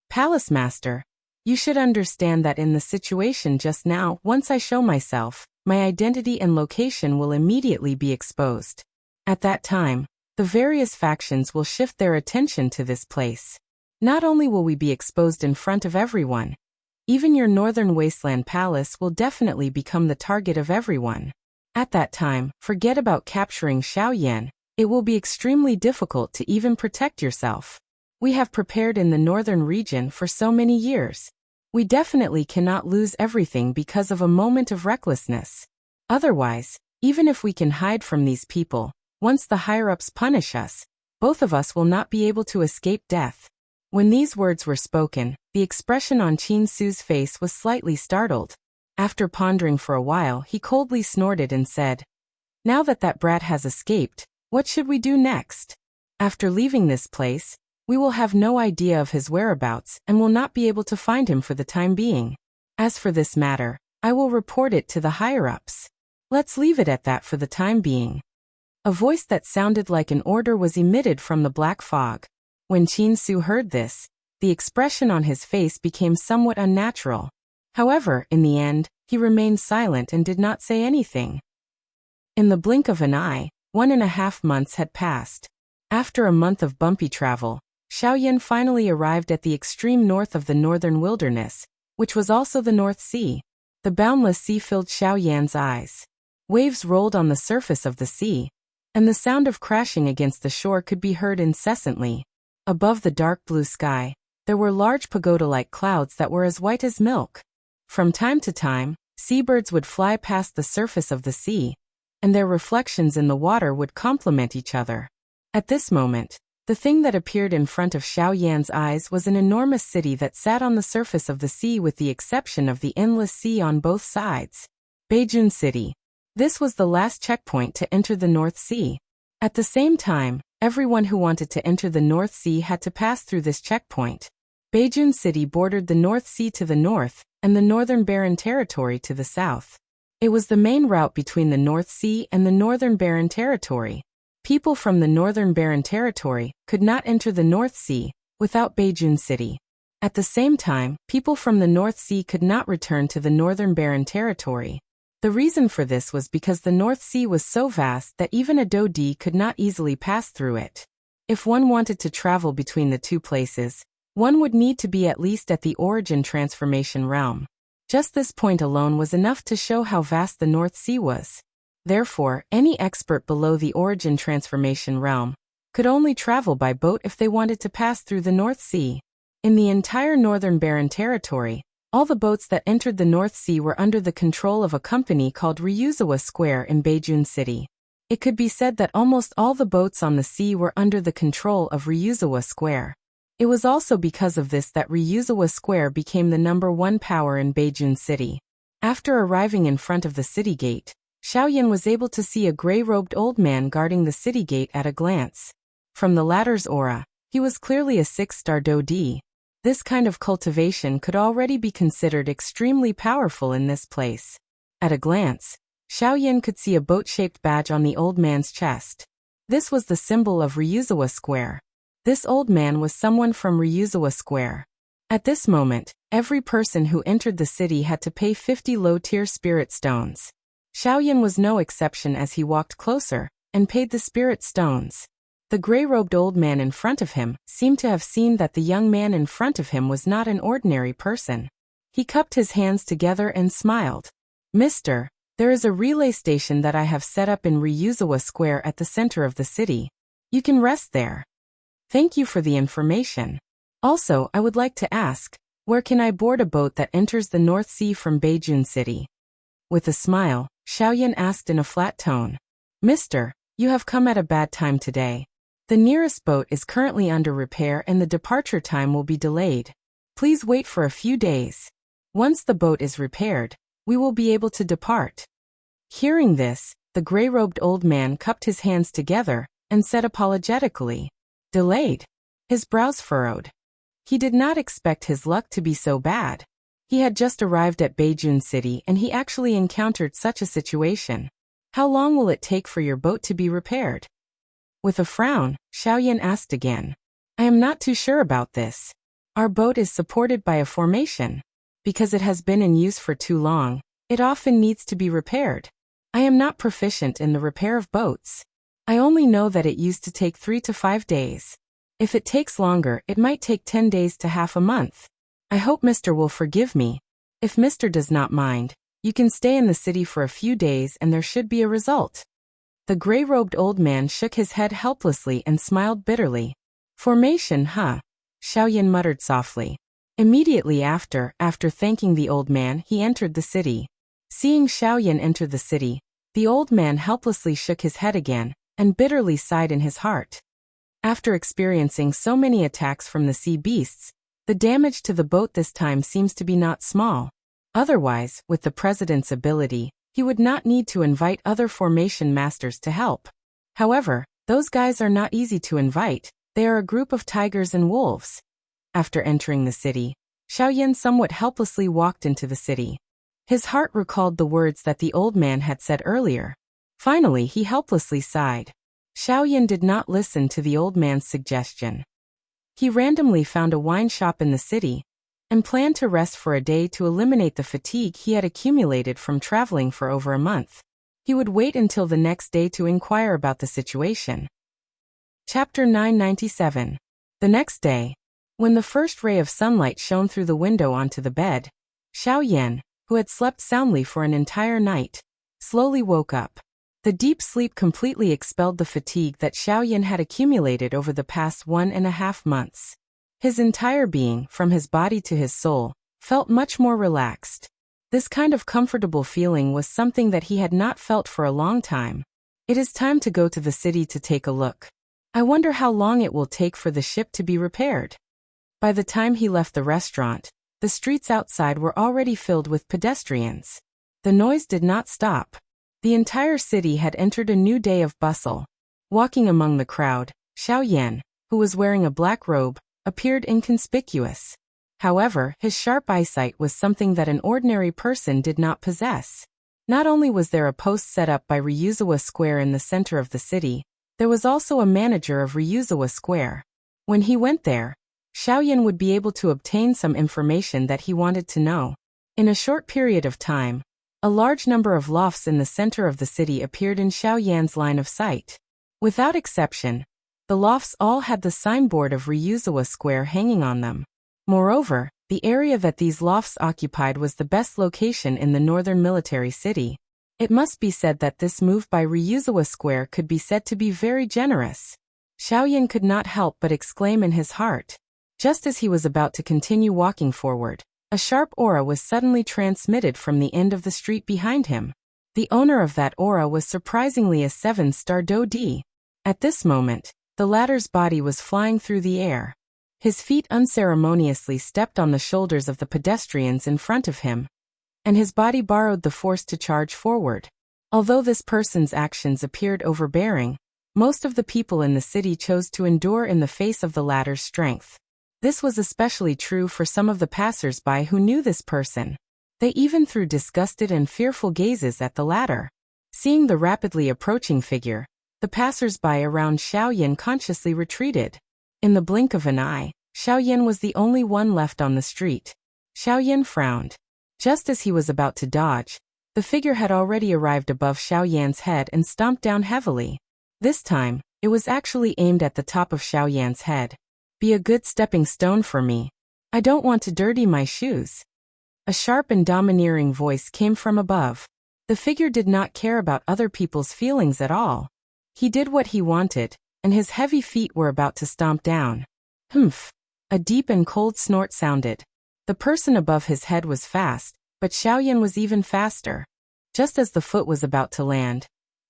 Palace Master, you should understand that in the situation just now, once I show myself, my identity and location will immediately be exposed. At that time, the various factions will shift their attention to this place. Not only will we be exposed in front of everyone, even your northern wasteland palace will definitely become the target of everyone. At that time, forget about capturing Xiao Yan. It will be extremely difficult to even protect yourself. We have prepared in the northern region for so many years. We definitely cannot lose everything because of a moment of recklessness. Otherwise, even if we can hide from these people, once the higher-ups punish us, both of us will not be able to escape death. When these words were spoken, the expression on Qin Su's face was slightly startled. After pondering for a while, he coldly snorted and said, "Now that that brat has escaped, what should we do next? After leaving this place, we will have no idea of his whereabouts and will not be able to find him for the time being. As for this matter, I will report it to the higher-ups. Let's leave it at that for the time being." A voice that sounded like an order was emitted from the black fog. When Qin Su heard this, the expression on his face became somewhat unnatural. However, in the end, he remained silent and did not say anything. In the blink of an eye, 1.5 months had passed. After a month of bumpy travel, Xiao Yan finally arrived at the extreme north of the northern wilderness, which was also the North Sea. The boundless sea filled Xiao Yan's eyes. Waves rolled on the surface of the sea, and the sound of crashing against the shore could be heard incessantly. Above the dark blue sky, there were large pagoda-like clouds that were as white as milk. From time to time, seabirds would fly past the surface of the sea, and their reflections in the water would complement each other. At this moment, the thing that appeared in front of Xiao Yan's eyes was an enormous city that sat on the surface of the sea with the exception of the endless sea on both sides. Beijun City. This was the last checkpoint to enter the North Sea. At the same time, everyone who wanted to enter the North Sea had to pass through this checkpoint. Beijun City bordered the North Sea to the north, and the Northern Barren Territory to the south. It was the main route between the North Sea and the Northern Barren Territory. People from the Northern Barren Territory could not enter the North Sea without Beijun City. At the same time, people from the North Sea could not return to the Northern Barren Territory. The reason for this was because the North Sea was so vast that even a Dodi could not easily pass through it. If one wanted to travel between the two places, one would need to be at least at the origin transformation realm. Just this point alone was enough to show how vast the North Sea was. Therefore, any expert below the origin transformation realm could only travel by boat if they wanted to pass through the North Sea. In the entire Northern Barren Territory, all the boats that entered the North Sea were under the control of a company called Ryuzawa Square in Beijun City. It could be said that almost all the boats on the sea were under the control of Ryuzawa Square. It was also because of this that Ryuzawa Square became the #1 power in Beijing City. After arriving in front of the city gate, Xiaoyan was able to see a gray-robed old man guarding the city gate at a glance. From the latter's aura, he was clearly a 6-star Dodi. This kind of cultivation could already be considered extremely powerful in this place. At a glance, Xiaoyan could see a boat-shaped badge on the old man's chest. This was the symbol of Ryuzawa Square. This old man was someone from Ryuzawa Square. At this moment, every person who entered the city had to pay 50 low-tier spirit stones. Xiaoyan was no exception as he walked closer and paid the spirit stones. The gray-robed old man in front of him seemed to have seen that the young man in front of him was not an ordinary person. He cupped his hands together and smiled. "Mister, there is a relay station that I have set up in Ryuzawa Square at the center of the city. You can rest there. Thank you for the information. Also, I would like to ask, where can I board a boat that enters the North Sea from Beijing City?" With a smile, Xiaoyan asked in a flat tone. "Mister, you have come at a bad time today. The nearest boat is currently under repair and the departure time will be delayed. Please wait for a few days. Once the boat is repaired, we will be able to depart." Hearing this, the gray-robed old man cupped his hands together and said apologetically, "Delayed?" His brows furrowed. He did not expect his luck to be so bad. He had just arrived at Beijing City and he actually encountered such a situation. "How long will it take for your boat to be repaired?" With a frown, Xiaoyan asked again. "I am not too sure about this. Our boat is supported by a formation. Because it has been in use for too long, it often needs to be repaired. I am not proficient in the repair of boats. I only know that it used to take 3 to 5 days. If it takes longer, it might take 10 days to half a month. I hope Mr. will forgive me. If Mr. does not mind, you can stay in the city for a few days and there should be a result." The gray-robed old man shook his head helplessly and smiled bitterly. "Formation, huh?" Xiaoyan muttered softly. Immediately after thanking the old man, he entered the city. Seeing Xiaoyan enter the city, the old man helplessly shook his head again and bitterly sighed in his heart. After experiencing so many attacks from the sea beasts, the damage to the boat this time seems to be not small. Otherwise, with the president's ability, he would not need to invite other formation masters to help. However, those guys are not easy to invite. They are a group of tigers and wolves. After entering the city, Xiaoyan somewhat helplessly walked into the city. His heart recalled the words that the old man had said earlier. Finally, he helplessly sighed. Xiaoyan did not listen to the old man's suggestion. He randomly found a wine shop in the city and planned to rest for a day to eliminate the fatigue he had accumulated from traveling for over a month. He would wait until the next day to inquire about the situation. Chapter 997. The next day, when the first ray of sunlight shone through the window onto the bed, Xiaoyan, who had slept soundly for an entire night, slowly woke up. The deep sleep completely expelled the fatigue that Xiaoyan had accumulated over the past 1.5 months. His entire being, from his body to his soul, felt much more relaxed. This kind of comfortable feeling was something that he had not felt for a long time. It is time to go to the city to take a look. I wonder how long it will take for the ship to be repaired. By the time he left the restaurant, the streets outside were already filled with pedestrians. The noise did not stop. The entire city had entered a new day of bustle. Walking among the crowd, Xiaoyan, who was wearing a black robe, appeared inconspicuous. However, his sharp eyesight was something that an ordinary person did not possess. Not only was there a post set up by Ryuzawa Square in the center of the city, there was also a manager of Ryuzawa Square. When he went there, Xiaoyan would be able to obtain some information that he wanted to know. In a short period of time, a large number of lofts in the center of the city appeared in Xiaoyan's line of sight. Without exception, the lofts all had the signboard of Ryuzawa Square hanging on them. Moreover, the area that these lofts occupied was the best location in the northern military city. It must be said that this move by Ryuzawa Square could be said to be very generous. Xiaoyan could not help but exclaim in his heart. Just as he was about to continue walking forward, a sharp aura was suddenly transmitted from the end of the street behind him. The owner of that aura was surprisingly a 7-star Dodi. At this moment, the latter's body was flying through the air. His feet unceremoniously stepped on the shoulders of the pedestrians in front of him, and his body borrowed the force to charge forward. Although this person's actions appeared overbearing, most of the people in the city chose to endure in the face of the latter's strength. This was especially true for some of the passers-by who knew this person. They even threw disgusted and fearful gazes at the latter. Seeing the rapidly approaching figure, the passers-by around Xiaoyan consciously retreated. In the blink of an eye, Xiaoyan was the only one left on the street. Xiaoyan frowned. Just as he was about to dodge, the figure had already arrived above Xiaoyan's head and stomped down heavily. This time, it was actually aimed at the top of Xiaoyan's head. Be a good stepping stone for me. I don't want to dirty my shoes. A sharp and domineering voice came from above. The figure did not care about other people's feelings at all. He did what he wanted, and his heavy feet were about to stomp down. Humph! A deep and cold snort sounded. The person above his head was fast, but Xiaoyan was even faster. Just as the foot was about to land,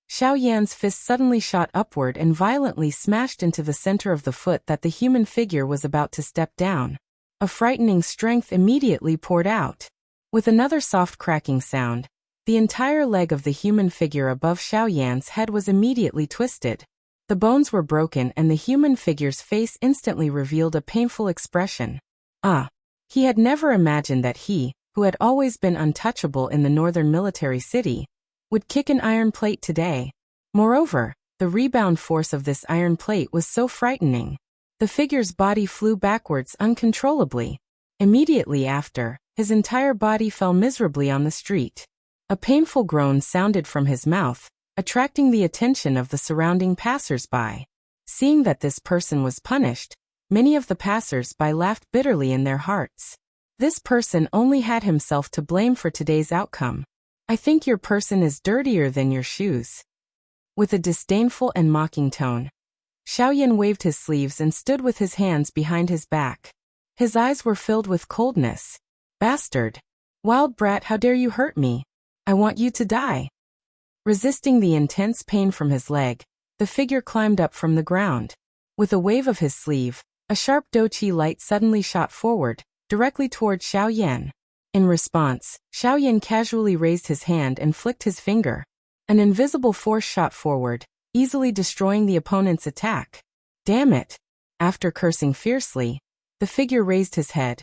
Xiaoyan's fist suddenly shot upward and violently smashed into the center of the foot that the human figure was about to step down. A frightening strength immediately poured out. With another soft cracking sound, the entire leg of the human figure above Xiaoyan's head was immediately twisted. The bones were broken and the human figure's face instantly revealed a painful expression. He had never imagined that he, who had always been untouchable in the northern military city, would kick an iron plate today. Moreover, the rebound force of this iron plate was so frightening. The figure's body flew backwards uncontrollably. Immediately after, his entire body fell miserably on the street. A painful groan sounded from his mouth, attracting the attention of the surrounding passers-by. Seeing that this person was punished, many of the passers-by laughed bitterly in their hearts. This person only had himself to blame for today's outcome. I think your person is dirtier than your shoes. With a disdainful and mocking tone, Xiaoyan waved his sleeves and stood with his hands behind his back. His eyes were filled with coldness. Bastard! Wild brat, how dare you hurt me? I want you to die. Resisting the intense pain from his leg, the figure climbed up from the ground. With a wave of his sleeve, a sharp doqi light suddenly shot forward, directly toward Xiaoyan. In response, Xiaoyan casually raised his hand and flicked his finger. An invisible force shot forward, easily destroying the opponent's attack. Damn it! After cursing fiercely, the figure raised his head,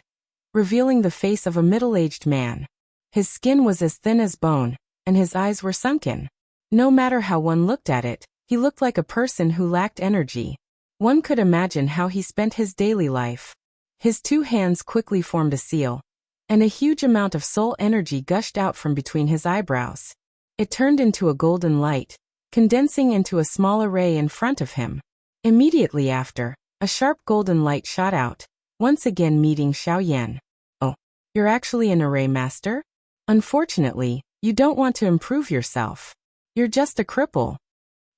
revealing the face of a middle-aged man. His skin was as thin as bone, and his eyes were sunken. No matter how one looked at it, he looked like a person who lacked energy. One could imagine how he spent his daily life. His two hands quickly formed a seal, and a huge amount of soul energy gushed out from between his eyebrows. It turned into a golden light, condensing into a small array in front of him. Immediately after, a sharp golden light shot out, once again meeting Xiaoyan. Oh, you're actually an array master? Unfortunately, you don't want to improve yourself. You're just a cripple.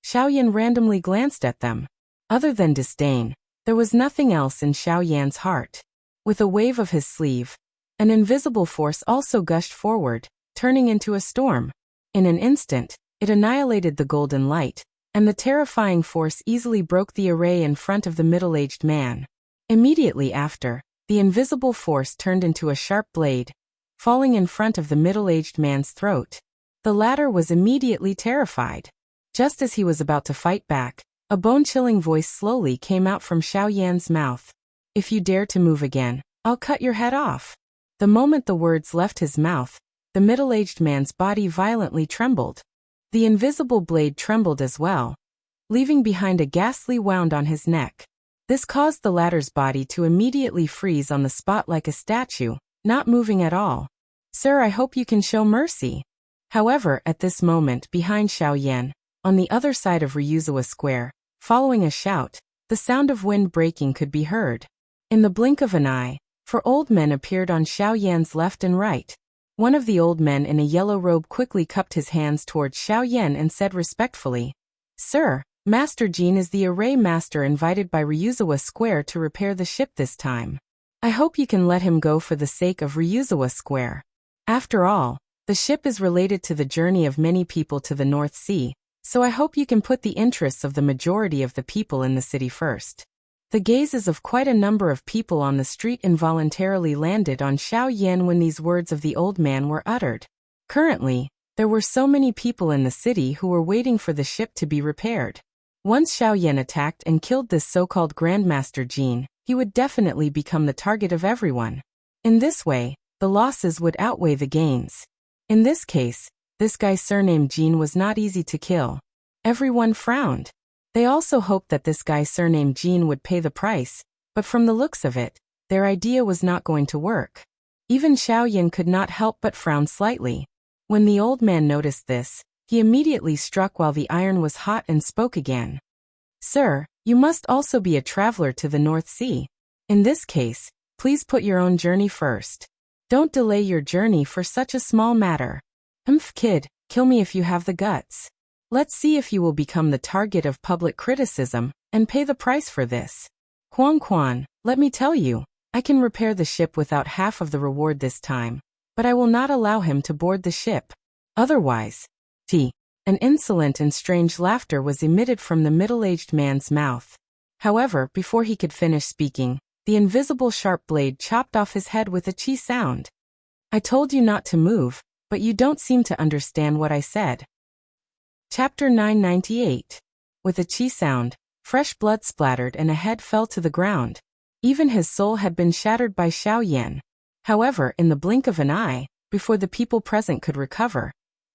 Xiaoyan randomly glanced at them. Other than disdain, there was nothing else in Xiaoyan's heart. With a wave of his sleeve, an invisible force also gushed forward, turning into a storm. In an instant, it annihilated the golden light, and the terrifying force easily broke the array in front of the middle-aged man. Immediately after, the invisible force turned into a sharp blade, falling in front of the middle-aged man's throat. The latter was immediately terrified. Just as he was about to fight back, a bone-chilling voice slowly came out from Xiaoyan's mouth. If you dare to move again, I'll cut your head off. The moment the words left his mouth, the middle-aged man's body violently trembled. The invisible blade trembled as well, leaving behind a ghastly wound on his neck. This caused the latter's body to immediately freeze on the spot like a statue, not moving at all. Sir, I hope you can show mercy. However, at this moment behind Xiaoyan, on the other side of Ryuzawa Square, following a shout, the sound of wind breaking could be heard. In the blink of an eye, 4 old men appeared on Xiaoyan's left and right. One of the old men in a yellow robe quickly cupped his hands towards Xiaoyan and said respectfully, Sir, Master Jean is the array master invited by Ryuzawa Square to repair the ship this time. I hope you can let him go for the sake of Ryuzawa Square. After all, the ship is related to the journey of many people to the North Sea, so I hope you can put the interests of the majority of the people in the city first. The gazes of quite a number of people on the street involuntarily landed on Xiao Yan when these words of the old man were uttered. Currently, there were so many people in the city who were waiting for the ship to be repaired. Once Xiao Yan attacked and killed this so-called Grandmaster Jin, he would definitely become the target of everyone. In this way, the losses would outweigh the gains. In this case, this guy surnamed Jin was not easy to kill. Everyone frowned. They also hoped that this guy surnamed Jin would pay the price, but from the looks of it, their idea was not going to work. Even Xiao Yan could not help but frown slightly. When the old man noticed this, he immediately struck while the iron was hot and spoke again. Sir, you must also be a traveler to the North Sea. In this case, please put your own journey first. Don't delay your journey for such a small matter. Kid, kill me if you have the guts. Let's see if you will become the target of public criticism and pay the price for this. Quan, let me tell you, I can repair the ship without half of the reward this time, but I will not allow him to board the ship. Otherwise, an insolent and strange laughter was emitted from the middle-aged man's mouth. However, before he could finish speaking, the invisible sharp blade chopped off his head with a chi sound. I told you not to move, but you don't seem to understand what I said. Chapter 998. With a chi sound, fresh blood splattered and a head fell to the ground. Even his soul had been shattered by Xiao Yan. However, in the blink of an eye, before the people present could recover,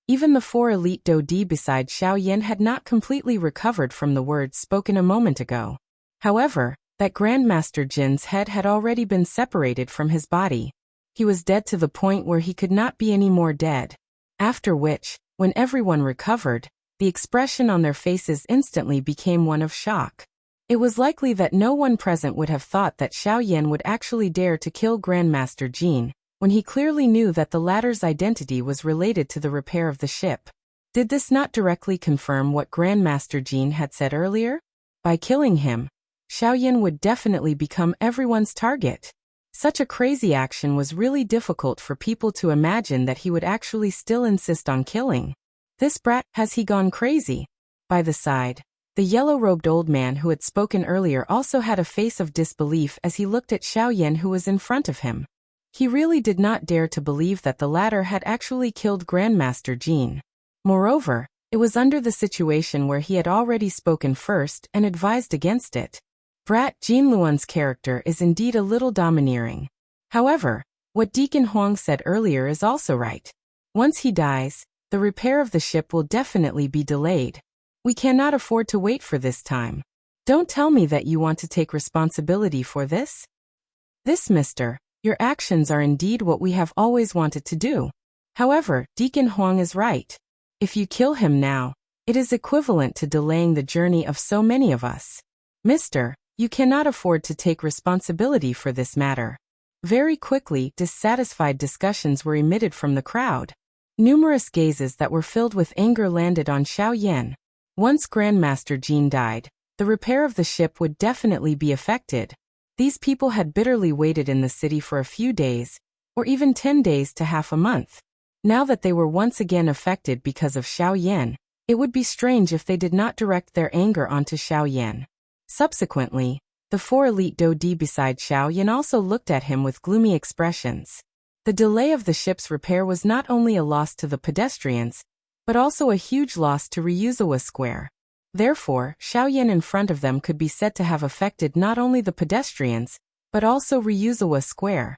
even the 4 elite Dodi beside Xiao Yan had not completely recovered from the words spoken a moment ago. However, that Grandmaster Jin's head had already been separated from his body. He was dead to the point where he could not be any more dead. After which, when everyone recovered, the expression on their faces instantly became one of shock. It was likely that no one present would have thought that Xiao Yan would actually dare to kill Grandmaster Jin, when he clearly knew that the latter's identity was related to the repair of the ship. Did this not directly confirm what Grandmaster Jin had said earlier? By killing him, Xiao Yan would definitely become everyone's target. Such a crazy action was really difficult for people to imagine that he would actually still insist on killing. This brat, has he gone crazy? By the side, the yellow-robed old man who had spoken earlier also had a face of disbelief as he looked at Xiao Yan who was in front of him. He really did not dare to believe that the latter had actually killed Grandmaster Jin. Moreover, it was under the situation where he had already spoken first and advised against it. Brat Jin Luan's character is indeed a little domineering. However, what Deacon Huang said earlier is also right. Once he dies, the repair of the ship will definitely be delayed. We cannot afford to wait for this time. Don't tell me that you want to take responsibility for this. Mister, your actions are indeed what we have always wanted to do. However, Deacon Huang is right. If you kill him now, it is equivalent to delaying the journey of so many of us. Mister, you cannot afford to take responsibility for this matter. Very quickly, dissatisfied discussions were emitted from the crowd. Numerous gazes that were filled with anger landed on Xiao Yan. Once Grandmaster Jin died, the repair of the ship would definitely be affected. These people had bitterly waited in the city for a few days, or even 10 days to half a month. Now that they were once again affected because of Xiao Yan, it would be strange if they did not direct their anger onto Xiao Yan. Subsequently, the 4 elite Dodi beside Xiao Yan also looked at him with gloomy expressions. The delay of the ship's repair was not only a loss to the pedestrians, but also a huge loss to Ryuzawa Square. Therefore, Xiao Yan in front of them could be said to have affected not only the pedestrians, but also Ryuzawa Square.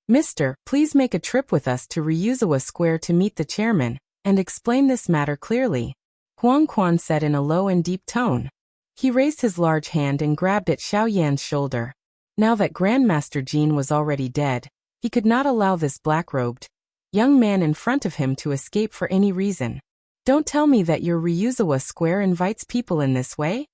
Mister, please make a trip with us to Ryuzawa Square to meet the chairman, and explain this matter clearly, Huang Quan said in a low and deep tone. He raised his large hand and grabbed at Xiao Yan's shoulder. Now that Grandmaster Jin was already dead, he could not allow this black-robed young man in front of him to escape for any reason. Don't tell me that your Ryuzawa Square invites people in this way?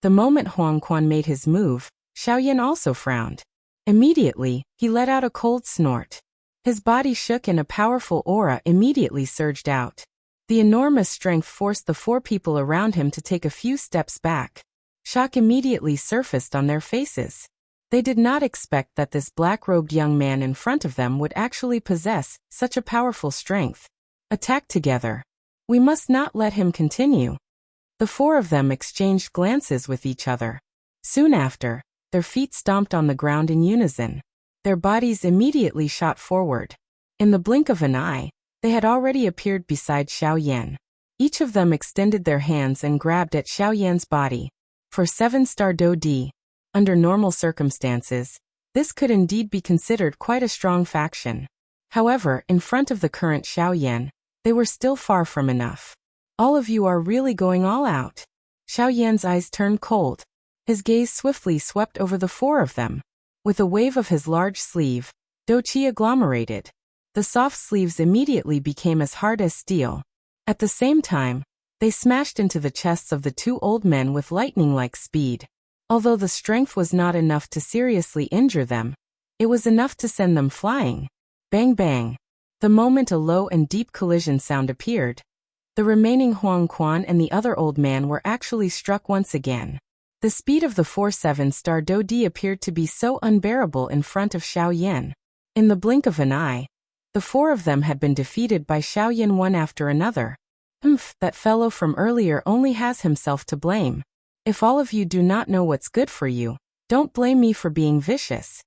The moment Huang Quan made his move, Xiao Yan also frowned. Immediately, he let out a cold snort. His body shook and a powerful aura immediately surged out. The enormous strength forced the 4 people around him to take a few steps back. Shock immediately surfaced on their faces. They did not expect that this black-robed young man in front of them would actually possess such a powerful strength. Attack together. We must not let him continue. The 4 of them exchanged glances with each other. Soon after, Their feet stomped on the ground in unison. Their bodies immediately shot forward. In the blink of an eye, they had already appeared beside Xiao Yan. Each of them extended their hands and grabbed at Xiao Yan's body. For 7-star Do Di, under normal circumstances, this could indeed be considered quite a strong faction. However, in front of the current Xiao Yan, they were still far from enough. All of you are really going all out. Xiao Yan's eyes turned cold. His gaze swiftly swept over the 4 of them. With a wave of his large sleeve, Do Qi agglomerated. The soft sleeves immediately became as hard as steel. At the same time, they smashed into the chests of the 2 old men with lightning-like speed. Although the strength was not enough to seriously injure them, it was enough to send them flying. Bang bang. The moment a low and deep collision sound appeared, the remaining Huang Quan and the other old man were actually struck once again. The speed of the 4 7-star Do Di appeared to be so unbearable in front of Xiao Yan. In the blink of an eye, the 4 of them had been defeated by Xiao Yan one after another. That fellow from earlier only has himself to blame. If all of you do not know what's good for you, don't blame me for being vicious.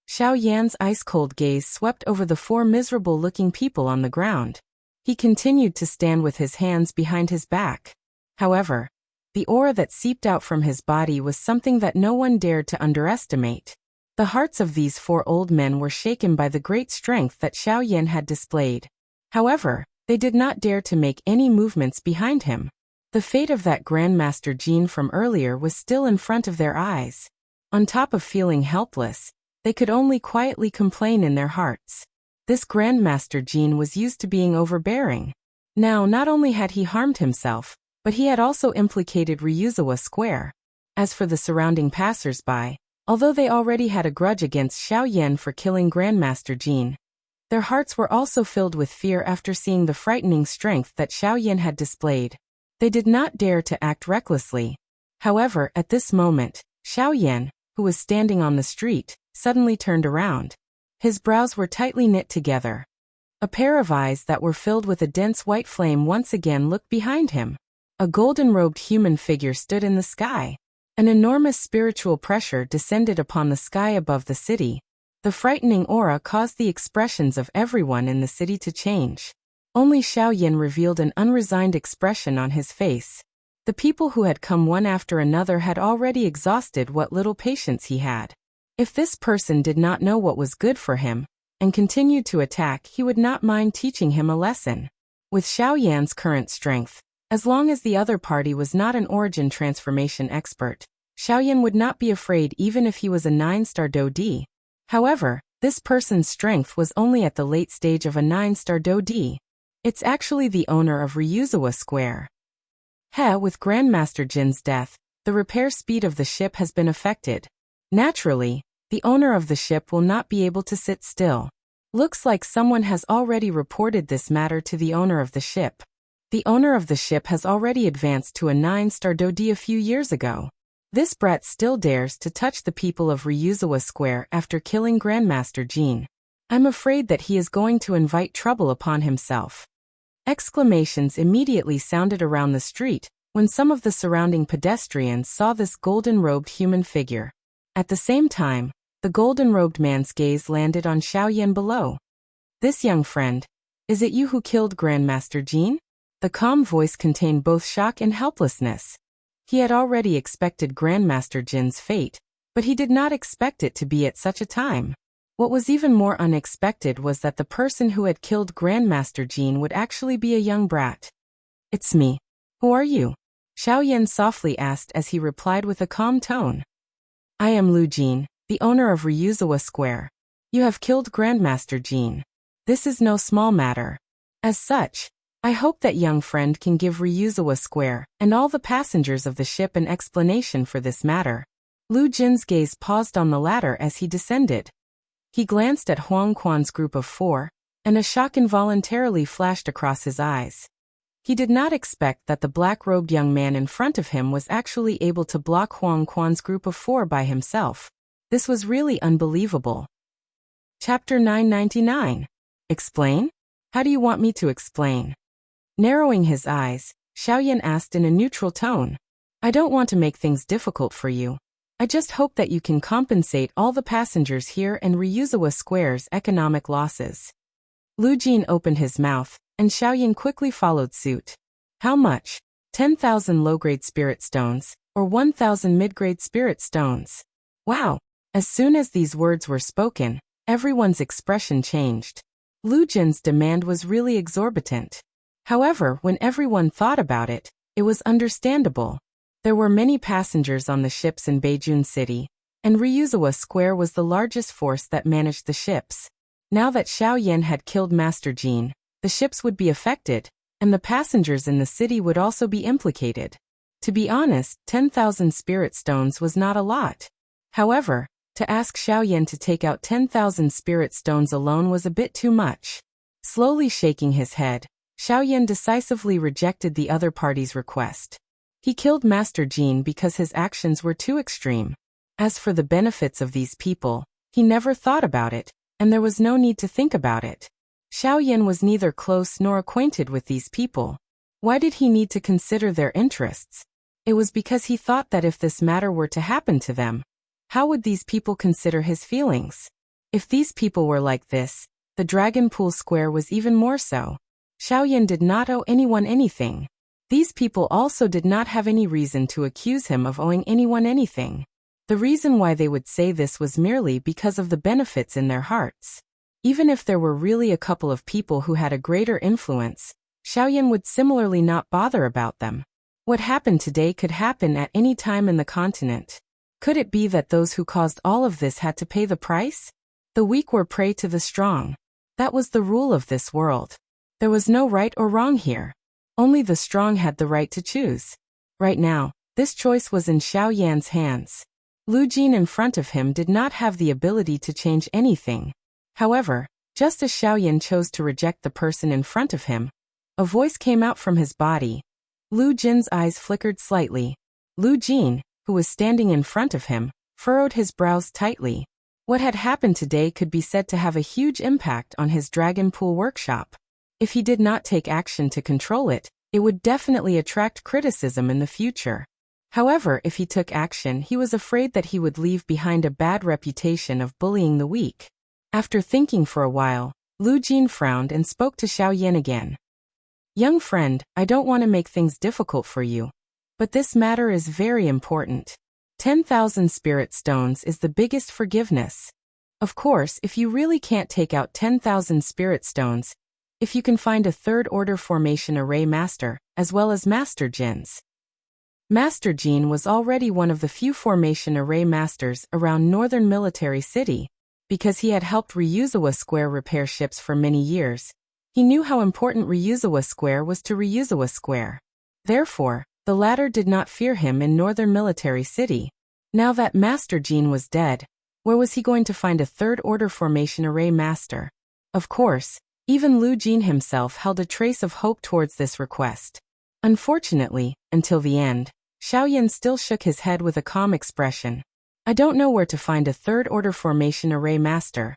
Xiao Yan's ice-cold gaze swept over the 4 miserable-looking people on the ground. He continued to stand with his hands behind his back. However, the aura that seeped out from his body was something that no one dared to underestimate. The hearts of these 4 old men were shaken by the great strength that Xiao Yan had displayed. However, they did not dare to make any movements behind him. The fate of that Grandmaster Jin from earlier was still in front of their eyes. On top of feeling helpless, they could only quietly complain in their hearts. This Grandmaster Jin was used to being overbearing. Now, not only had he harmed himself, but he had also implicated Ryuzawa Square. As for the surrounding passers-by, although they already had a grudge against Xiao Yan for killing Grandmaster Jin, their hearts were also filled with fear after seeing the frightening strength that Xiao Yan had displayed. They did not dare to act recklessly. However, at this moment, Xiao Yan, who was standing on the street, suddenly turned around. His brows were tightly knit together. A pair of eyes that were filled with a dense white flame once again looked behind him. A golden-robed human figure stood in the sky. An enormous spiritual pressure descended upon the sky above the city. The frightening aura caused the expressions of everyone in the city to change. Only Xiao Yan revealed an unresigned expression on his face. The people who had come one after another had already exhausted what little patience he had. If this person did not know what was good for him, and continued to attack, he would not mind teaching him a lesson. With Xiao Yan's current strength, as long as the other party was not an origin transformation expert, Xiao Yan would not be afraid even if he was a 9-star Do Di. However, this person's strength was only at the late stage of a 9-star Do Di. It's actually the owner of Ryuzawa Square. With Grandmaster Jin's death, the repair speed of the ship has been affected. Naturally, the owner of the ship will not be able to sit still. Looks like someone has already reported this matter to the owner of the ship. The owner of the ship has already advanced to a 9-star Do Di a few years ago. This brat still dares to touch the people of Ryuzawa Square after killing Grandmaster Jin. I'm afraid that he is going to invite trouble upon himself. Exclamations immediately sounded around the street when some of the surrounding pedestrians saw this golden-robed human figure. At the same time, the golden-robed man's gaze landed on Xiao Yan below. This young friend, is it you who killed Grandmaster Jin? The calm voice contained both shock and helplessness. He had already expected Grandmaster Jin's fate, but he did not expect it to be at such a time. What was even more unexpected was that the person who had killed Grandmaster Jin would actually be a young brat. It's me. Who are you? Xiao Yan softly asked as he replied with a calm tone. I am Lu Jin, the owner of Ryuzawa Square. You have killed Grandmaster Jin. This is no small matter. As such, I hope that young friend can give Ryuzawa Square and all the passengers of the ship an explanation for this matter. Lu Jin's gaze paused on the ladder as he descended. He glanced at Huang Quan's group of 4, and a shock involuntarily flashed across his eyes. He did not expect that the black-robed young man in front of him was actually able to block Huang Quan's group of 4 by himself. This was really unbelievable. Chapter 999. Explain? How do you want me to explain? Narrowing his eyes, Xiao Yan asked in a neutral tone. I don't want to make things difficult for you. I just hope that you can compensate all the passengers here and Ryuzawa Square's economic losses. Lu Jin opened his mouth, and Xiaoyan quickly followed suit. How much? 10,000 low-grade spirit stones, or 1,000 mid-grade spirit stones. Wow! As soon as these words were spoken, everyone's expression changed. Lu Jin's demand was really exorbitant. However, when everyone thought about it, it was understandable. There were many passengers on the ships in Beijing City, and Ryuzawa Square was the largest force that managed the ships. Now that Xiaoyan had killed Master Jin, the ships would be affected, and the passengers in the city would also be implicated. To be honest, 10,000 spirit stones was not a lot. However, to ask Xiaoyan to take out 10,000 spirit stones alone was a bit too much. Slowly shaking his head, Xiaoyan decisively rejected the other party's request. He killed Master Jin because his actions were too extreme. As for the benefits of these people, he never thought about it, and there was no need to think about it. Xiaoyan was neither close nor acquainted with these people. Why did he need to consider their interests? It was because he thought that if this matter were to happen to them, how would these people consider his feelings? If these people were like this, the Dragon Pool Square was even more so. Xiaoyan did not owe anyone anything. These people also did not have any reason to accuse him of owing anyone anything. The reason why they would say this was merely because of the benefits in their hearts. Even if there were really a couple of people who had a greater influence, Xiaoyan would similarly not bother about them. What happened today could happen at any time in the continent. Could it be that those who caused all of this had to pay the price? The weak were prey to the strong. That was the rule of this world. There was no right or wrong here. Only the strong had the right to choose. Right now, this choice was in Xiaoyan's hands. Lu Jin in front of him did not have the ability to change anything. However, just as Xiaoyan chose to reject the person in front of him, a voice came out from his body. Lu Jin's eyes flickered slightly. Lu Jin, who was standing in front of him, furrowed his brows tightly. What had happened today could be said to have a huge impact on his Dragon Pool workshop. If he did not take action to control it, it would definitely attract criticism in the future. However, if he took action, he was afraid that he would leave behind a bad reputation of bullying the weak. After thinking for a while, Lu Jin frowned and spoke to Xiaoyan again. Young friend, I don't want to make things difficult for you, but this matter is very important. 10,000 spirit stones is the biggest forgiveness. Of course, if you really can't take out 10,000 spirit stones, if you can find a third-order formation array master, as well as Master Jin's. Master Jin was already one of the few formation array masters around Northern Military City. Because he had helped Ryuzawa Square repair ships for many years, he knew how important Ryuzawa Square was to Ryuzawa Square. Therefore, the latter did not fear him in Northern Military City. Now that Master Jin was dead, where was he going to find a third-order formation array master? Of course, even Lu Jin himself held a trace of hope towards this request. Unfortunately, until the end, Xiaoyan still shook his head with a calm expression. I don't know where to find a third-order formation array master.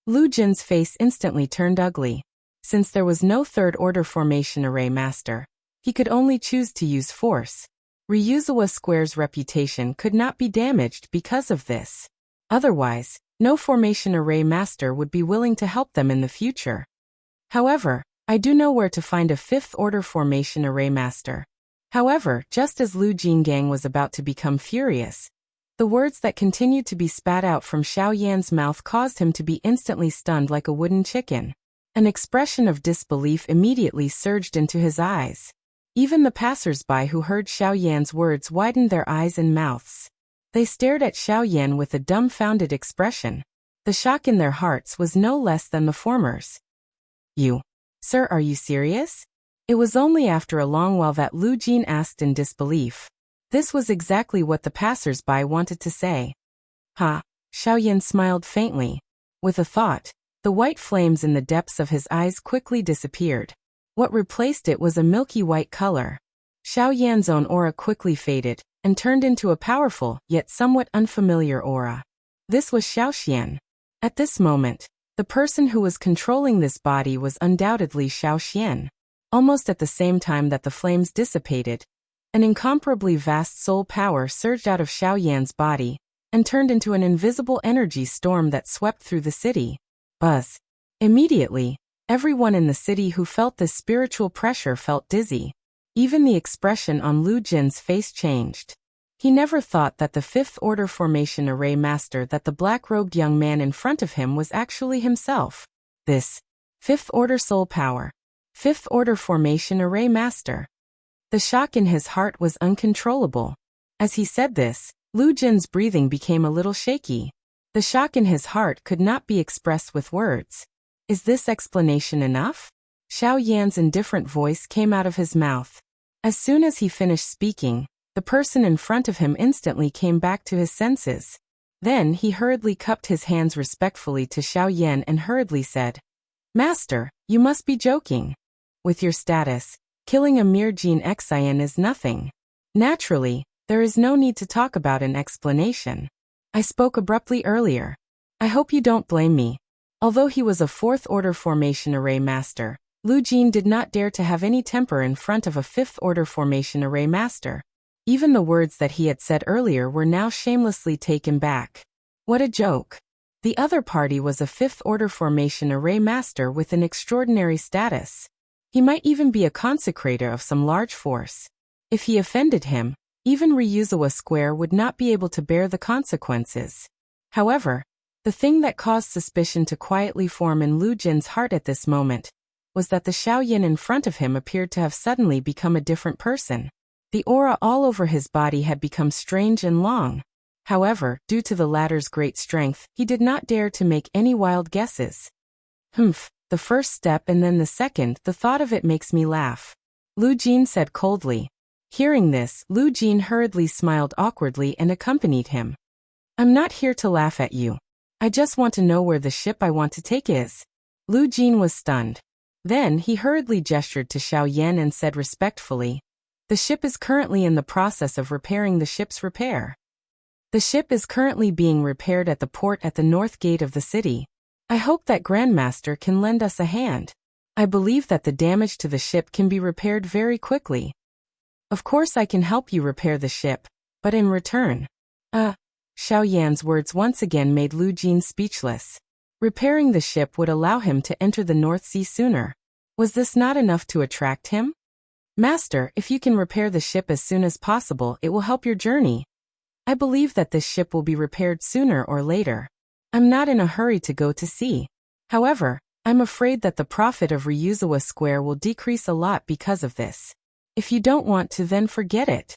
Lu Jin's face instantly turned ugly. Since there was no third-order formation array master, he could only choose to use force. Ryuzawa Square's reputation could not be damaged because of this. Otherwise, no formation array master would be willing to help them in the future. However, I do know where to find a fifth-order formation array master. However, just as Lu Jingang was about to become furious, the words that continued to be spat out from Xiaoyan's mouth caused him to be instantly stunned like a wooden chicken. An expression of disbelief immediately surged into his eyes. Even the passers-by who heard Xiaoyan's words widened their eyes and mouths. They stared at Xiaoyan with a dumbfounded expression. The shock in their hearts was no less than the former's. You, sir, are you serious? It was only after a long while that Lu Jin asked in disbelief. This was exactly what the passers-by wanted to say. Ha! Xiaoyan smiled faintly. With a thought, the white flames in the depths of his eyes quickly disappeared. What replaced it was a milky white color. Xiaoyan's own aura quickly faded, and turned into a powerful, yet somewhat unfamiliar aura. This was Xiaoxian. At this moment, the person who was controlling this body was undoubtedly Xiaoxian. Almost at the same time that the flames dissipated, An incomparably vast soul power surged out of Xiao Yan's body and turned into an invisible energy storm that swept through the city. Buzz. Immediately, everyone in the city who felt this spiritual pressure felt dizzy. Even the expression on Lu Jin's face changed. He never thought that the Fifth Order Formation Array Master, that the black-robed young man in front of him, was actually himself. This Fifth Order Soul Power. Fifth Order Formation Array Master. The shock in his heart was uncontrollable. As he said this, Lu Jin's breathing became a little shaky. The shock in his heart could not be expressed with words. Is this explanation enough? Xiao Yan's indifferent voice came out of his mouth. As soon as he finished speaking, the person in front of him instantly came back to his senses. Then he hurriedly cupped his hands respectfully to Xiao Yan and hurriedly said, "Master, you must be joking. With your status, killing a mere Gene Xian is nothing. Naturally, there is no need to talk about an explanation. I spoke abruptly earlier. I hope you don't blame me." Although he was a Fourth Order Formation Array Master, Lu Jin did not dare to have any temper in front of a Fifth Order Formation Array Master. Even the words that he had said earlier were now shamelessly taken back. What a joke. The other party was a Fifth Order Formation Array Master with an extraordinary status. He might even be a consecrator of some large force. If he offended him, even Ryuzawa Square would not be able to bear the consequences. However, the thing that caused suspicion to quietly form in Lu Jin's heart at this moment was that the Xiao Yan in front of him appeared to have suddenly become a different person. The aura all over his body had become strange and long. However, due to the latter's great strength, he did not dare to make any wild guesses. The first step and then the second, the thought of it makes me laugh," Lu Jin said coldly. Hearing this, Lu Jin hurriedly smiled awkwardly and accompanied him. "I'm not here to laugh at you. I just want to know where the ship I want to take is." Lu Jin was stunned. Then he hurriedly gestured to Xiao Yan and said respectfully, "The ship is currently in the process of repairing the ship's repair. The ship is currently being repaired at the port at the north gate of the city. I hope that Grandmaster can lend us a hand. I believe that the damage to the ship can be repaired very quickly. Of course I can help you repair the ship, but in return." Xiao Yan's words once again made Lu Jin speechless. Repairing the ship would allow him to enter the North Sea sooner. Was this not enough to attract him? "Master, if you can repair the ship as soon as possible, it will help your journey. I believe that this ship will be repaired sooner or later. I'm not in a hurry to go to sea. However, I'm afraid that the profit of Ryuzawa Square will decrease a lot because of this. If you don't want to, then forget it."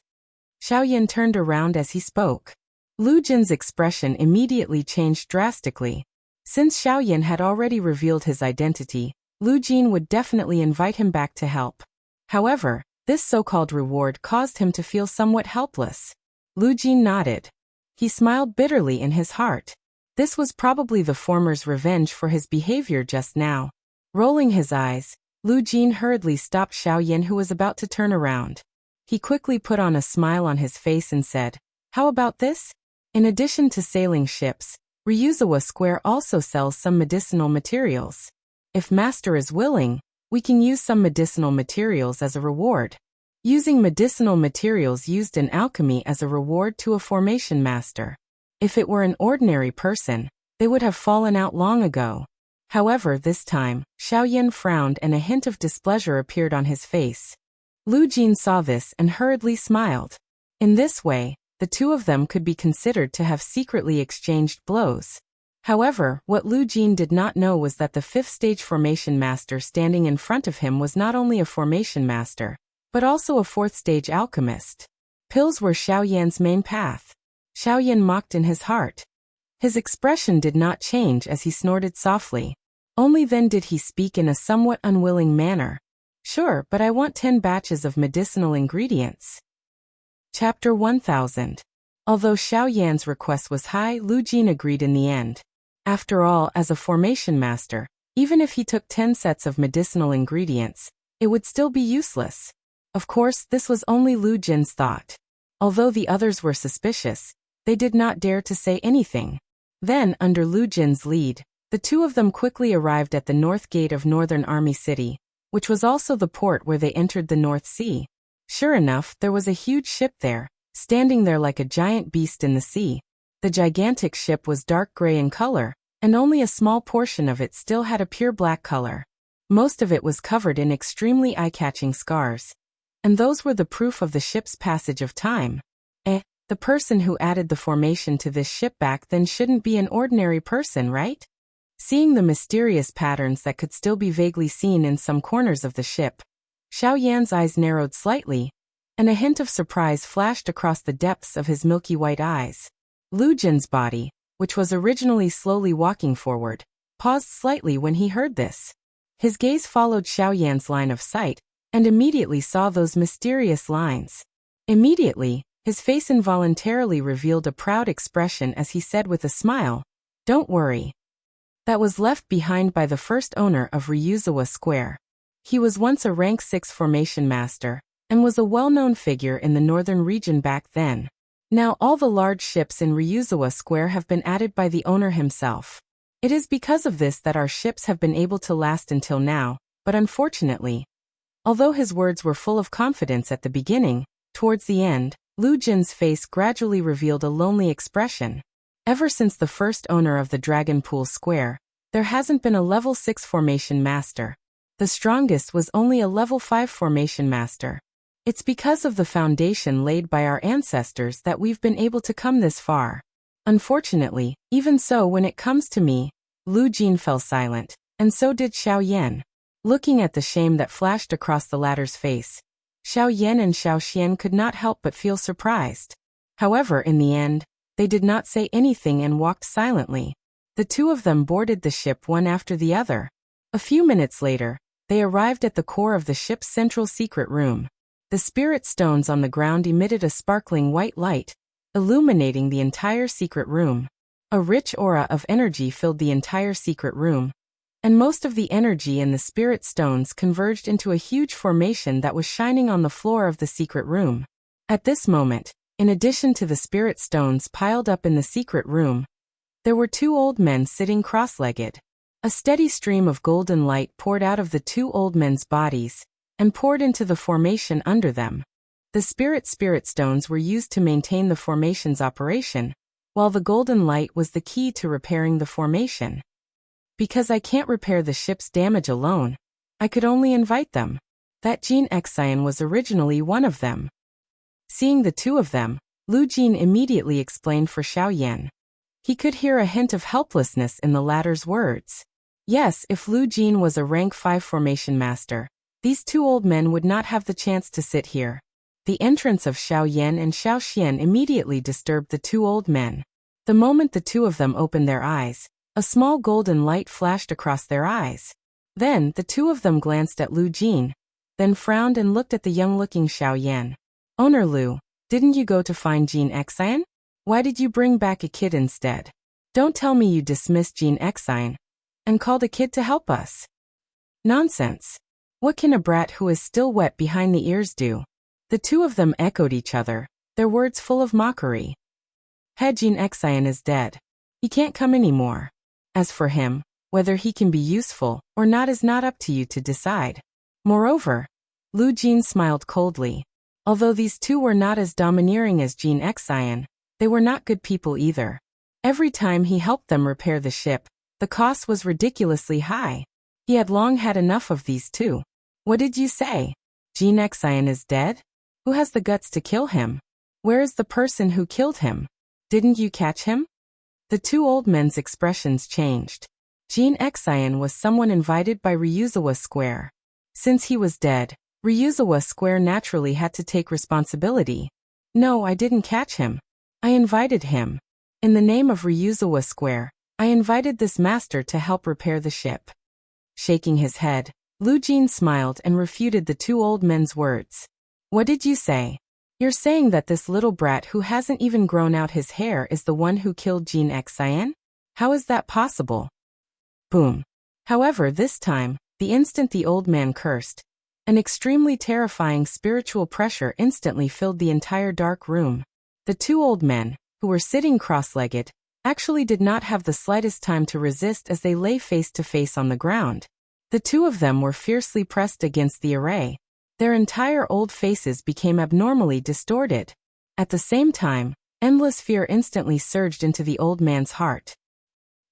Xiao Yan turned around as he spoke. Lu Jin's expression immediately changed drastically. Since Xiao Yan had already revealed his identity, Lu Jin would definitely invite him back to help. However, this so-called reward caused him to feel somewhat helpless. Lu Jin nodded. He smiled bitterly in his heart. This was probably the former's revenge for his behavior just now. Rolling his eyes, Lu Jin hurriedly stopped Xiao Yan, who was about to turn around. He quickly put on a smile on his face and said, "How about this? In addition to sailing ships, Ryuzawa Square also sells some medicinal materials. If Master is willing, we can use some medicinal materials as a reward." Using medicinal materials used in alchemy as a reward to a formation master. If it were an ordinary person, they would have fallen out long ago. However, this time, Xiao Yan frowned and a hint of displeasure appeared on his face. Lu Jin saw this and hurriedly smiled. In this way, the two of them could be considered to have secretly exchanged blows. However, what Lu Jin did not know was that the fifth stage formation master standing in front of him was not only a formation master, but also a fourth stage alchemist. Pills were Xiao Yan's main path. Xiao Yan mocked in his heart. His expression did not change as he snorted softly. Only then did he speak in a somewhat unwilling manner. "Sure, but I want 10 batches of medicinal ingredients." Chapter 1000. Although Xiao Yan's request was high, Lu Jin agreed in the end. After all, as a formation master, even if he took 10 sets of medicinal ingredients, it would still be useless. Of course, this was only Lu Jin's thought. Although the others were suspicious, they did not dare to say anything. Then, under Lu Jin's lead, the two of them quickly arrived at the north gate of Northern Army City, which was also the port where they entered the North Sea. Sure enough, there was a huge ship there, standing there like a giant beast in the sea. The gigantic ship was dark gray in color, and only a small portion of it still had a pure black color. Most of it was covered in extremely eye-catching scars. And those were the proof of the ship's passage of time. The person who added the formation to this ship back then shouldn't be an ordinary person, right? Seeing the mysterious patterns that could still be vaguely seen in some corners of the ship, Xiao Yan's eyes narrowed slightly, and a hint of surprise flashed across the depths of his milky white eyes. Lu Jin's body, which was originally slowly walking forward, paused slightly when he heard this. His gaze followed Xiao Yan's line of sight, and immediately saw those mysterious lines. Immediately, his face involuntarily revealed a proud expression as he said with a smile, "Don't worry." That was left behind by the first owner of Ryuzawa Square. He was once a rank 6 formation master, and was a well-known figure in the northern region back then. Now all the large ships in Ryuzawa Square have been added by the owner himself. It is because of this that our ships have been able to last until now, but unfortunately, although his words were full of confidence at the beginning, towards the end, Lu Jin's face gradually revealed a lonely expression. Ever since the first owner of the Dragon Pool Square, there hasn't been a level 6 formation master. The strongest was only a level 5 formation master. It's because of the foundation laid by our ancestors that we've been able to come this far. Unfortunately, even so when it comes to me, Lu Jin fell silent, and so did Xiao Yan. Looking at the shame that flashed across the latter's face, Xiao Yan and Xiao Xian could not help but feel surprised. However, in the end, they did not say anything and walked silently. The two of them boarded the ship one after the other. A few minutes later, they arrived at the core of the ship's central secret room. The spirit stones on the ground emitted a sparkling white light, illuminating the entire secret room. A rich aura of energy filled the entire secret room, and most of the energy in the spirit stones converged into a huge formation that was shining on the floor of the secret room. At this moment, in addition to the spirit stones piled up in the secret room, there were two old men sitting cross-legged. A steady stream of golden light poured out of the two old men's bodies, and poured into the formation under them. The spirit stones were used to maintain the formation's operation, while the golden light was the key to repairing the formation. Because I can't repair the ship's damage alone, I could only invite them. That Jin Xian was originally one of them. Seeing the two of them, Lu Jin immediately explained for Xiao Yan. He could hear a hint of helplessness in the latter's words. Yes, if Lu Jin was a rank 5 formation master, these two old men would not have the chance to sit here. The entrance of Xiao Yan and Xiao Xian immediately disturbed the two old men. The moment the two of them opened their eyes, a small golden light flashed across their eyes. Then, the two of them glanced at Lu Jin, then frowned and looked at the young-looking Xiao Yan. "Owner Lu, didn't you go to find Jin Xian? Why did you bring back a kid instead? Don't tell me you dismissed Jin Xian and called a kid to help us." "Nonsense. What can a brat who is still wet behind the ears do?" The two of them echoed each other, their words full of mockery. Jin Xian is dead. He can't come anymore. As for him, whether he can be useful or not is not up to you to decide. Moreover, Lu Jin smiled coldly. Although these two were not as domineering as Jin Xian, they were not good people either. Every time he helped them repair the ship, the cost was ridiculously high. He had long had enough of these two. "What did you say? Jin Xian is dead? Who has the guts to kill him? Where is the person who killed him? Didn't you catch him?" The two old men's expressions changed. Jin Xian was someone invited by Ryuzawa Square. Since he was dead, Ryuzawa Square naturally had to take responsibility. "No, I didn't catch him. I invited him. In the name of Ryuzawa Square, I invited this master to help repair the ship." Shaking his head, Lu Jin smiled and refuted the two old men's words. "What did you say? You're saying that this little brat who hasn't even grown out his hair is the one who killed Jin Xian? How is that possible?" Boom. However, this time, the instant the old man cursed, an extremely terrifying spiritual pressure instantly filled the entire dark room. The two old men, who were sitting cross-legged, actually did not have the slightest time to resist as they lay face to face on the ground. The two of them were fiercely pressed against the array. Their entire old faces became abnormally distorted. At the same time, endless fear instantly surged into the old man's heart.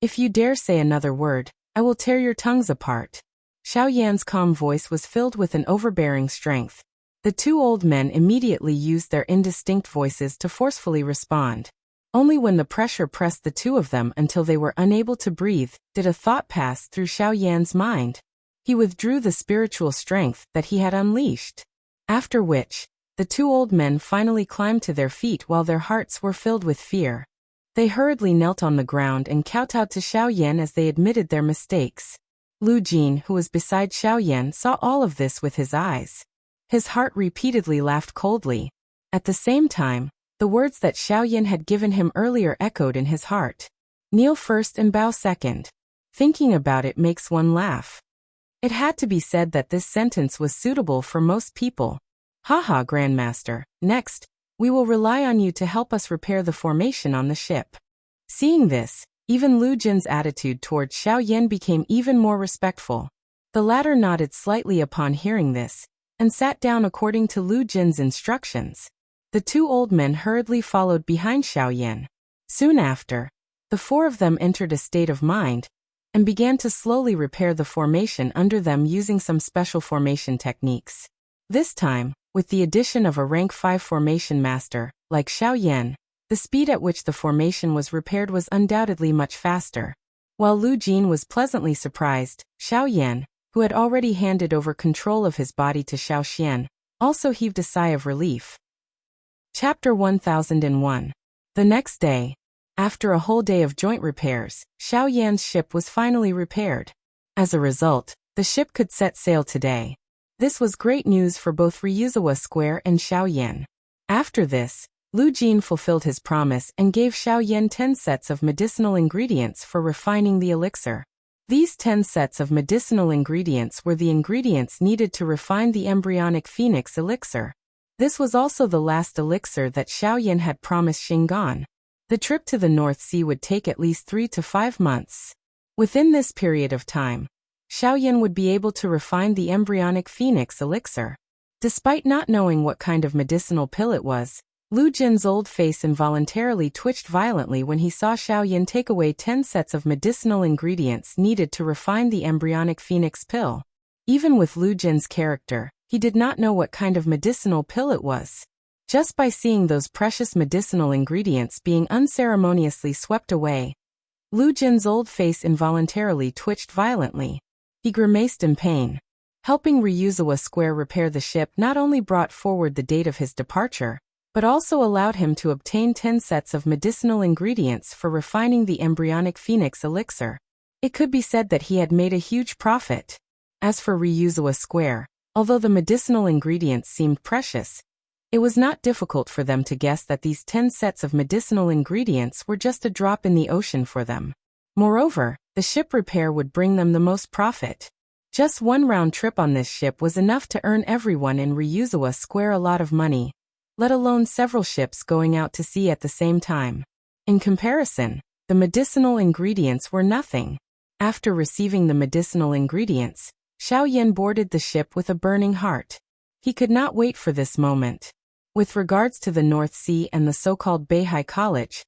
"If you dare say another word, I will tear your tongues apart." Xiao Yan's calm voice was filled with an overbearing strength. The two old men immediately used their indistinct voices to forcefully respond. Only when the pressure pressed the two of them until they were unable to breathe, did a thought pass through Xiao Yan's mind. He withdrew the spiritual strength that he had unleashed. After which, the two old men finally climbed to their feet while their hearts were filled with fear. They hurriedly knelt on the ground and kowtowed to Xiao Yan as they admitted their mistakes. Lu Jin, who was beside Xiao Yan, saw all of this with his eyes. His heart repeatedly laughed coldly. At the same time, the words that Xiao Yan had given him earlier echoed in his heart. "Kneel first and bow second." Thinking about it makes one laugh. It had to be said that this sentence was suitable for most people. "Haha, Grandmaster, next, we will rely on you to help us repair the formation on the ship." Seeing this, even Lu Jin's attitude toward Xiao Yan became even more respectful. The latter nodded slightly upon hearing this, and sat down according to Lu Jin's instructions. The two old men hurriedly followed behind Xiao Yan. Soon after, the four of them entered a state of mind, and began to slowly repair the formation under them using some special formation techniques. This time, with the addition of a rank 5 formation master, like Xiao Yan, the speed at which the formation was repaired was undoubtedly much faster. While Lu Jin was pleasantly surprised, Xiao Yan, who had already handed over control of his body to Xiao Xian, also heaved a sigh of relief. Chapter 1001. The next day, after a whole day of joint repairs, Xiao Yan's ship was finally repaired. As a result, the ship could set sail today. This was great news for both Ryuzawa Square and Xiao Yan. After this, Lu Jin fulfilled his promise and gave Xiao Yan 10 sets of medicinal ingredients for refining the elixir. These 10 sets of medicinal ingredients were the ingredients needed to refine the embryonic phoenix elixir. This was also the last elixir that Xiao Yan had promised Shingon. The trip to the North Sea would take at least 3 to 5 months. Within this period of time, Xiao Yan would be able to refine the embryonic phoenix elixir. Despite not knowing what kind of medicinal pill it was, Lu Jin's old face involuntarily twitched violently when he saw Xiao Yan take away 10 sets of medicinal ingredients needed to refine the embryonic phoenix pill. Even with Lu Jin's character, he did not know what kind of medicinal pill it was. Just by seeing those precious medicinal ingredients being unceremoniously swept away, Lu Jin's old face involuntarily twitched violently. He grimaced in pain. Helping Ryuzawa Square repair the ship not only brought forward the date of his departure, but also allowed him to obtain 10 sets of medicinal ingredients for refining the embryonic phoenix elixir. It could be said that he had made a huge profit. As for Ryuzawa Square, although the medicinal ingredients seemed precious, it was not difficult for them to guess that these 10 sets of medicinal ingredients were just a drop in the ocean for them. Moreover, the ship repair would bring them the most profit. Just one round trip on this ship was enough to earn everyone in Ryuzawa Square a lot of money, let alone several ships going out to sea at the same time. In comparison, the medicinal ingredients were nothing. After receiving the medicinal ingredients, Xiao Yan boarded the ship with a burning heart. He could not wait for this moment. With regards to the North Sea and the so-called Beihai College,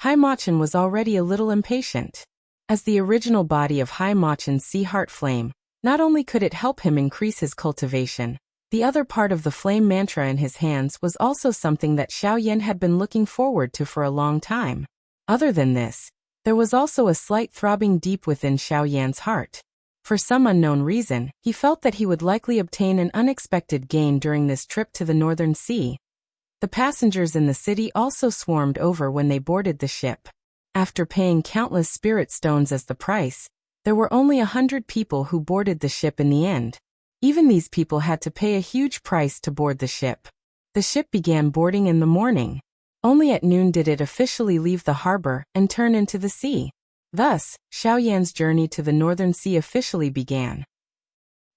Haimachin was already a little impatient. As the original body of Haimachin's sea heart flame, not only could it help him increase his cultivation, the other part of the flame mantra in his hands was also something that Xiao Yan had been looking forward to for a long time. Other than this, there was also a slight throbbing deep within Xiao Yan's heart. For some unknown reason, he felt that he would likely obtain an unexpected gain during this trip to the Northern Sea. The passengers in the city also swarmed over when they boarded the ship. After paying countless spirit stones as the price, there were only 100 people who boarded the ship in the end. Even these people had to pay a huge price to board the ship. The ship began boarding in the morning. Only at noon did it officially leave the harbor and turn into the sea. Thus, Xiao Yan's journey to the Northern Sea officially began.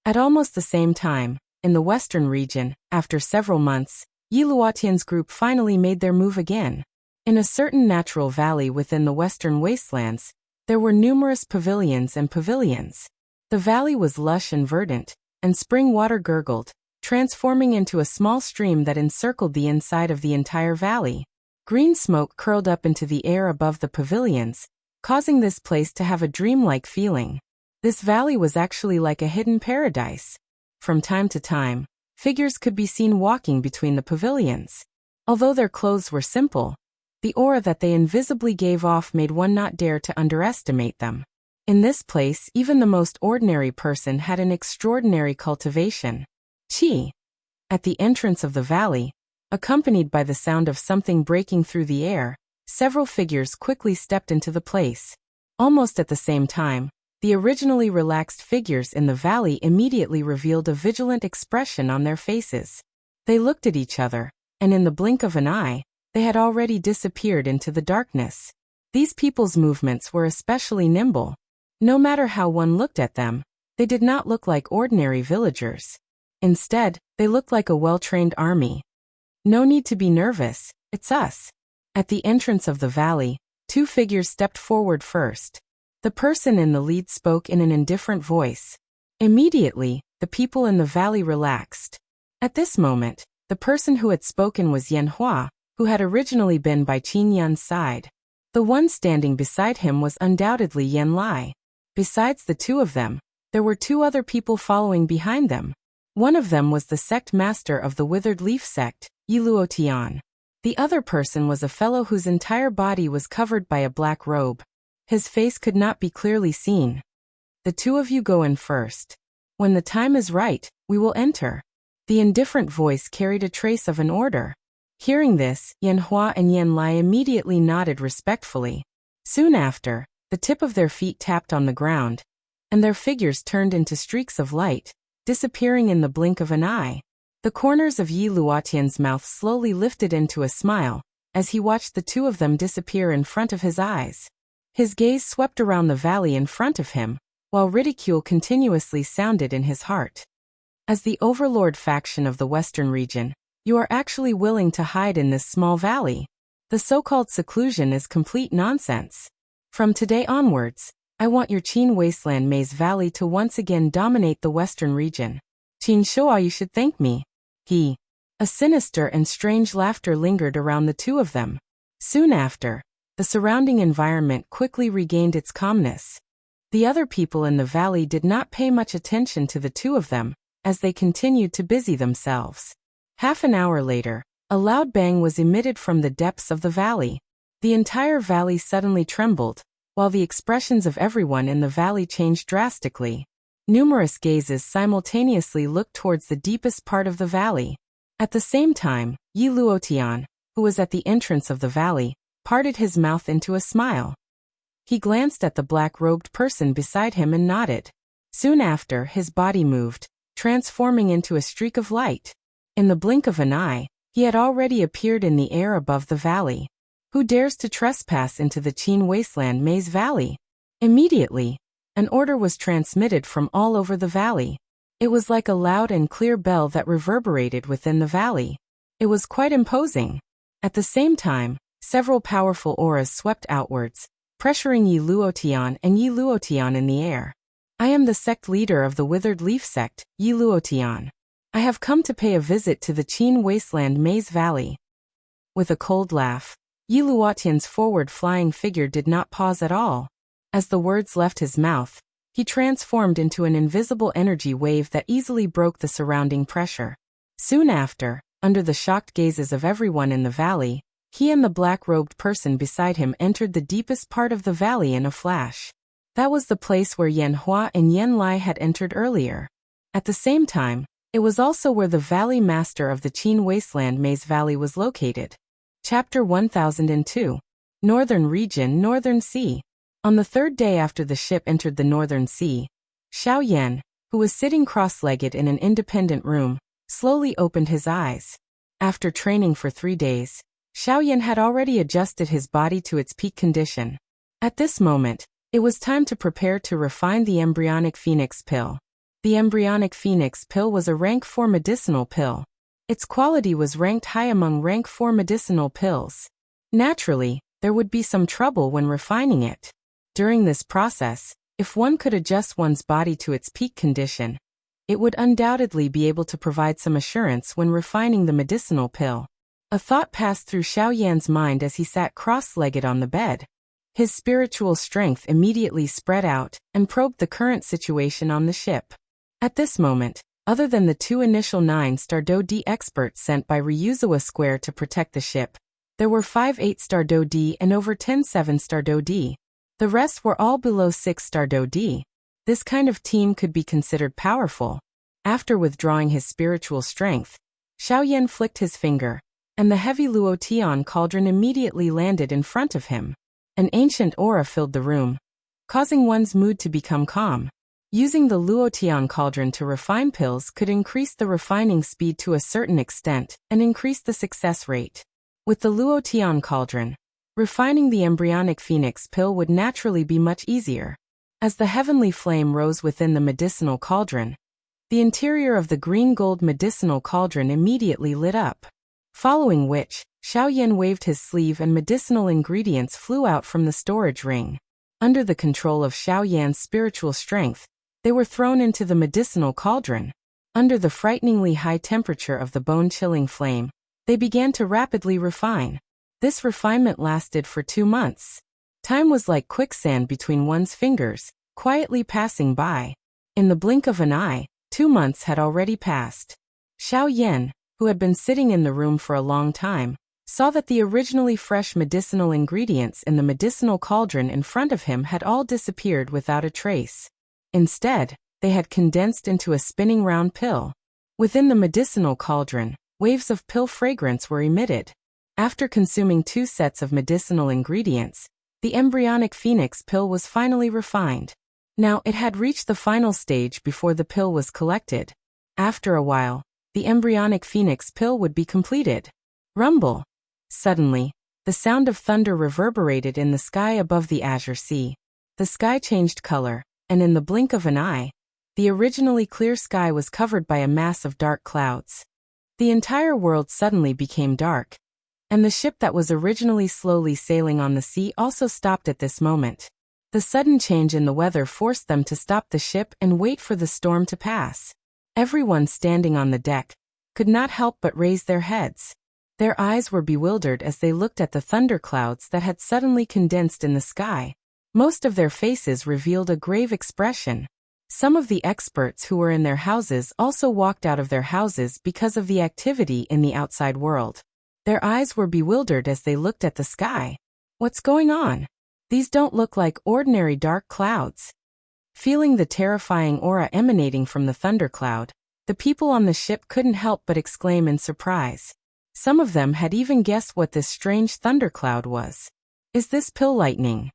At almost the same time, in the western region, after several months, Yi Luotian's group finally made their move again. In a certain natural valley within the western wastelands, there were numerous pavilions and pavilions. The valley was lush and verdant, and spring water gurgled, transforming into a small stream that encircled the inside of the entire valley. Green smoke curled up into the air above the pavilions, causing this place to have a dreamlike feeling. This valley was actually like a hidden paradise. From time to time, figures could be seen walking between the pavilions. Although their clothes were simple, the aura that they invisibly gave off made one not dare to underestimate them. In this place, even the most ordinary person had an extraordinary cultivation. Chi. At the entrance of the valley, accompanied by the sound of something breaking through the air, several figures quickly stepped into the place. Almost at the same time, the originally relaxed figures in the valley immediately revealed a vigilant expression on their faces. They looked at each other, and in the blink of an eye, they had already disappeared into the darkness. These people's movements were especially nimble. No matter how one looked at them, they did not look like ordinary villagers. Instead, they looked like a well-trained army. No need to be nervous, it's us. At the entrance of the valley, two figures stepped forward first. The person in the lead spoke in an indifferent voice. Immediately, the people in the valley relaxed. At this moment, the person who had spoken was Yan Hua, who had originally been by Qin Yan's side. The one standing beside him was undoubtedly Yan Lai. Besides the two of them, there were two other people following behind them. One of them was the sect master of the Withered Leaf sect, Yiluo Tian. The other person was a fellow whose entire body was covered by a black robe. His face could not be clearly seen. The two of you go in first. When the time is right, we will enter. The indifferent voice carried a trace of an order. Hearing this, Yan Hua and Yan Lai immediately nodded respectfully. Soon after, the tip of their feet tapped on the ground, and their figures turned into streaks of light, disappearing in the blink of an eye. The corners of Yi Luotian's mouth slowly lifted into a smile, as he watched the two of them disappear in front of his eyes. His gaze swept around the valley in front of him, while ridicule continuously sounded in his heart. As the overlord faction of the western region, you are actually willing to hide in this small valley. The so-called seclusion is complete nonsense. From today onwards, I want your Qin Wasteland Maze Valley to once again dominate the western region. Qin Shua, you should thank me. A sinister and strange laughter lingered around the two of them. Soon after, the surrounding environment quickly regained its calmness. The other people in the valley did not pay much attention to the two of them, as they continued to busy themselves. Half an hour later, a loud bang was emitted from the depths of the valley. The entire valley suddenly trembled, while the expressions of everyone in the valley changed drastically. Numerous gazes simultaneously looked towards the deepest part of the valley. At the same time, Yi Luotian, who was at the entrance of the valley, parted his mouth into a smile. He glanced at the black-robed person beside him and nodded. Soon after, his body moved, transforming into a streak of light. In the blink of an eye, he had already appeared in the air above the valley. Who dares to trespass into the Qin Wasteland Maze Valley? Immediately, an order was transmitted from all over the valley. It was like a loud and clear bell that reverberated within the valley. It was quite imposing. At the same time, several powerful auras swept outwards, pressuring Yi Luotian and Yi Luotian in the air. I am the sect leader of the Withered Leaf sect, Yi Luotian. I have come to pay a visit to the Qin Wasteland Maze Valley. With a cold laugh, Yi Luotian's forward-flying figure did not pause at all. As the words left his mouth, he transformed into an invisible energy wave that easily broke the surrounding pressure. Soon after, under the shocked gazes of everyone in the valley, he and the black-robed person beside him entered the deepest part of the valley in a flash. That was the place where Yan Hua and Yan Lai had entered earlier. At the same time, it was also where the Valley Master of the Qin Wasteland Maze Valley was located. Chapter 1002. Northern Region, Northern Sea. On the third day after the ship entered the Northern Sea, Xiao Yan, who was sitting cross-legged in an independent room, slowly opened his eyes. After training for 3 days, Xiao Yan had already adjusted his body to its peak condition. At this moment, it was time to prepare to refine the embryonic phoenix pill. The embryonic phoenix pill was a rank 4 medicinal pill. Its quality was ranked high among rank 4 medicinal pills. Naturally, there would be some trouble when refining it. During this process, if one could adjust one's body to its peak condition, It would undoubtedly be able to provide some assurance when refining the medicinal pill. A thought passed through Xiao Yan's mind as he sat cross-legged on the bed. His spiritual strength immediately spread out and probed the current situation on the ship. At this moment, other than the 2 initial 9-star Do-D experts sent by Ryuzawa Square to protect the ship, there were 5 8-star Do-D and over 10 7-star Do-D. The rest were all below 6-star Do-D. This kind of team could be considered powerful. After withdrawing his spiritual strength, Xiao Yan flicked his finger, and the heavy Luotian cauldron immediately landed in front of him. An ancient aura filled the room, causing one's mood to become calm. Using the Luotian cauldron to refine pills could increase the refining speed to a certain extent and increase the success rate. With the Luotian cauldron, refining the embryonic phoenix pill would naturally be much easier. As the heavenly flame rose within the medicinal cauldron, the interior of the green-gold medicinal cauldron immediately lit up. Following which, Xiao Yan waved his sleeve and medicinal ingredients flew out from the storage ring. Under the control of Xiao Yan's spiritual strength, they were thrown into the medicinal cauldron. Under the frighteningly high temperature of the bone-chilling flame, they began to rapidly refine. This refinement lasted for 2 months. Time was like quicksand between one's fingers, quietly passing by. In the blink of an eye, 2 months had already passed. Xiao Yan, who had been sitting in the room for a long time, saw that the originally fresh medicinal ingredients in the medicinal cauldron in front of him had all disappeared without a trace. Instead, they had condensed into a spinning round pill. Within the medicinal cauldron, waves of pill fragrance were emitted. After consuming 2 sets of medicinal ingredients, the embryonic phoenix pill was finally refined. Now it had reached the final stage before the pill was collected. After a while, the embryonic phoenix pill would be completed. Rumble! Suddenly, the sound of thunder reverberated in the sky above the azure sea. The sky changed color, and in the blink of an eye, the originally clear sky was covered by a mass of dark clouds. The entire world suddenly became dark, and the ship that was originally slowly sailing on the sea also stopped at this moment. The sudden change in the weather forced them to stop the ship and wait for the storm to pass. Everyone standing on the deck could not help but raise their heads. Their eyes were bewildered as they looked at the thunderclouds that had suddenly condensed in the sky. Most of their faces revealed a grave expression. Some of the experts who were in their houses also walked out of their houses because of the activity in the outside world. Their eyes were bewildered as they looked at the sky. What's going on? These don't look like ordinary dark clouds. Feeling the terrifying aura emanating from the thundercloud, the people on the ship couldn't help but exclaim in surprise. Some of them had even guessed what this strange thundercloud was. Is this pill lightning?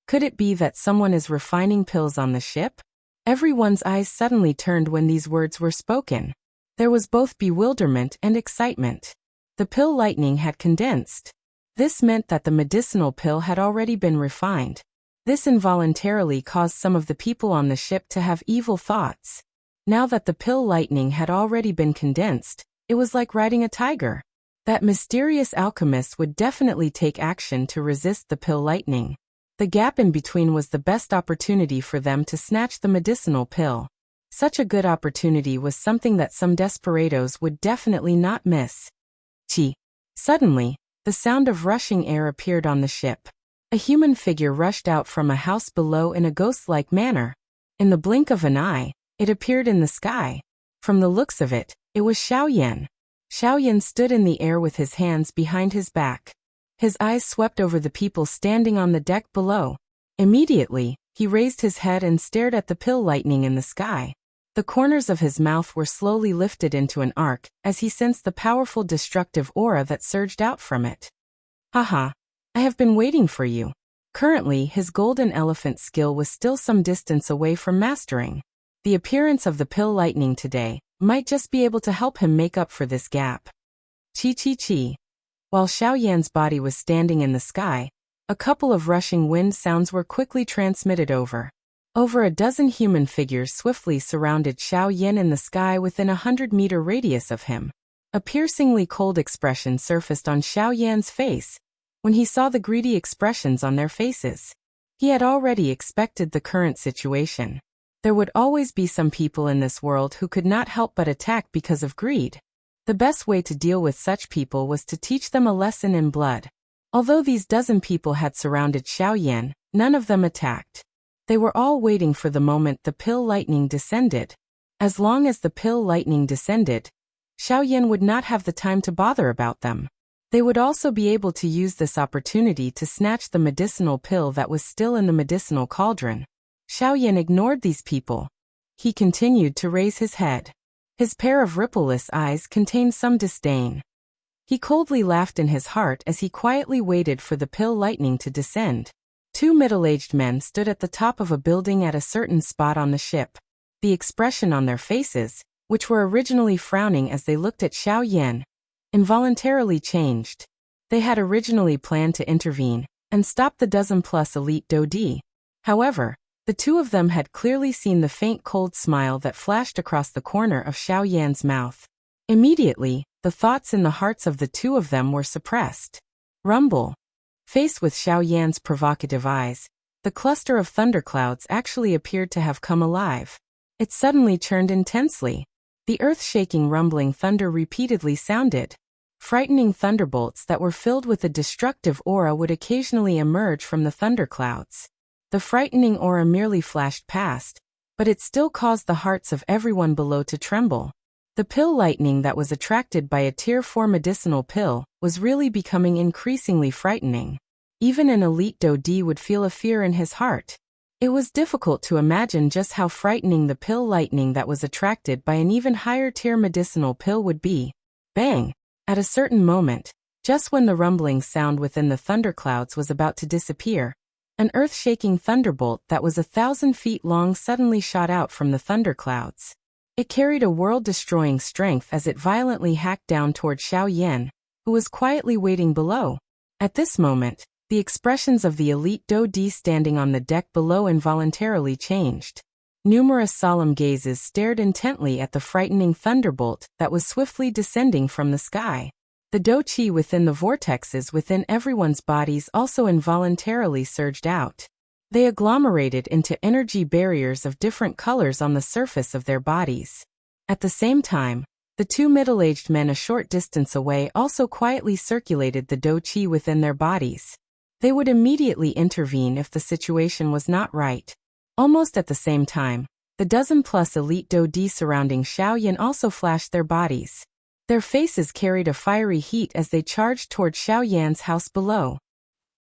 Could it be that someone is refining pills on the ship? Everyone's eyes suddenly turned when these words were spoken. There was both bewilderment and excitement. The pill lightning had condensed. This meant that the medicinal pill had already been refined. This involuntarily caused some of the people on the ship to have evil thoughts. Now that the pill lightning had already been condensed, it was like riding a tiger. That mysterious alchemist would definitely take action to resist the pill lightning. The gap in between was the best opportunity for them to snatch the medicinal pill. Such a good opportunity was something that some desperados would definitely not miss. Chi. Suddenly, the sound of rushing air appeared on the ship. A human figure rushed out from a house below in a ghost-like manner. In the blink of an eye, it appeared in the sky. From the looks of it, it was Xiao Yan. Xiao Yan stood in the air with his hands behind his back. His eyes swept over the people standing on the deck below. Immediately, he raised his head and stared at the pill lightning in the sky. The corners of his mouth were slowly lifted into an arc as he sensed the powerful destructive aura that surged out from it. Haha, I have been waiting for you. Currently, his golden elephant skill was still some distance away from mastering. The appearance of the pill lightning today might just be able to help him make up for this gap. Chi chi chi. While Xiao Yan's body was standing in the sky, a couple of rushing wind sounds were quickly transmitted over. Over a dozen human figures swiftly surrounded Xiao Yan in the sky within a 100-meter radius of him. A piercingly cold expression surfaced on Xiao Yan's face when he saw the greedy expressions on their faces. He had already expected the current situation. There would always be some people in this world who could not help but attack because of greed. The best way to deal with such people was to teach them a lesson in blood. Although these dozen people had surrounded Xiaoyan, none of them attacked. They were all waiting for the moment the pill lightning descended. As long as the pill lightning descended, Xiaoyan would not have the time to bother about them. They would also be able to use this opportunity to snatch the medicinal pill that was still in the medicinal cauldron. Xiaoyan ignored these people. He continued to raise his head. His pair of rippleless eyes contained some disdain. He coldly laughed in his heart as he quietly waited for the pill lightning to descend. Two middle-aged men stood at the top of a building at a certain spot on the ship. The expression on their faces, which were originally frowning as they looked at Xiaoyan, involuntarily changed. They had originally planned to intervene and stop the dozen-plus elite Dodi. However, the two of them had clearly seen the faint cold smile that flashed across the corner of Xiaoyan's mouth. Immediately, the thoughts in the hearts of the two of them were suppressed. Rumble. Faced with Xiaoyan's provocative eyes, the cluster of thunderclouds actually appeared to have come alive. It suddenly churned intensely. The earth-shaking rumbling thunder repeatedly sounded. Frightening thunderbolts that were filled with a destructive aura would occasionally emerge from the thunderclouds. The frightening aura merely flashed past, but it still caused the hearts of everyone below to tremble. The pill lightning that was attracted by a Tier 4 medicinal pill was really becoming increasingly frightening. Even an elite Dodi would feel a fear in his heart. It was difficult to imagine just how frightening the pill lightning that was attracted by an even higher tier medicinal pill would be. Bang! At a certain moment, just when the rumbling sound within the thunderclouds was about to disappear, an earth-shaking thunderbolt that was 1,000 feet long suddenly shot out from the thunderclouds. It carried a world-destroying strength as it violently hacked down toward Xiaoyan, who was quietly waiting below. At this moment, the expressions of the elite Dodi standing on the deck below involuntarily changed. Numerous solemn gazes stared intently at the frightening thunderbolt that was swiftly descending from the sky. The do-chi within the vortexes within everyone's bodies also involuntarily surged out. They agglomerated into energy barriers of different colors on the surface of their bodies. At the same time, the two middle-aged men a short distance away also quietly circulated the do-chi within their bodies. They would immediately intervene if the situation was not right. Almost at the same time, the dozen-plus elite Dodi surrounding Xiaoyan also flashed their bodies. Their faces carried a fiery heat as they charged toward Xiaoyan's house below.